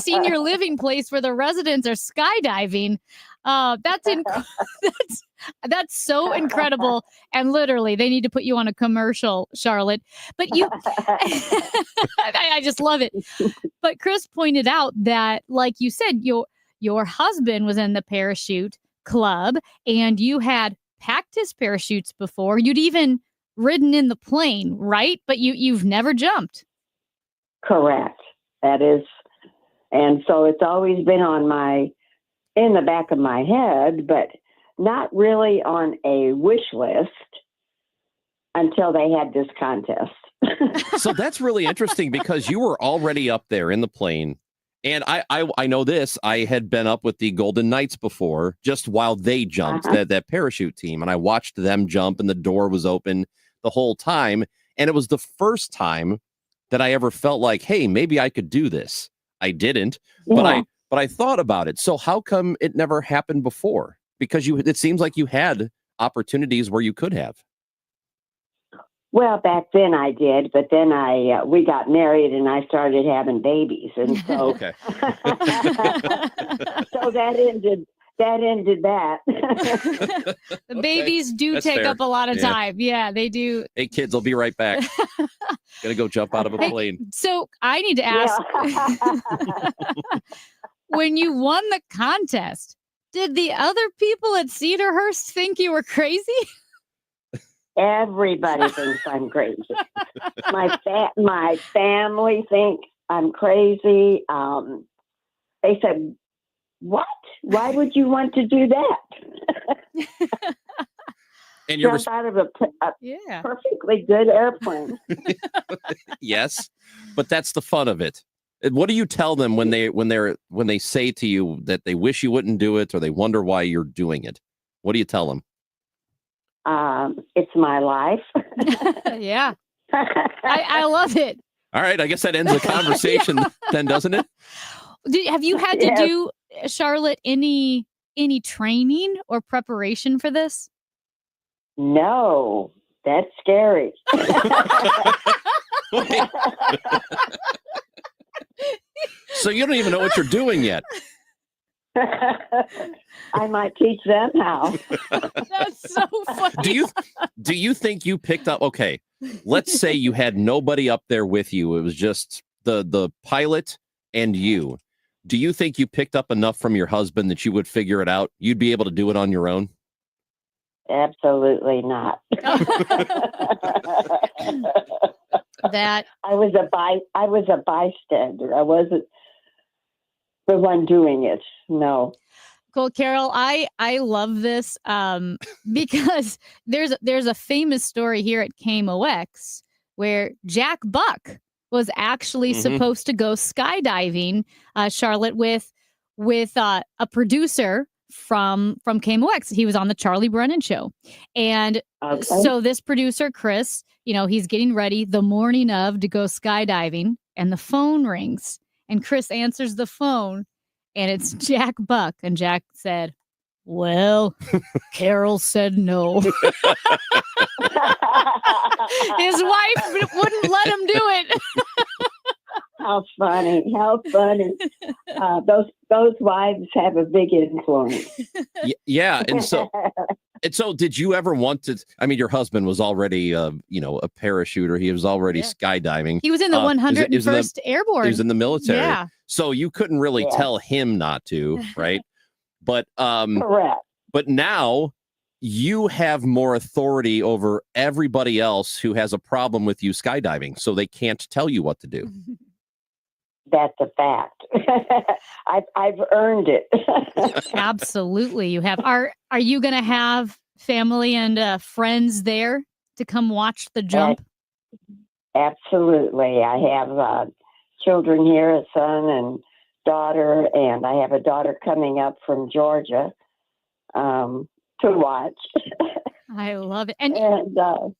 senior living place where the residents are skydiving. That's so incredible. And literally, they need to put you on a commercial, Charlotte. But I just love it. But Chris pointed out that, like you said, your husband was in the parachute club, and you had packed his parachutes before. You'd even ridden in the plane, right? But you've never jumped. Correct. That is, and so it's always been in the back of my head, but not really on a wish list until they had this contest. So that's really interesting, because you were already up there in the plane. And I know this. I had been up with the Golden Knights before, just while they jumped, that parachute team. And I watched them jump, and the door was open the whole time. And it was the first time that I ever felt like, hey, maybe I could do this. I didn't, but I thought about it. So how come it never happened before? Because it seems like you had opportunities where you could have. Well, back then I did, but then we got married and I started having babies, and so Okay. so that that ended that. The babies do That's take fair. up a lot of Yeah. time. Yeah, they do. Hey, kids, I'll be right back. Gonna go jump out of a Hey, plane. So I need to ask, when you won the contest, did the other people at Cedarhurst think you were crazy? Everybody thinks I'm crazy. My family think I'm crazy. They said, "What? Why would you want to do that?" And you're Jump out of a Yeah. perfectly good airplane. yes, but that's the fun of it. And what do you tell them when they say to you that they wish you wouldn't do it or they wonder why you're doing it? What do you tell them? It's my life. Yeah. I love it. All right, I guess that ends the conversation then, doesn't it? Have you had to Yes. do, Charlotte, any training or preparation for this? No, that's scary. So you don't even know what you're doing yet. I might teach them how. That's so funny. Do you think you picked up? Okay, let's say you had nobody up there with you. It was just the pilot and you. Do you think you picked up enough from your husband that you would figure it out? You'd be able to do it on your own? Absolutely not. That I was a bystander. I wasn't the one doing it. No. Cool, Carol, I love this because there's a famous story here at KMOX where Jack Buck was actually supposed to go skydiving, Charlotte, with a producer from KMOX. He was on the Charlie Brennan show. And so this producer, Chris, he's getting ready the morning of to go skydiving and the phone rings and Chris answers the phone and it's Jack Buck. And Jack said, "Well, Carol said no." His wife wouldn't let him do it. How funny! How funny! Those wives have a big influence. Yeah, and so did you ever want to? I mean, your husband was already, a parachuter. He was already skydiving. He was in the 101st Airborne. He was in the military. Yeah. So you couldn't really tell him not to, right? But correct. But now you have more authority over everybody else who has a problem with you skydiving, so they can't tell you what to do. That's a fact. I've earned it. Absolutely, you have. Are you going to have family and friends there to come watch the jump? Absolutely. I have children here, a son and daughter, and I have a daughter coming up from Georgia to watch. I love it. Go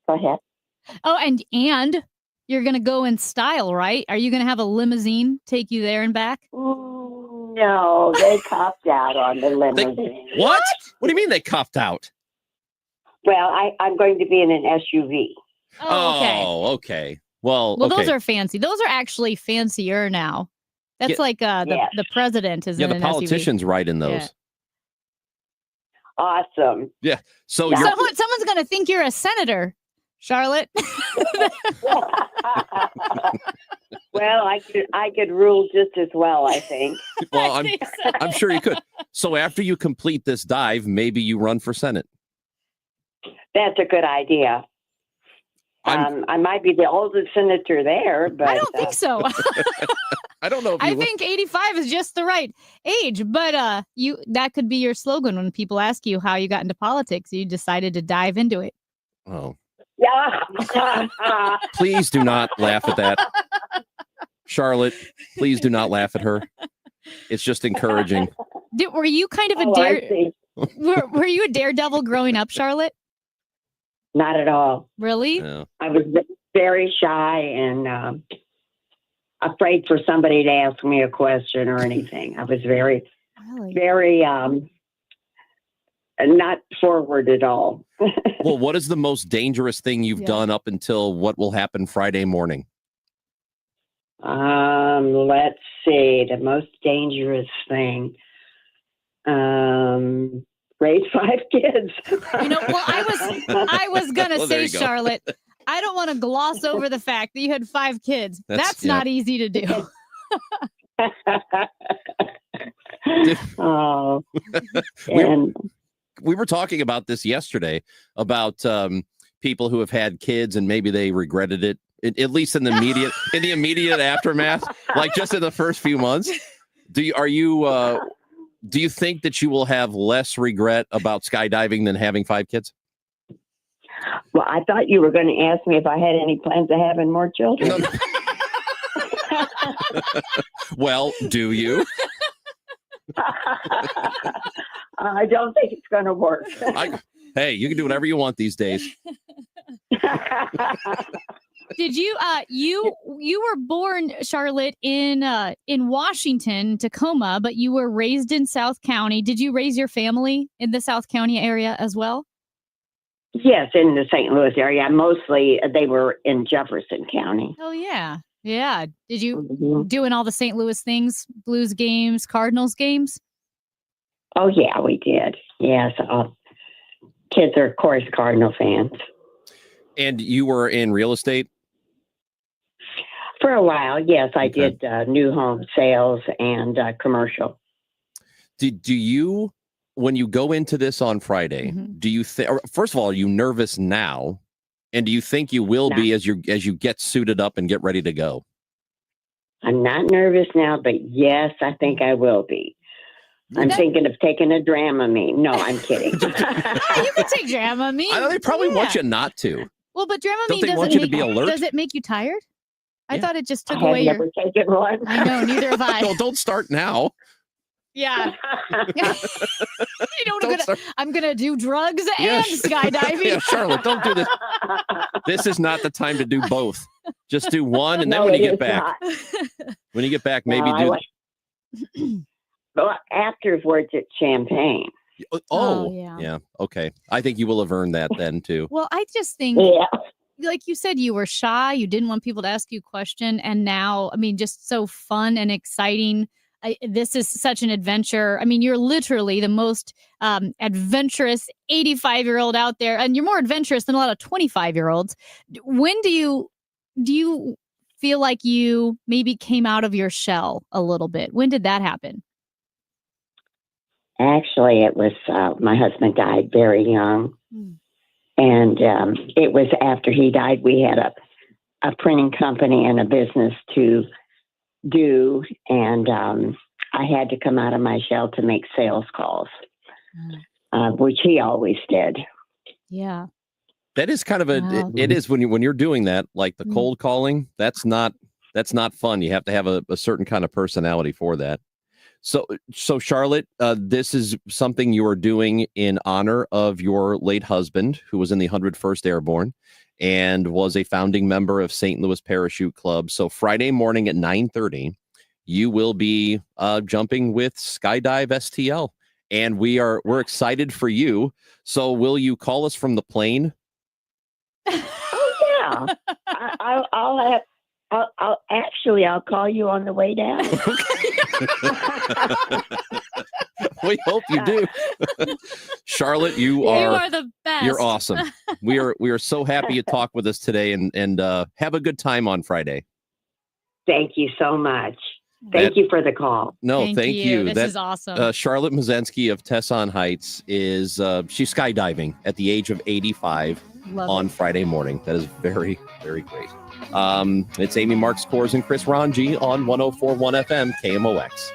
ahead. Oh, and you're going to go in style, right? Are you going to have a limousine take you there and back? No, they copped out on the limousine. What? What do you mean they copped out? Well, I'm going to be in an SUV. Oh, okay. Well, those are fancy. Those are actually fancier now. That's Yeah. like the president is in the an politicians ride in those. Yeah. Awesome. Yeah. So Yeah. Someone's going to think you're a senator, Charlotte. Well, I could rule just as well, I think. Well, I'm sure you could. So after you complete this dive, maybe you run for Senate. That's a good idea. I might be the oldest senator there, but I don't think so. I don't know if I you think 85 is just the right age, but that could be your slogan when people ask you how you got into politics. You decided to dive into it. Oh. Yeah. Please do not laugh at that. Charlotte, please do not laugh at her. It's just encouraging. Were you kind of a were you a daredevil growing up, Charlotte? Not at all. Really? Yeah. I was very shy and afraid for somebody to ask me a question or anything. I was very not forward at all. Well, what is the most dangerous thing you've done up until what will happen Friday morning? Let's see. The most dangerous thing. Raise 5 kids. You know, well, I was gonna Well, there say, you go. Charlotte, I don't want to gloss over the fact that you had 5 kids. That's yeah. not easy to do. Oh, we were talking about this yesterday about people who have had kids and maybe they regretted it, at least in the immediate aftermath, like just in the first few months. Do you think that you will have less regret about skydiving than having 5 kids? Well, I thought you were going to ask me if I had any plans of having more children. Well, do you? I don't think it's going to work. Hey, you can do whatever you want these days. Did you you were born, Charlotte, in Washington, Tacoma, but you were raised in South County. Did you raise your family in the South County area as well? Yes, in the St. Louis area. Mostly they were in Jefferson County. Oh, yeah. Yeah. Did you doing all the St. Louis things, Blues games, Cardinals games? Oh, yeah, we did. Yes. Kids are, of course, Cardinal fans. And you were in real estate? For a while, yes. I did new home sales and commercial. Do you, when you go into this on Friday, do you think, first of all, are you nervous now? And do you think you will be as you get suited up and get ready to go? I'm not nervous now, but yes, I think I will be. I'm thinking of taking a Dramamine. No, I'm kidding. You can take Dramamine. I know they probably want you not to. Well, but Dramamine Don't they doesn't want you to make, be alert? Does it make you tired? I thought it just took I away have your. never taken one. I know, neither have I. Don't start now. Yeah. I'm gonna do drugs and skydiving. Yeah, Charlotte, don't do this. This is not the time to do both. Just do one, and then No, when you it get is back, maybe No, do. Well, afterwards, it's champagne. Oh, yeah. yeah. Okay. I think you will have earned that then too. Well, I just think, like you said, you were shy. You didn't want people to ask you a question, and now, I mean, just so fun and exciting. This is such an adventure. I mean, you're literally the most adventurous 85-year-old out there, and you're more adventurous than a lot of 25-year-olds. When do you feel like you maybe came out of your shell a little bit? When did that happen? Actually, it was my husband died very young. And it was after he died, we had a printing company and a business to do. And I had to come out of my shell to make sales calls, which he always did. Yeah. That is kind of it is when you're doing that, like the cold calling, that's not fun. You have to have a certain kind of personality for that. So Charlotte, this is something you are doing in honor of your late husband, who was in the 101st Airborne and was a founding member of St. Louis Parachute Club. So Friday morning at 9:30, you will be jumping with Skydive STL, and we're excited for you. So will you call us from the plane? Oh yeah, I'll call you on the way down. We hope you do. Charlotte, you are the best. You're awesome. We are so happy you talked with us today, and have a good time on Friday. Thank you so much. Thank you for the call. No, thank you. This is awesome. Charlotte Mazensky of Tesson Heights is she's skydiving at the age of 85 on Friday morning. That is very, very great. It's Amy Marks Kors and Chris Ranji on 104.1 FM KMOX.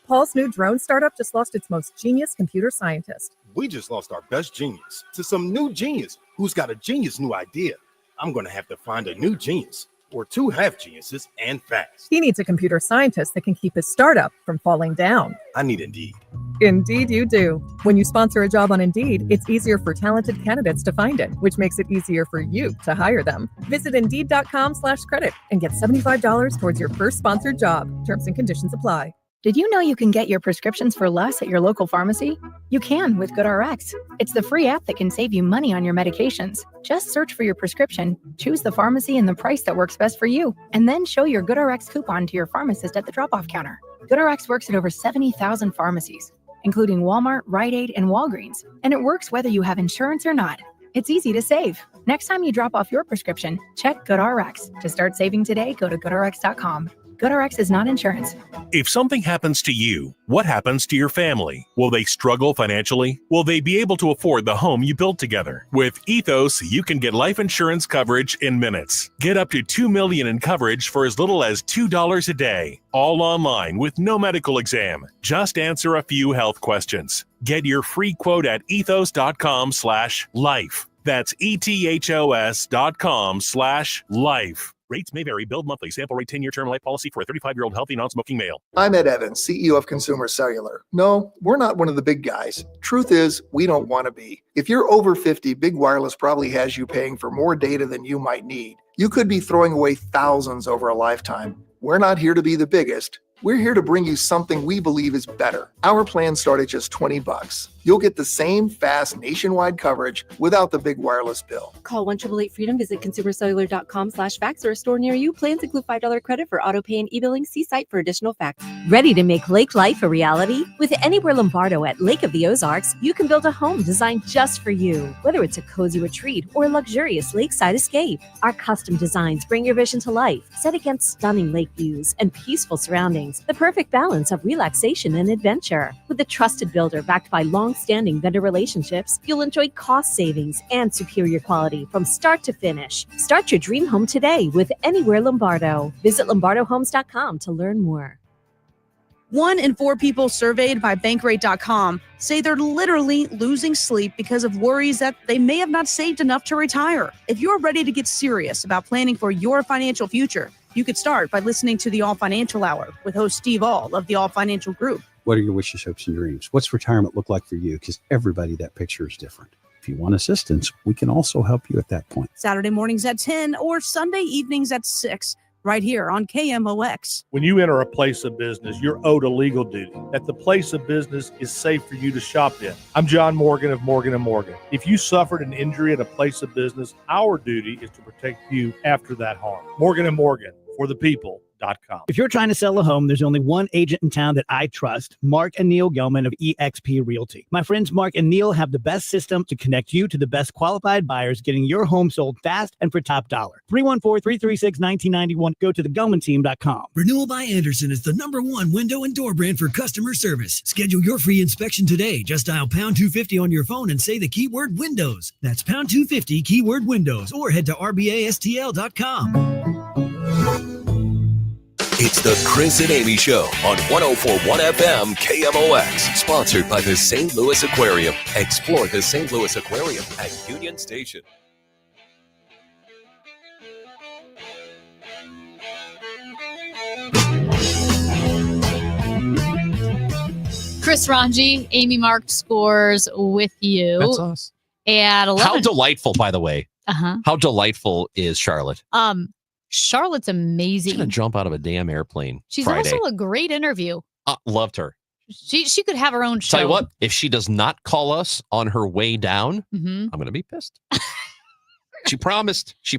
Paul's new drone startup just lost its most genius computer scientist. We just lost our best genius to some new genius who's got a genius new idea. I'm going to have to find a new genius or two half geniuses and fast. He needs a computer scientist that can keep his startup from falling down. I need Indeed. Indeed you do. When you sponsor a job on Indeed, it's easier for talented candidates to find it, which makes it easier for you to hire them. Visit Indeed.com/credit and get $75 towards your first sponsored job. Terms and conditions apply. Did you know you can get your prescriptions for less at your local pharmacy? You can with GoodRx. It's the free app that can save you money on your medications. Just search for your prescription, choose the pharmacy and the price that works best for you, and then show your GoodRx coupon to your pharmacist at the drop-off counter. GoodRx works at over 70,000 pharmacies, including Walmart, Rite Aid, and Walgreens, and it works whether you have insurance or not. It's easy to save. Next time you drop off your prescription, check GoodRx. To start saving today, go to GoodRx.com. GoodRx is not insurance. If something happens to you, what happens to your family? Will they struggle financially? Will they be able to afford the home you built together? With Ethos, you can get life insurance coverage in minutes. Get up to $2 million in coverage for as little as $2 a day. All online with no medical exam. Just answer a few health questions. Get your free quote at ethos.com/life. That's ethos.com/life. Rates may vary. Billed monthly. Sample rate 10-year term life policy for a 35-year-old healthy non-smoking male. I'm Ed Evans, CEO of Consumer Cellular. No, we're not one of the big guys. Truth is, we don't want to be. If you're over 50, Big Wireless probably has you paying for more data than you might need. You could be throwing away thousands over a lifetime. We're not here to be the biggest. We're here to bring you something we believe is better. Our plans start at just $20. You'll get the same fast nationwide coverage without the big wireless bill. Call 1-888-FREEDOM, visit consumercellular.com/fax or a store near you. Plans include $5 credit for auto pay and e-billing. See site for additional facts. Ready to make lake life a reality? With Anywhere Lombardo at Lake of the Ozarks, you can build a home designed just for you. Whether it's a cozy retreat or a luxurious lakeside escape, our custom designs bring your vision to life, set against stunning lake views and peaceful surroundings. The perfect balance of relaxation and adventure. With a trusted builder backed by long-standing vendor relationships, you'll enjoy cost savings and superior quality from start to finish. Start your dream home today with Anywhere Lombardo. Visit lombardohomes.com to learn more. 1 in 4 people surveyed by Bankrate.com say they're literally losing sleep because of worries that they may have not saved enough to retire. If you're ready to get serious about planning for your financial future, you could start by listening to the All Financial Hour with host Steve All of the All Financial Group. What are your wishes, hopes, and dreams? What's retirement look like for you? Because everybody, that picture is different. If you want assistance, we can also help you at that point. Saturday mornings at 10 or Sunday evenings at 6, right here on KMOX. When you enter a place of business, you're owed a legal duty that the place of business is safe for you to shop in. I'm John Morgan of Morgan & Morgan. If you suffered an injury at a place of business, our duty is to protect you after that harm. Morgan & Morgan, for the people. If you're trying to sell a home, there's only one agent in town that I trust, Mark and Neil Gelman of eXp Realty. My friends Mark and Neil have the best system to connect you to the best qualified buyers, getting your home sold fast and for top dollar. 314-336-1991. Go to thegelmanteam.com. Renewal by Andersen is the #1 window and door brand for customer service. Schedule your free inspection today. Just dial pound 250 on your phone and say the keyword windows. That's pound 250 keyword windows, or head to rbastl.com. It's the Chris and Amy Show on 104.1 FM KMOX. Sponsored by the St. Louis Aquarium. Explore the St. Louis Aquarium at Union Station. Chris Ranji, Amy Marked Scores with you. That's us. At 11. How delightful, by the way. Uh-huh. How delightful is Charlotte? Charlotte's amazing. She's gonna jump out of a damn airplane. She's Friday. also a great interview. Loved her. She could have her own show. Tell you what, if she does not call us on her way down, Mhm. I'm gonna be pissed. She promised she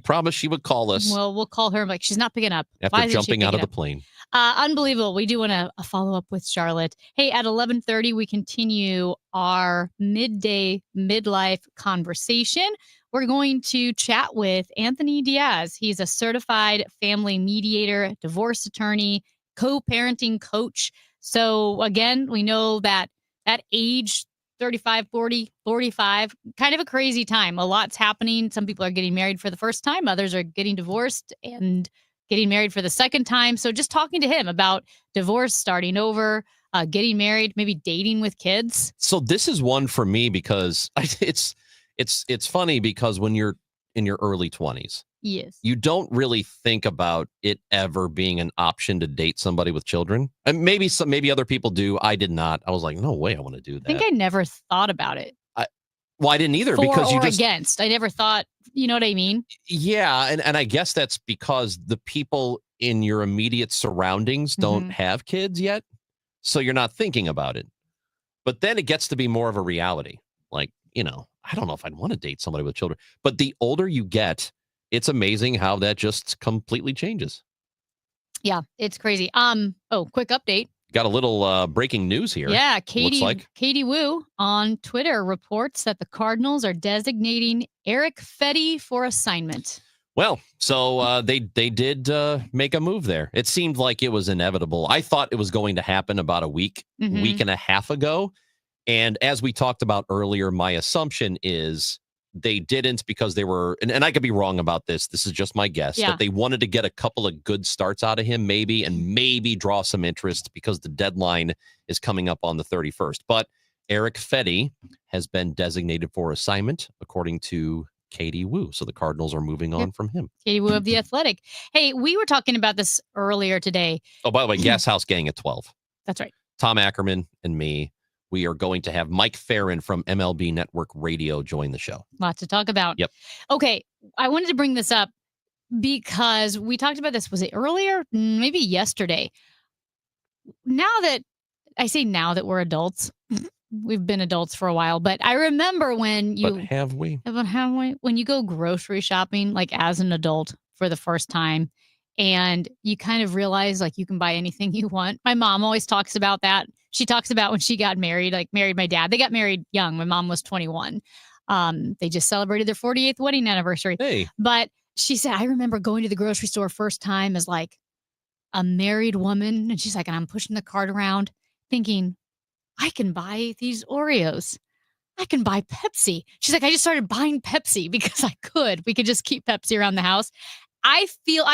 would call us Well, we'll call her. Like, she's not picking up. Why after isn't she jumping out of picking the up? plane. Unbelievable. We do want a follow up with Charlotte. Hey, at 11:30, we continue our midlife conversation. We're going to chat with Anthony Diaz. He's a certified family mediator, divorce attorney, co-parenting coach. So again, we know that age, 35, 40, 45, kind of a crazy time. A lot's happening. Some people are getting married for the first time. Others are getting divorced and getting married for the second time. So just talking to him about divorce, starting over, getting married, maybe dating with kids. So this is one for me because it's funny because when you're in your early 20s, Yes. you don't really think about it ever being an option to date somebody with children. And maybe other people do. I did not. I was like, no way I want to do that. I think I never thought about it. Well, I didn't either For because you or just against. I never thought, you know what I mean? Yeah, and I guess that's because the people in your immediate surroundings don't have kids yet, so you're not thinking about it. But then it gets to be more of a reality. Like, I don't know if I'd want to date somebody with children. But the older you get, it's amazing how that just completely changes. Yeah, it's crazy. Quick update. Got a little breaking news here. Yeah, Looks like. Katie Wu on Twitter reports that the Cardinals are designating Eric Fetty for assignment. Well, so they did make a move there. It seemed like it was inevitable. I thought it was going to happen about a week and a half ago. And as we talked about earlier, my assumption is they didn't because they were, and I could be wrong about this. This is just my guess, that they wanted to get a couple of good starts out of him, maybe draw some interest because the deadline is coming up on the 31st. But Eric Fetty has been designated for assignment, according to Katie Wu. So the Cardinals are moving on from him. Katie Wu of The Athletic. Hey, we were talking about this earlier today. Oh, by the way, Gas House Gang at 12. That's right. Tom Ackerman and me. We are going to have Mike Farron from MLB Network Radio join the show. Lots to talk about. Yep. Okay, I wanted to bring this up because we talked about this. Was it earlier? Maybe yesterday. Now that we're adults, we've been adults for a while, but I remember when you... But have we? When you go grocery shopping, like as an adult for the first time, and you kind of realize like you can buy anything you want. My mom always talks about that. She talks about when she got married, like married my dad. They got married young. My mom was 21. They just celebrated their 48th wedding anniversary. Hey. But she said, I remember going to the grocery store first time as like a married woman. And she's like, and I'm pushing the cart around thinking, I can buy these Oreos. I can buy Pepsi. She's like, I just started buying Pepsi because I could. We could just keep Pepsi around the house. I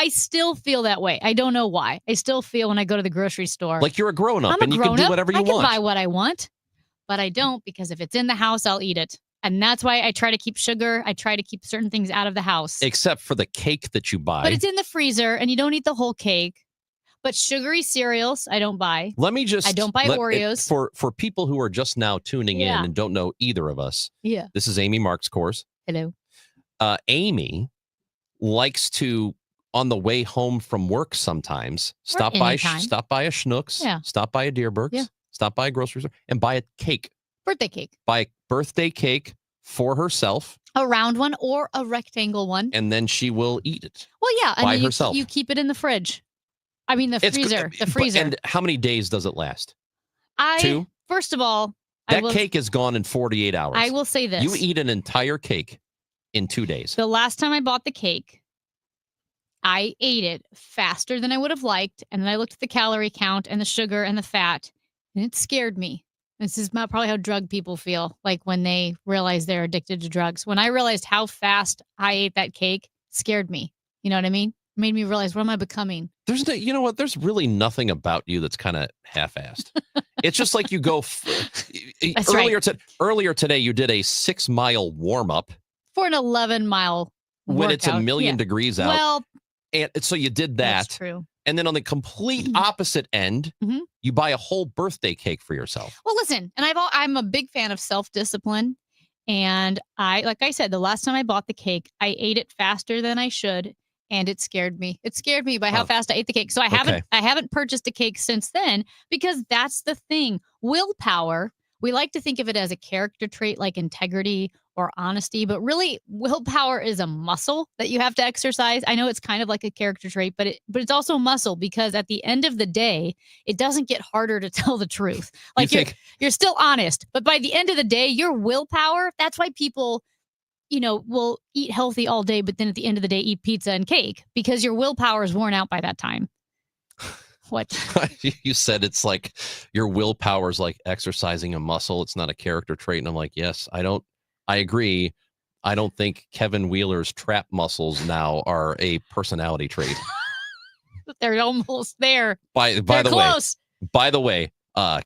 still feel that way. I don't know why. I still feel when I go to the grocery store. Like you're a grown-up and you can do whatever you want. I can buy what I want, but I don't because if it's in the house, I'll eat it. And that's why I try to keep sugar. I try to keep certain things out of the house. Except for the cake that you buy. But it's in the freezer and you don't eat the whole cake. But sugary cereals, I don't buy. I don't buy Oreos. For people who are just now tuning in and don't know either of us. Yeah. This is Amy Marks Course. Hello. Amy likes to, on the way home from work sometimes, stop by a Schnucks, stop by a Deerbergs, stop by a grocery store, and buy a cake. Birthday cake. Buy a birthday cake for herself. A round one or a rectangle one. And then she will eat it. Well, yeah. By And herself. you keep it in the fridge. I mean, the freezer. The freezer. And how many days does it last? 2? First of all, that cake is gone in 48 hours. I will say this. You eat an entire cake in 2 days. The last time I bought the cake, I ate it faster than I would have liked. And then I looked at the calorie count and the sugar and the fat, and it scared me. This is probably how drug people feel, like when they realize they're addicted to drugs. When I realized how fast I ate that cake, it scared me. You know what I mean? It made me realize, what am I becoming? You know what? There's really nothing about you that's kind of half-assed. It's just like you go earlier today, you did a 6-mile warm-up For an 11-mile when it's a million degrees out. Well, and so you did that. that's true. And then on the complete opposite end, you buy a whole birthday cake for yourself. Well, listen, and I'm a big fan of self-discipline. And like I said, the last time I bought the cake, I ate it faster than I should. And it scared me. It scared me by how fast I ate the cake. So I haven't purchased a cake since then, because that's the thing. Willpower, we like to think of it as a character trait like integrity or honesty, but really willpower is a muscle that you have to exercise. I know it's kind of like a character trait, but it's also a muscle, because at the end of the day, it doesn't get harder to tell the truth. Like you're still honest, but by the end of the day, your willpower, that's why people, will eat healthy all day, but then at the end of the day, eat pizza and cake, because your willpower is worn out by that time. What? You said it's like your willpower is like exercising a muscle. It's not a character trait. And I'm like, yes, I agree. I don't think Kevin Wheeler's trap muscles now are a personality trait. They're almost there. By the way,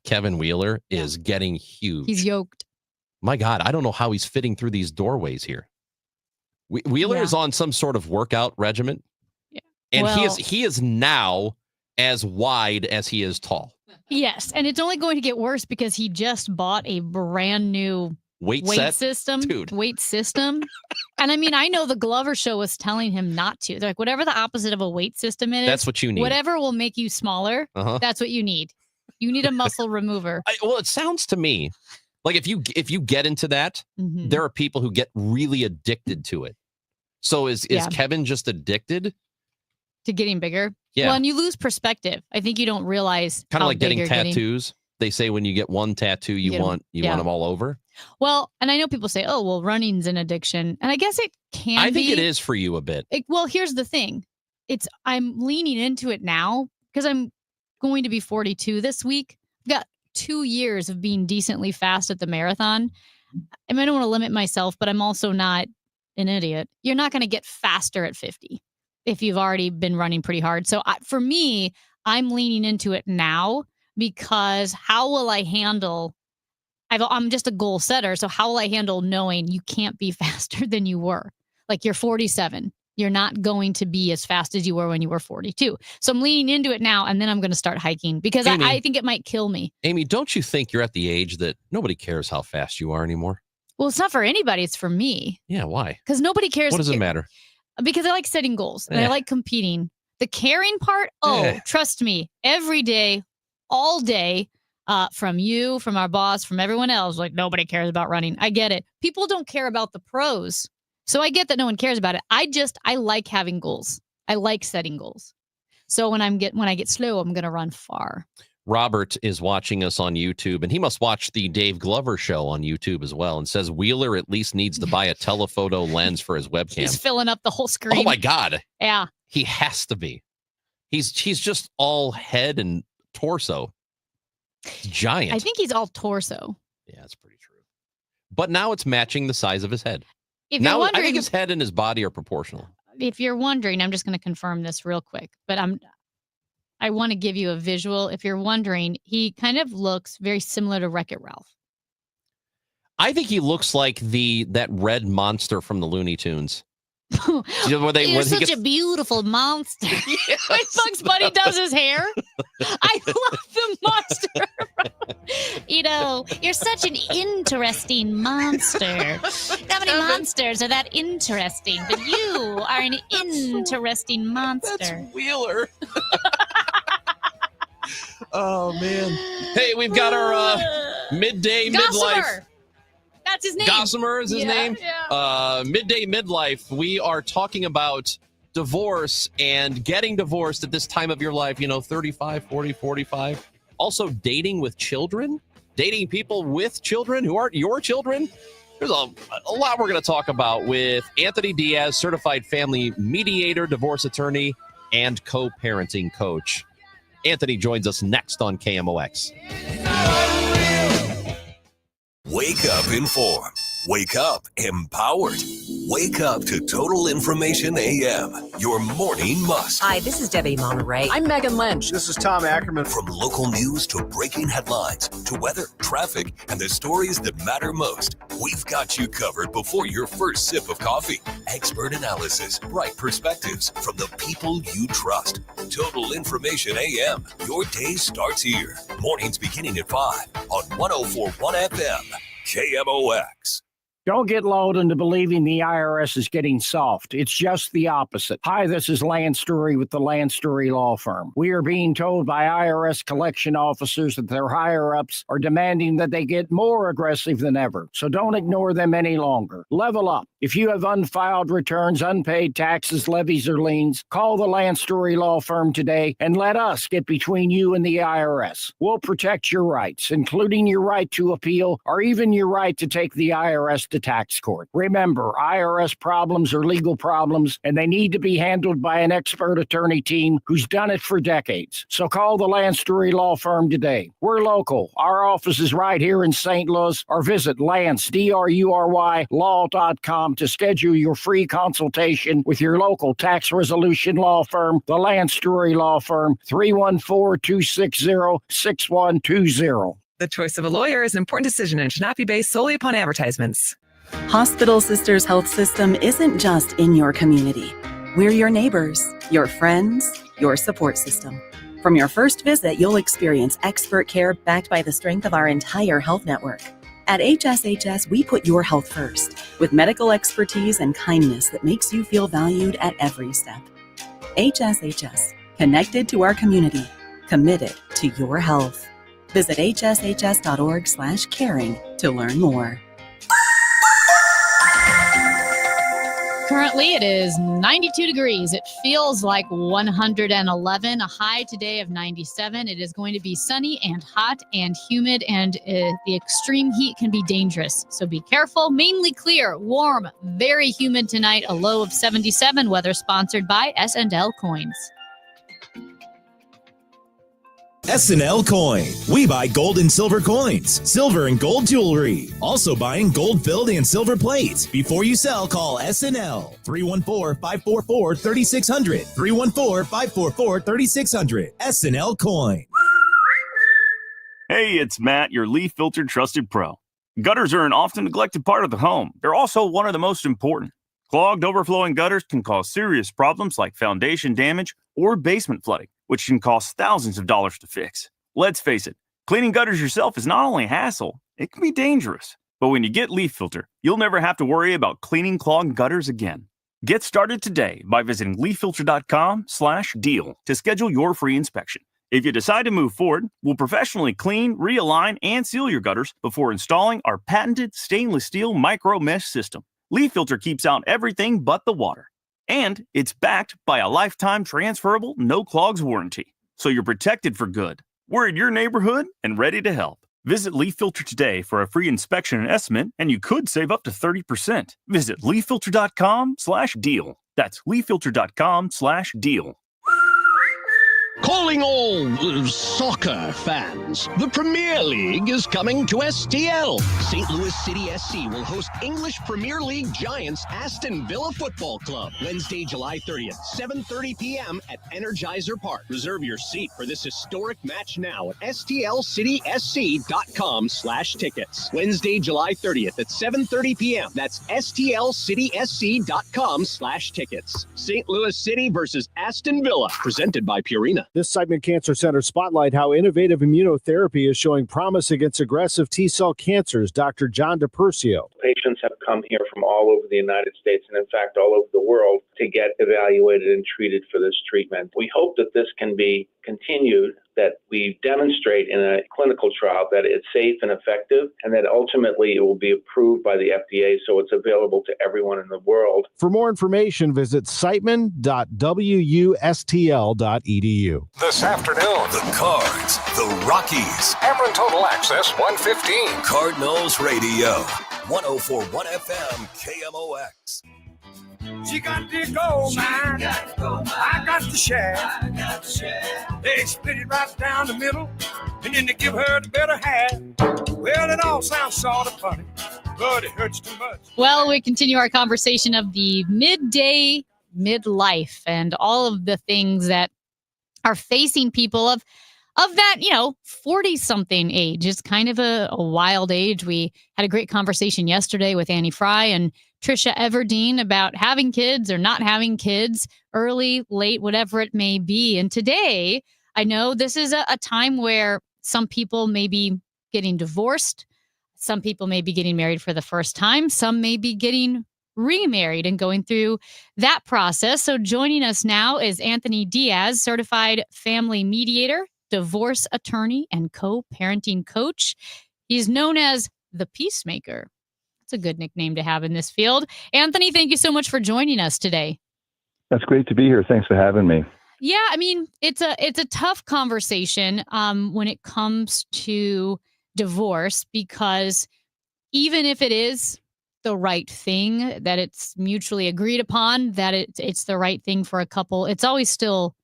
Kevin Wheeler is getting huge. He's yoked. My God, I don't know how he's fitting through these doorways here. Wheeler is on some sort of workout regimen. Yeah. And he is now as wide as he is tall. Yes. And it's only going to get worse because he just bought a brand new weight system. Dude. Weight system. And I mean, I know the Glover show was telling him not to. They're like, whatever the opposite of a weight system is, that's what you need. Whatever will make you smaller, that's what you need. You need a muscle remover. Well, it sounds to me like if you get into that, there are people who get really addicted to it. So is Kevin just addicted to getting bigger? Yeah. Well, and you lose perspective. I think you don't realize Kind how of like big getting you're tattoos. They say when you get one tattoo, you get 'em- want yeah. them all over. Well, and I know people say, "Oh, well, running's an addiction," and I guess it can. I think be. it is for you a bit. Well, here's the thing: I'm leaning into it now because I'm going to be 42 this week. I've got 2 years of being decently fast at the marathon. I mean, I don't want to limit myself, but I'm also not an idiot. You're not going to get faster at 50 if you've already been running pretty hard. So for me, I'm leaning into it now because how will I handle? I'm just a goal setter. So how will I handle knowing you can't be faster than you were? Like you're 47. You're not going to be as fast as you were when you were 42. So I'm leaning into it now, and then I'm going to start hiking because Amy, I think it might kill me. Amy, don't you think you're at the age that nobody cares how fast you are anymore? Well, it's not for anybody. It's for me. Yeah, why? Because nobody cares. What does it matter? Because I like setting goals and I Eh. like competing. The caring part, trust me, every day, all day, from you, from our boss, from everyone else, like nobody cares about running. I get it. People don't care about the pros. So I get that no one cares about it. I like having goals. I like setting goals. So when I get slow, I'm going to run far. Robert is watching us on YouTube, and he must watch the Dave Glover show on YouTube as well, and says Wheeler at least needs to buy a telephoto lens for his webcam. He's filling up the whole screen. Oh my God. Yeah. He has to be. He's just all head and torso. It's giant. I think he's all torso. Yeah, that's pretty true. But now it's matching the size of his head. If you're Now I wondering, think his head and his body are proportional. if you're wondering, I'm just going to confirm this real quick, but I want to give you a visual. If you're wondering, he kind of looks very similar to Wreck-It Ralph. I think he looks like that red monster from the Looney Tunes. You know, You're when he such gets- a beautiful monster. When Bugs Bunny does his hair, I love the monster. You're such an interesting monster. Not many monsters are that interesting, but you are an interesting monster. That's Wheeler. Oh man! Hey, we've got our midday midlife. Gossamer. That's his name. Gossamer is his name. Yeah. Midday midlife. We are talking about divorce and getting divorced at this time of your life. 35, 40, 45. Also dating with children, dating people with children who aren't your children. There's a lot we're going to talk about with Anthony Diaz, certified family mediator, divorce attorney, and co-parenting coach. Anthony joins us next on KMOX. Wake up informed. Wake up empowered. Wake up to Total Information AM, your morning must. Hi, this is Debbie Monterey. I'm Megan Lynch. This is Tom Ackerman. From local news to breaking headlines to weather, traffic, and the stories that matter most, we've got you covered before your first sip of coffee. Expert analysis, bright perspectives from the people you trust. Total Information AM. Your day starts here. Mornings beginning at 5 on 104.1 FM. KMOX. Don't get lulled into believing the IRS is getting soft. It's just the opposite. Hi, this is Lance Story with the Lance Story Law Firm. We are being told by IRS collection officers that their higher-ups are demanding that they get more aggressive than ever. So don't ignore them any longer. Level up. If you have unfiled returns, unpaid taxes, levies, or liens, call the Lance Story Law Firm today and let us get between you and the IRS. We'll protect your rights, including your right to appeal or even your right to take the IRS to tax court. Remember, IRS problems are legal problems, and they need to be handled by an expert attorney team who's done it for decades. So call the Lance Story Law Firm today. We're local. Our office is right here in St. Louis, or visit Lance, DRURY, law.com to schedule your free consultation with your local tax resolution law firm, the Lance Story Law Firm, 314-260-6120. The choice of a lawyer is an important decision and should not be based solely upon advertisements. Hospital Sisters Health System isn't just in your community. We're your neighbors, your friends, your support system. From your first visit, you'll experience expert care backed by the strength of our entire health network. At HSHS, we put your health first, with medical expertise and kindness that makes you feel valued at every step. HSHS, connected to our community, committed to your health. Visit hshs.org/caring to learn more. Currently, it is 92 degrees. It feels like 111. A high today of 97. It is going to be sunny and hot and humid, and the extreme heat can be dangerous. So be careful. Mainly clear, warm, very humid tonight. A low of 77. Weather sponsored by S&L Coins. S&L Coin. We buy gold and silver coins, silver and gold jewelry. Also buying gold-filled and silver plates. Before you sell, call S&L. 314-544-3600. 314-544-3600. S&L Coin. Hey, it's Matt, your Leaf Filter Trusted Pro. Gutters are an often neglected part of the home. They're also one of the most important. Clogged, overflowing gutters can cause serious problems like foundation damage or basement flooding, which can cost thousands of dollars to fix. Let's face it, cleaning gutters yourself is not only a hassle, it can be dangerous. But when you get Leaf Filter, you'll never have to worry about cleaning clogged gutters again. Get started today by visiting leaffilter.com/deal to schedule your free inspection. If you decide to move forward, we'll professionally clean, realign, and seal your gutters before installing our patented stainless steel micro mesh system. Leaf Filter keeps out everything but the water. And it's backed by a lifetime transferable no clogs warranty. So you're protected for good. We're in your neighborhood and ready to help. Visit Leaf Filter today for a free inspection and estimate, and you could save up to 30%. Visit leaffilter.com/deal. That's leaffilter.com/deal. Calling all soccer fans, the Premier League is coming to STL. St. Louis City SC will host English Premier League giants Aston Villa Football Club Wednesday, July 30th, 7:30 p.m. at Energizer Park. Reserve your seat for this historic match now at stlcitysc.com/tickets. Wednesday, July 30th at 7:30 p.m. That's stlcitysc.com/tickets. St. Louis City versus Aston Villa, presented by Purina. This segment, Cancer Center Spotlight, how innovative immunotherapy is showing promise against aggressive T-cell cancers. Dr. John DePercio. Patients have come here from all over the United States and, in fact, all over the world to get evaluated and treated for this treatment. We hope that this can be continued, that we demonstrate in a clinical trial that it's safe and effective, and that ultimately it will be approved by the FDA so it's available to everyone in the world. For more information, visit siteman.wustl.edu. This afternoon, the Cards, the Rockies. Ameren Total Access 115. Cardinals Radio. 104.1 FM KMOX. She got the gold mine. I got the share. They split it right down the middle, and then they give her the better half. Well, it all sounds sort of funny, but it hurts too much. Well, we continue our conversation of the midday midlife and all of the things that are facing people of that, 40-something age. It's kind of a wild age. We had a great conversation yesterday with Annie Fry and Trisha Everdeen about having kids or not having kids, early, late, whatever it may be. And today, I know this is a time where some people may be getting divorced. Some people may be getting married for the first time. Some may be getting remarried and going through that process. So joining us now is Anthony Diaz, certified family mediator, divorce attorney, and co-parenting coach. He's known as the Peacemaker. It's a good nickname to have in this field. Anthony, thank you so much for joining us today. That's great to be here. Thanks for having me. Yeah, I mean, it's a tough conversation when it comes to divorce, because even if it is the right thing, that it's mutually agreed upon, that it's the right thing for a couple, it's always still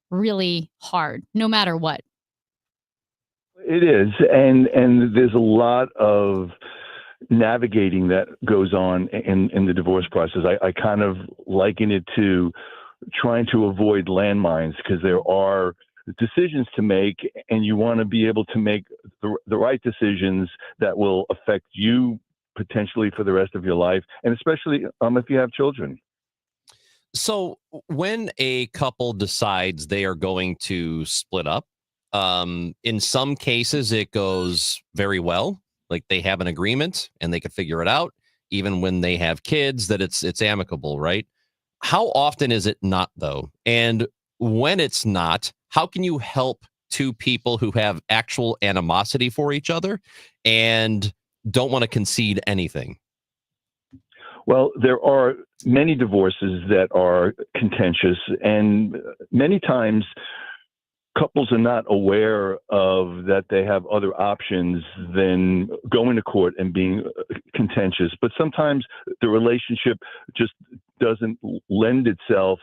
really hard, no matter what. It is, and there's a lot of navigating that goes on in the divorce process. I kind of liken it to trying to avoid landmines, because there are decisions to make, and you want to be able to make the right decisions that will affect you potentially for the rest of your life, and especially if you have children. So when a couple decides they are going to split up, in some cases it goes very well. Like they have an agreement and they can figure it out, even when they have kids, that it's amicable, right? How often is it not, though? And when it's not, how can you help two people who have actual animosity for each other and don't want to concede anything? Well, there are many divorces that are contentious, and many times couples are not aware of that they have other options than going to court and being contentious. But sometimes the relationship just doesn't lend itself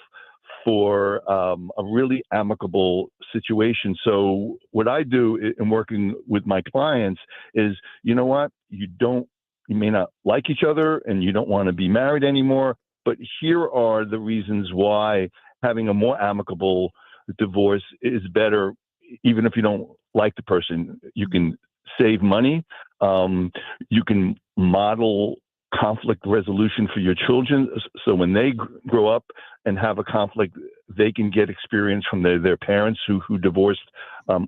for a really amicable situation. So what I do in working with my clients is, you know what, you may not like each other and you don't want to be married anymore, but here are the reasons why having a more amicable divorce is better. Even if you don't like the person, you can save money. You can model conflict resolution for your children. So when they grow up and have a conflict, they can get experience from their parents who divorced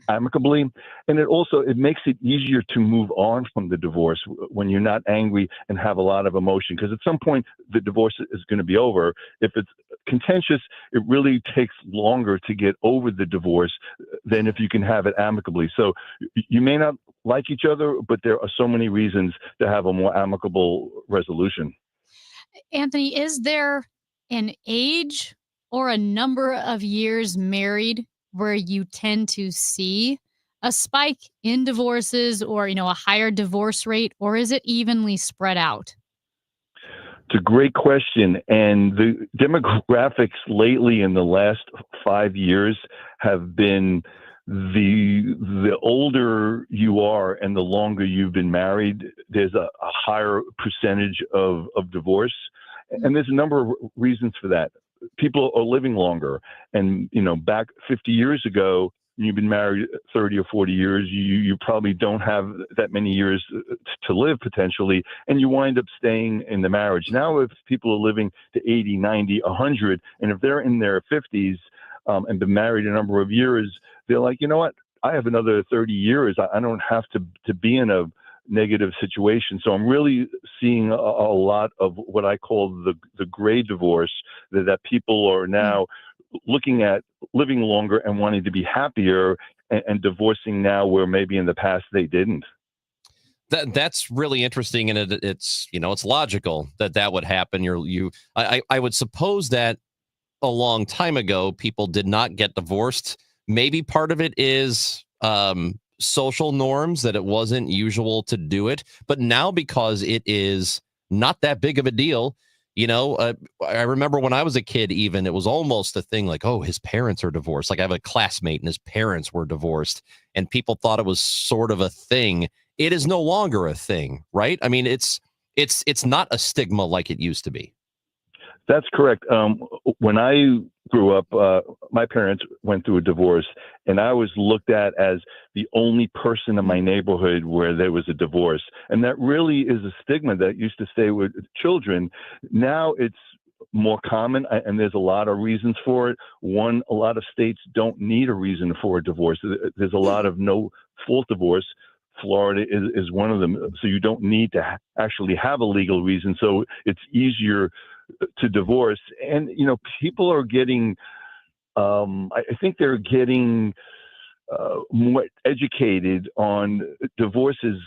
amicably. And it makes it easier to move on from the divorce when you're not angry and have a lot of emotion. Because at some point, the divorce is going to be over. If it's contentious, it really takes longer to get over the divorce than if you can have it amicably. So you may not like each other, but there are so many reasons to have a more amicable resolution. Anthony, is there an age or a number of years married where you tend to see a spike in divorces or, a higher divorce rate, or is it evenly spread out? It's a great question. And the demographics lately in the last 5 years have been the older you are and the longer you've been married, there's a higher percentage of divorce. And there's a number of reasons for that. People are living longer. And, back 50 years ago, you've been married 30 or 40 years, you probably don't have that many years to live potentially, and you wind up staying in the marriage. Now, if people are living to 80, 90, 100, and if they're in their 50s and been married a number of years, they're like, you know what, I have another 30 years. I don't have to be in a negative situation. So I'm really seeing a lot of what I call the gray divorce, that people are now looking at living longer and wanting to be happier and divorcing now where maybe in the past they didn't. That's really interesting, and it's it's logical that would happen. I would suppose that a long time ago people did not get divorced. Maybe part of it is social norms, that it wasn't usual to do it, but now because it is not that big of a deal. I remember when I was a kid, even it was almost a thing like, oh, his parents are divorced. Like I have a classmate and his parents were divorced, and people thought it was sort of a thing. It is no longer a thing, right? I mean, it's not a stigma like it used to be. That's correct. When I grew up, my parents went through a divorce, and I was looked at as the only person in my neighborhood where there was a divorce. And that really is a stigma that used to stay with children. Now it's more common, and there's a lot of reasons for it. One, a lot of states don't need a reason for a divorce. There's a lot of no-fault divorce. Florida is one of them. So you don't need to actually have a legal reason. So it's easier to divorce. And, people are getting, I think they're getting more educated on divorces.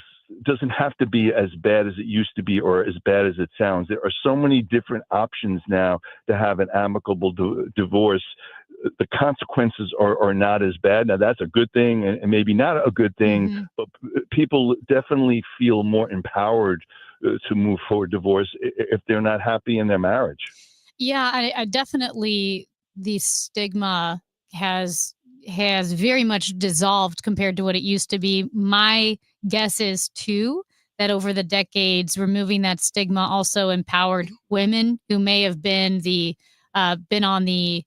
Doesn't have to be as bad as it used to be or as bad as it sounds. There are so many different options now to have an amicable divorce. The consequences are not as bad. Now, that's a good thing and maybe not a good thing, but people definitely feel more empowered to move forward divorce if they're not happy in their marriage. Yeah, I definitely, the stigma has very much dissolved compared to what it used to be. My guess is too that over the decades, removing that stigma also empowered women who may have been been on the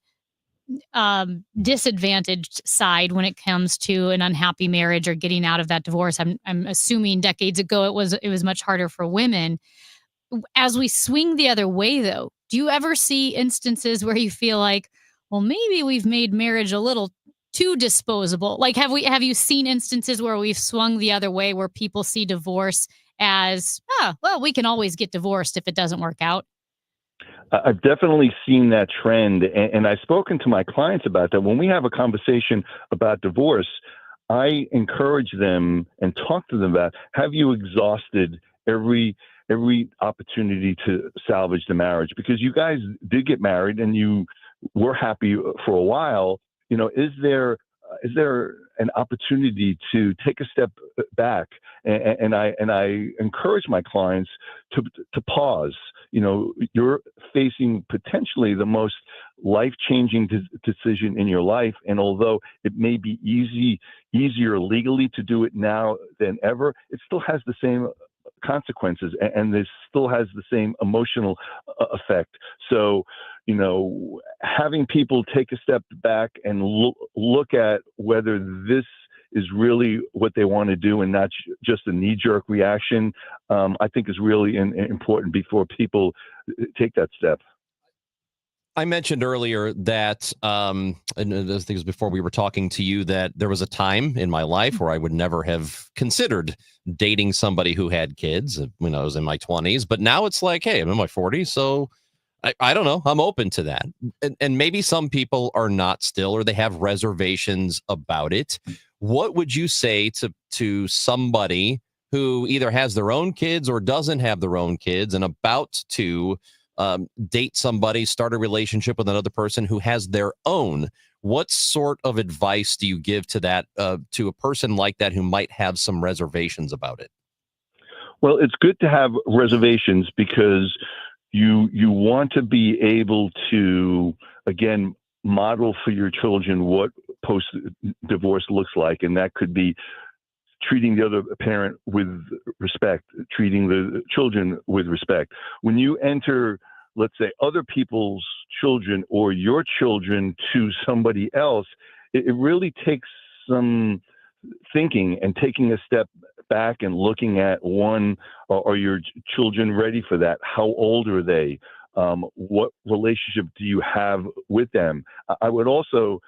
disadvantaged side when it comes to an unhappy marriage or getting out of that divorce. I'm assuming decades ago it was much harder for women. As we swing the other way, though, do you ever see instances where you feel like, well, maybe we've made marriage a little too disposable? Like, have you seen instances where we've swung the other way, where people see divorce as, well, we can always get divorced if it doesn't work out? I've definitely seen that trend, and I've spoken to my clients about that. When we have a conversation about divorce, I encourage them and talk to them about, have you exhausted every opportunity to salvage the marriage, because you guys did get married and you were happy for a while. Is there an opportunity to take a step back? And I encourage my clients to pause. You're facing potentially the most life-changing decision in your life, and although it may be easier legally to do it now than ever, it still has the same consequences, and this still has the same emotional effect. So, having people take a step back and look at whether this is really what they want to do and not just a knee-jerk reaction, I think is really important before people take that step. I mentioned earlier that, and those things before we were talking to you, that there was a time in my life where I would never have considered dating somebody who had kids when I was in my 20s. But now it's like, hey, I'm in my 40s, so I don't know. I'm open to that. And maybe some people are not still, or they have reservations about it. What would you say to somebody who either has their own kids or doesn't have their own kids and about to date somebody, start a relationship with another person who has their own? What sort of advice do you give to that, to a person like that who might have some reservations about it? Well, it's good to have reservations because you want to be able to, again, model for your children what post-divorce looks like. And that could be treating the other parent with respect, treating the children with respect. When you enter, let's say, other people's children or your children to somebody else, it really takes some thinking and taking a step back and looking at, one, are your children ready for that? How old are they? What relationship do you have with them? I would also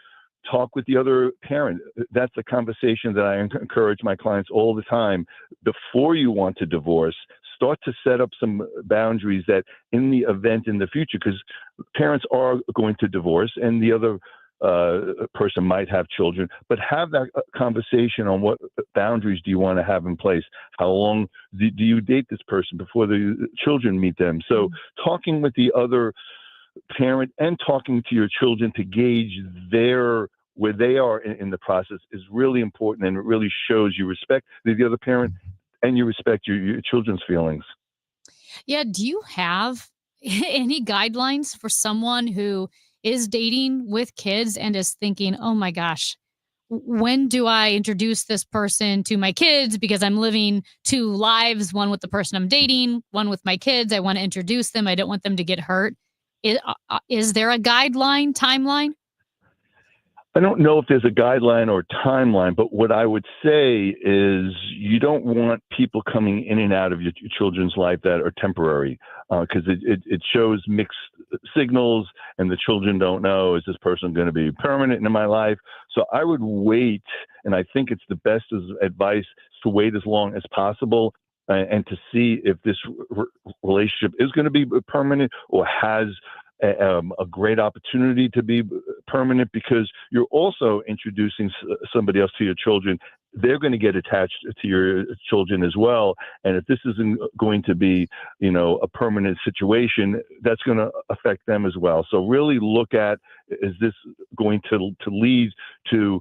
talk with the other parent. That's a conversation that I encourage my clients all the time. Before you want to divorce, start to set up some boundaries that in the event in the future, because parents are going to divorce and the other person might have children, but have that conversation on what boundaries do you want to have in place? How long do you date this person before the children meet them? So talking with the other parent and talking to your children to gauge where they are in the process is really important, and it really shows you respect the other parent and you respect your children's feelings. Yeah. Do you have any guidelines for someone who is dating with kids and is thinking, oh my gosh, when do I introduce this person to my kids? Because I'm living two lives, one with the person I'm dating, one with my kids. I want to introduce them. I don't want them to get hurt. Is there a timeline? I don't know if there's a guideline or timeline, but what I would say is you don't want people coming in and out of your children's life that are temporary, because it shows mixed signals, and the children don't know, is this person going to be permanent in my life? So I would wait, and I think it's the best advice to wait as long as possible and to see if this relationship is going to be permanent or has a great opportunity to be permanent, because you're also introducing somebody else to your children. They're going to get attached to your children as well. And if this isn't going to be, a permanent situation, that's going to affect them as well. So really look at, is this going to lead to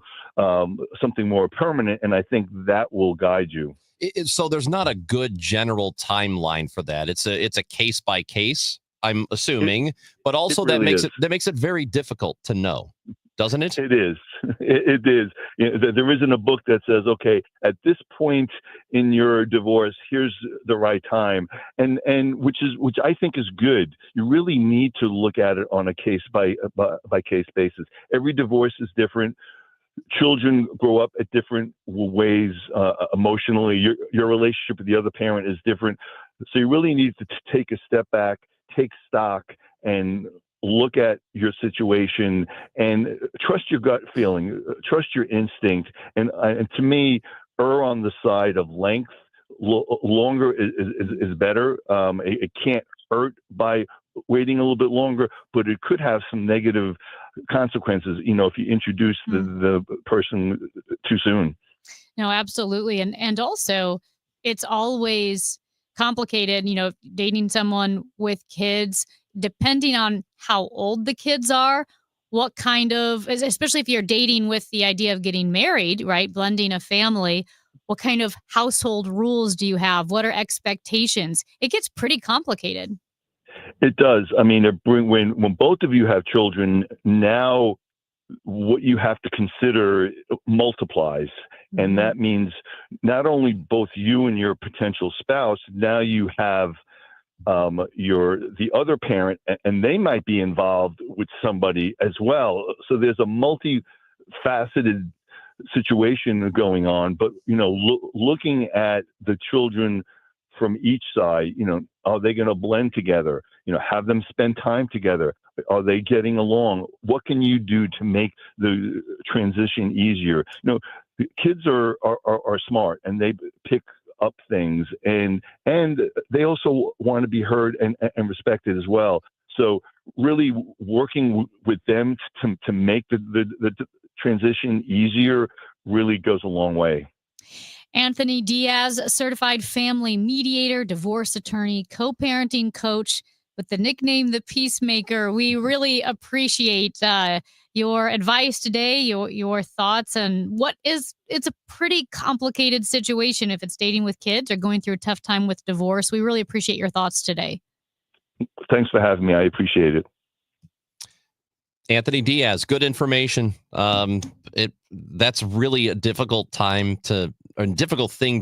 something more permanent? And I think that will guide you. So there's not a good general timeline for that. It's a case by case, I'm assuming, but also that makes it very difficult to know, doesn't it? It is. It is. There isn't a book that says, okay, at this point in your divorce, here's the right time, and which I think is good. You really need to look at it on a case by case basis. Every divorce is different. Children grow up at different ways emotionally. Your relationship with the other parent is different. So you really need to take a step back, take stock, and look at your situation and trust your gut feeling, trust your instinct. And to me, err on the side of length. Longer is better. It can't hurt by waiting a little bit longer, but it could have some negative consequences, if you introduce the person too soon. No, absolutely. And also, it's always complicated, dating someone with kids, depending on how old the kids are, what kind of, especially if you're dating with the idea of getting married, right? Blending a family, what kind of household rules do you have? What are expectations? It gets pretty complicated. It does. I mean, when both of you have children, now what you have to consider multiplies. And that means not only both you and your potential spouse, now you have the other parent, and they might be involved with somebody as well. So there's a multifaceted situation going on. But looking at the children from each side, are they going to blend together? Have them spend time together. Are they getting along? What can you do to make the transition easier? Kids are smart, and they pick up things, and they also want to be heard and respected as well. So really working with them to make the transition easier really goes a long way. Anthony Diaz, certified family mediator, divorce attorney, co-parenting coach with the nickname The Peacemaker. We really appreciate your advice today, your thoughts, and it's a pretty complicated situation if it's dating with kids or going through a tough time with divorce. We really appreciate your thoughts today. Thanks for having me. I appreciate it. Anthony Diaz, good information. That's really a difficult thing to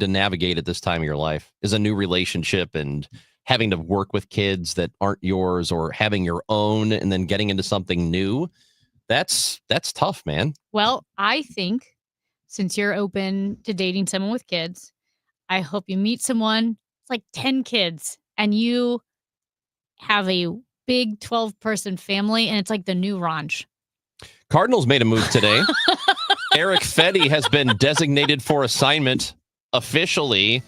navigate at this time of your life, is a new relationship and having to work with kids that aren't yours, or having your own and then getting into something new. That's tough, man. Well, I think since you're open to dating someone with kids, I hope you meet someone, it's like 10 kids, and you have a big 12-person family, and it's like the new ranch. Cardinals made a move today. Eric Fedde has been designated for assignment officially.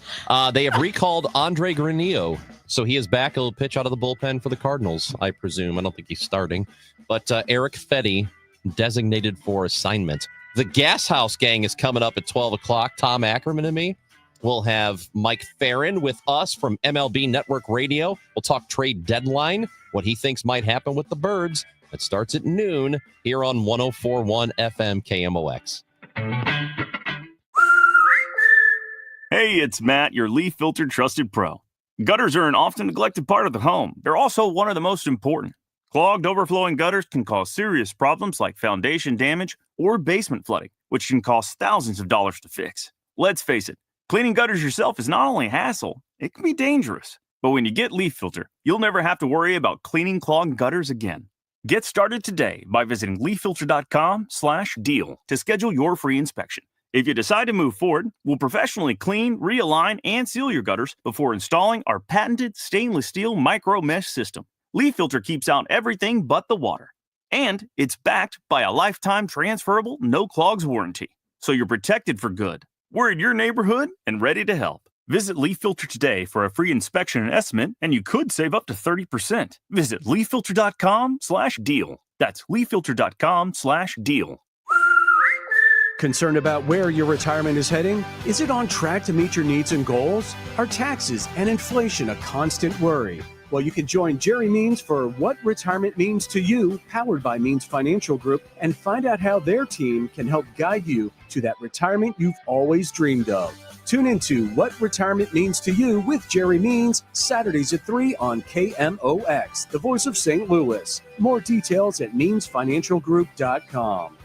They have recalled Andre Granillo, so he is back. He'll pitch out of the bullpen for the Cardinals, I presume. I don't think he's starting. But Eric Fedde designated for assignment. The Gas House Gang is coming up at 12 o'clock. Tom Ackerman and me. We'll have Mike Farron with us from MLB Network Radio. We'll talk trade deadline, what he thinks might happen with the Birds. It starts at noon here on 104.1 FM KMOX. Hey, it's Matt, your Leaf Filter Trusted Pro. Gutters are an often neglected part of the home. They're also one of the most important. Clogged, overflowing gutters can cause serious problems like foundation damage or basement flooding, which can cost thousands of dollars to fix. Let's face it, cleaning gutters yourself is not only a hassle, it can be dangerous. But when you get Leaf Filter, you'll never have to worry about cleaning clogged gutters again. Get started today by visiting leaffilter.com/deal to schedule your free inspection. If you decide to move forward, we'll professionally clean, realign, and seal your gutters before installing our patented stainless steel micro mesh system. Leaf Filter keeps out everything but the water. And it's backed by a lifetime transferable no clogs warranty. So you're protected for good. We're in your neighborhood and ready to help. Visit Leaf Filter today for a free inspection and estimate, and you could save up to 30%. Visit leaffilter.com/deal. That's leaffilter.com/deal. Concerned about where your retirement is heading? Is it on track to meet your needs and goals? Are taxes and inflation a constant worry? Well, you can join Jerry Means for What Retirement Means to You, powered by Means Financial Group, and find out how their team can help guide you to that retirement you've always dreamed of. Tune into What Retirement Means to You with Jerry Means, Saturdays at 3 on KMOX, the voice of St. Louis. More details at meansfinancialgroup.com.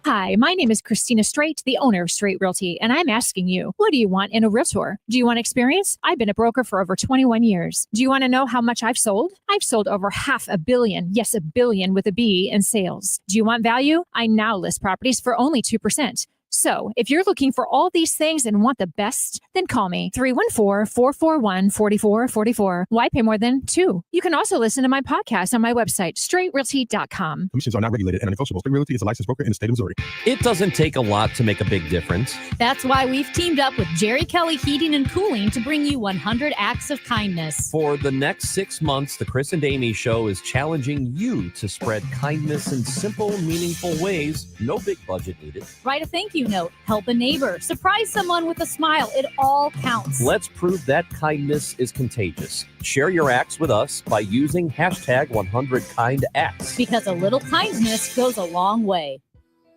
Hi, my name is Christina Straight, the owner of Straight Realty, and I'm asking you, what do you want in a realtor? Do you want experience? I've been a broker for over 21 years. Do you want to know how much I've sold? I've sold over $500 million, yes, $1 billion with a B, in sales. Do you want value? I now list properties for only 2%. So if you're looking for all these things and want the best, then call me 314-441-4444. Why pay more than $2? You can also listen to my podcast on my website, straightrealty.com. Commissions are not regulated and unenforceable. Straight Realty is a licensed broker in the state of Missouri. It doesn't take a lot to make a big difference. That's why we've teamed up with Jerry Kelly Heating and Cooling to bring you 100 acts of kindness. For the next 6 months, the Chris and Amy Show is challenging you to spread kindness in simple, meaningful ways. No big budget needed. Write a thank you you note, help a neighbor, surprise someone with a smile. It all counts. Let's prove that kindness is contagious. Share your acts with us by using hashtag 100KindActs. Because a little kindness goes a long way.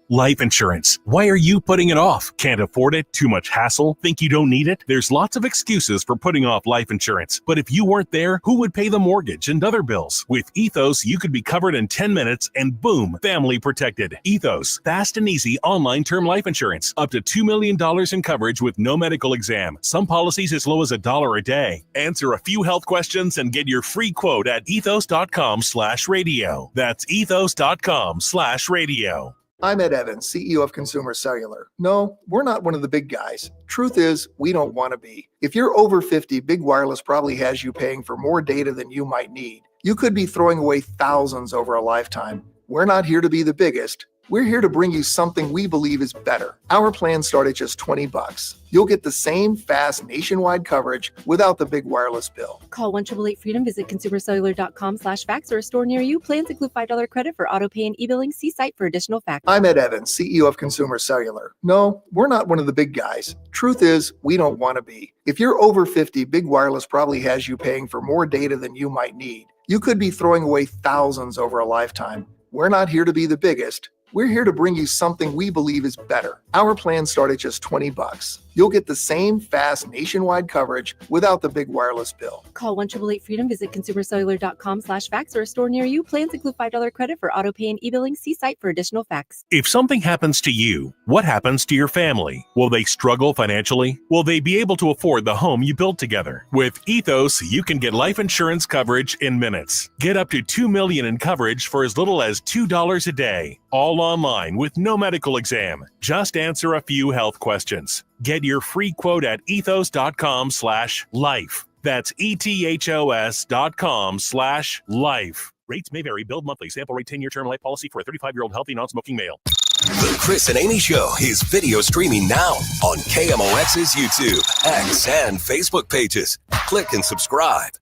Life insurance. Why are you putting it off? Can't afford it? Too much hassle? Think you don't need it? There's lots of excuses for putting off life insurance. But if you weren't there, who would pay the mortgage and other bills? With Ethos, you could be covered in 10 minutes and boom, family protected. Ethos, fast and easy online term life insurance. Up to $2 million in coverage with no medical exam. Some policies as low as $1 a day. Answer a few health questions and get your free quote at ethos.com/radio. That's ethos.com/radio. I'm Ed Evans, CEO of Consumer Cellular. No, we're not one of the big guys. Truth is, we don't want to be. If you're over 50, Big Wireless probably has you paying for more data than you might need. You could be throwing away thousands over a lifetime. We're not here to be the biggest. We're here to bring you something we believe is better. Our plans start at just $20. You'll get the same fast nationwide coverage without the big wireless bill. Call 1-888-FREEDOM, visit consumercellular.com/facts or a store near you. Plans include $5 credit for auto pay and e-billing. See site for additional facts. I'm Ed Evans, CEO of Consumer Cellular. No, we're not one of the big guys. Truth is, we don't want to be. If you're over 50, Big Wireless probably has you paying for more data than you might need. You could be throwing away thousands over a lifetime. We're not here to be the biggest. We're here to bring you something we believe is better. Our plans start at just $20. You'll get the same fast nationwide coverage without the big wireless bill. Call 1-888-FREEDOM, visit consumercellular.com/facts or a store near you. Plans include $5 credit for auto pay and e-billing. See site for additional facts. If something happens to you, what happens to your family? Will they struggle financially? Will they be able to afford the home you built together? With Ethos, you can get life insurance coverage in minutes. Get up to $2 million in coverage for as little as $2 a day. All online with no medical exam. Just answer a few health questions. Get your free quote at ethos.com/life. That's ethos.com/life. Rates may vary. Billed monthly. Sample rate 10-year term life policy for a 35-year-old healthy non-smoking male. The Chris and Amy Show is video streaming now on KMOX's YouTube, X, and Facebook pages. Click and subscribe.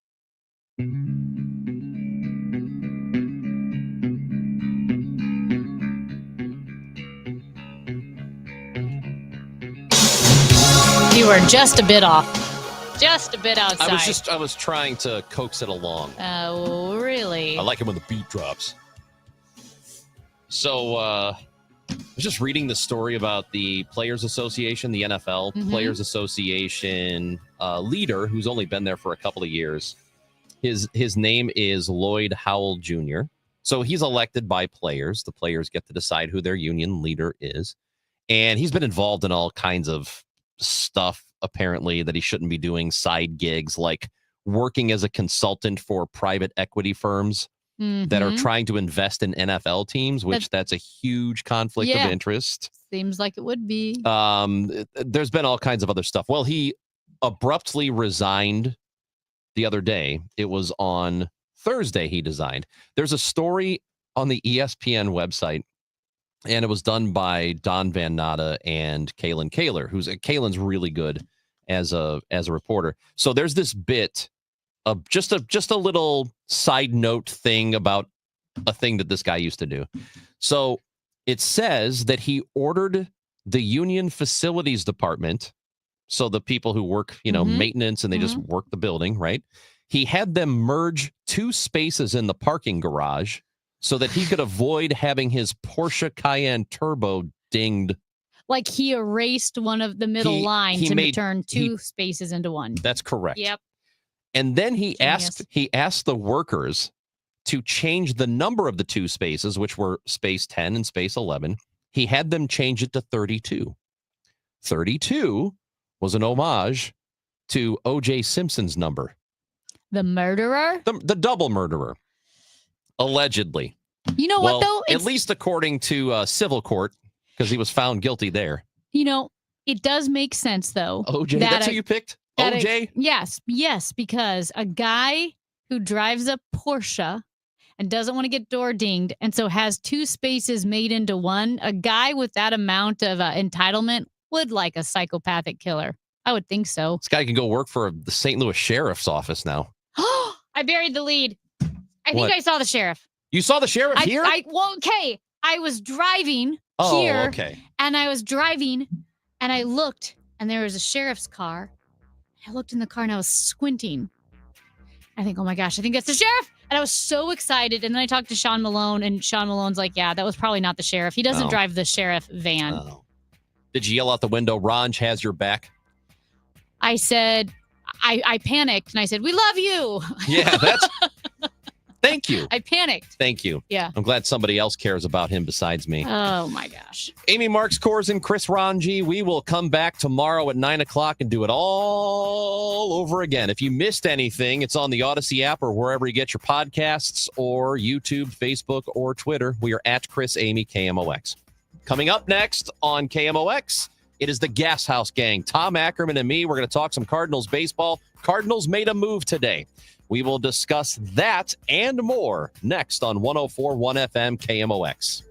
You were just a bit off. Just a bit outside. I was trying to coax it along. Oh, really? I like it when the beat drops. So, I was just reading the story about the Players Association, the NFL Players Association leader, who's only been there for a couple of years. His name is Lloyd Howell Jr. So he's elected by players. The players get to decide who their union leader is. And he's been involved in all kinds of stuff, apparently, that he shouldn't be doing, side gigs, like working as a consultant for private equity firms that are trying to invest in NFL teams, which that's a huge conflict of interest. Seems like it would be. There's been all kinds of other stuff. Well, he abruptly resigned the other day. It was on Thursday he resigned. There's a story on the ESPN website, and it was done by Don Van Natta and Kalen Kaler, Kalen's really good as a reporter. So there's this bit of just a little side note thing about a thing that this guy used to do. So it says that he ordered the union facilities department, so the people who work, maintenance, and they just work the building, right? He had them merge two spaces in the parking garage so that he could avoid having his Porsche Cayenne Turbo dinged. Like he erased one of the middle line to turn two spaces into one. That's correct. Yep. And then he asked the workers to change the number of the two spaces, which were space 10 and space 11. He had them change it to 32. 32 was an homage to O.J. Simpson's number. The murderer? The double murderer. Allegedly. You know what, though? At least according to civil court, because he was found guilty there. It does make sense, though. OJ, that's who you picked? OJ? Yes, because a guy who drives a Porsche and doesn't want to get door dinged, and so has two spaces made into one, a guy with that amount of entitlement would like a psychopathic killer. I would think so. This guy can go work for the St. Louis Sheriff's Office now. I buried the lead. I think I saw the sheriff. You saw the sheriff here? Okay. I was driving Oh, here. okay. And I was driving and I looked and there was a sheriff's car. I looked in the car and I was squinting. I think, oh my gosh, I think that's the sheriff. And I was so excited. And then I talked to Sean Malone, and Sean Malone's like, yeah, that was probably not the sheriff. He doesn't Oh. drive the sheriff van. Oh. Did you yell out the window, Ranj has your back? I said, I panicked and I said, we love you. Yeah, that's. Thank you. I panicked. Thank you. Yeah. I'm glad somebody else cares about him besides me. Oh my gosh. Amy Marks Kors and Chris Ranji. We will come back tomorrow at 9:00 and do it all over again. If you missed anything, it's on the Odyssey app or wherever you get your podcasts, or YouTube, Facebook, or Twitter. We are at Chris Amy KMOX. Coming up next on KMOX, it is the Gas House Gang. Tom Ackerman and me, we're going to talk some Cardinals baseball. Cardinals made a move today. We will discuss that and more next on 104.1 FM KMOX.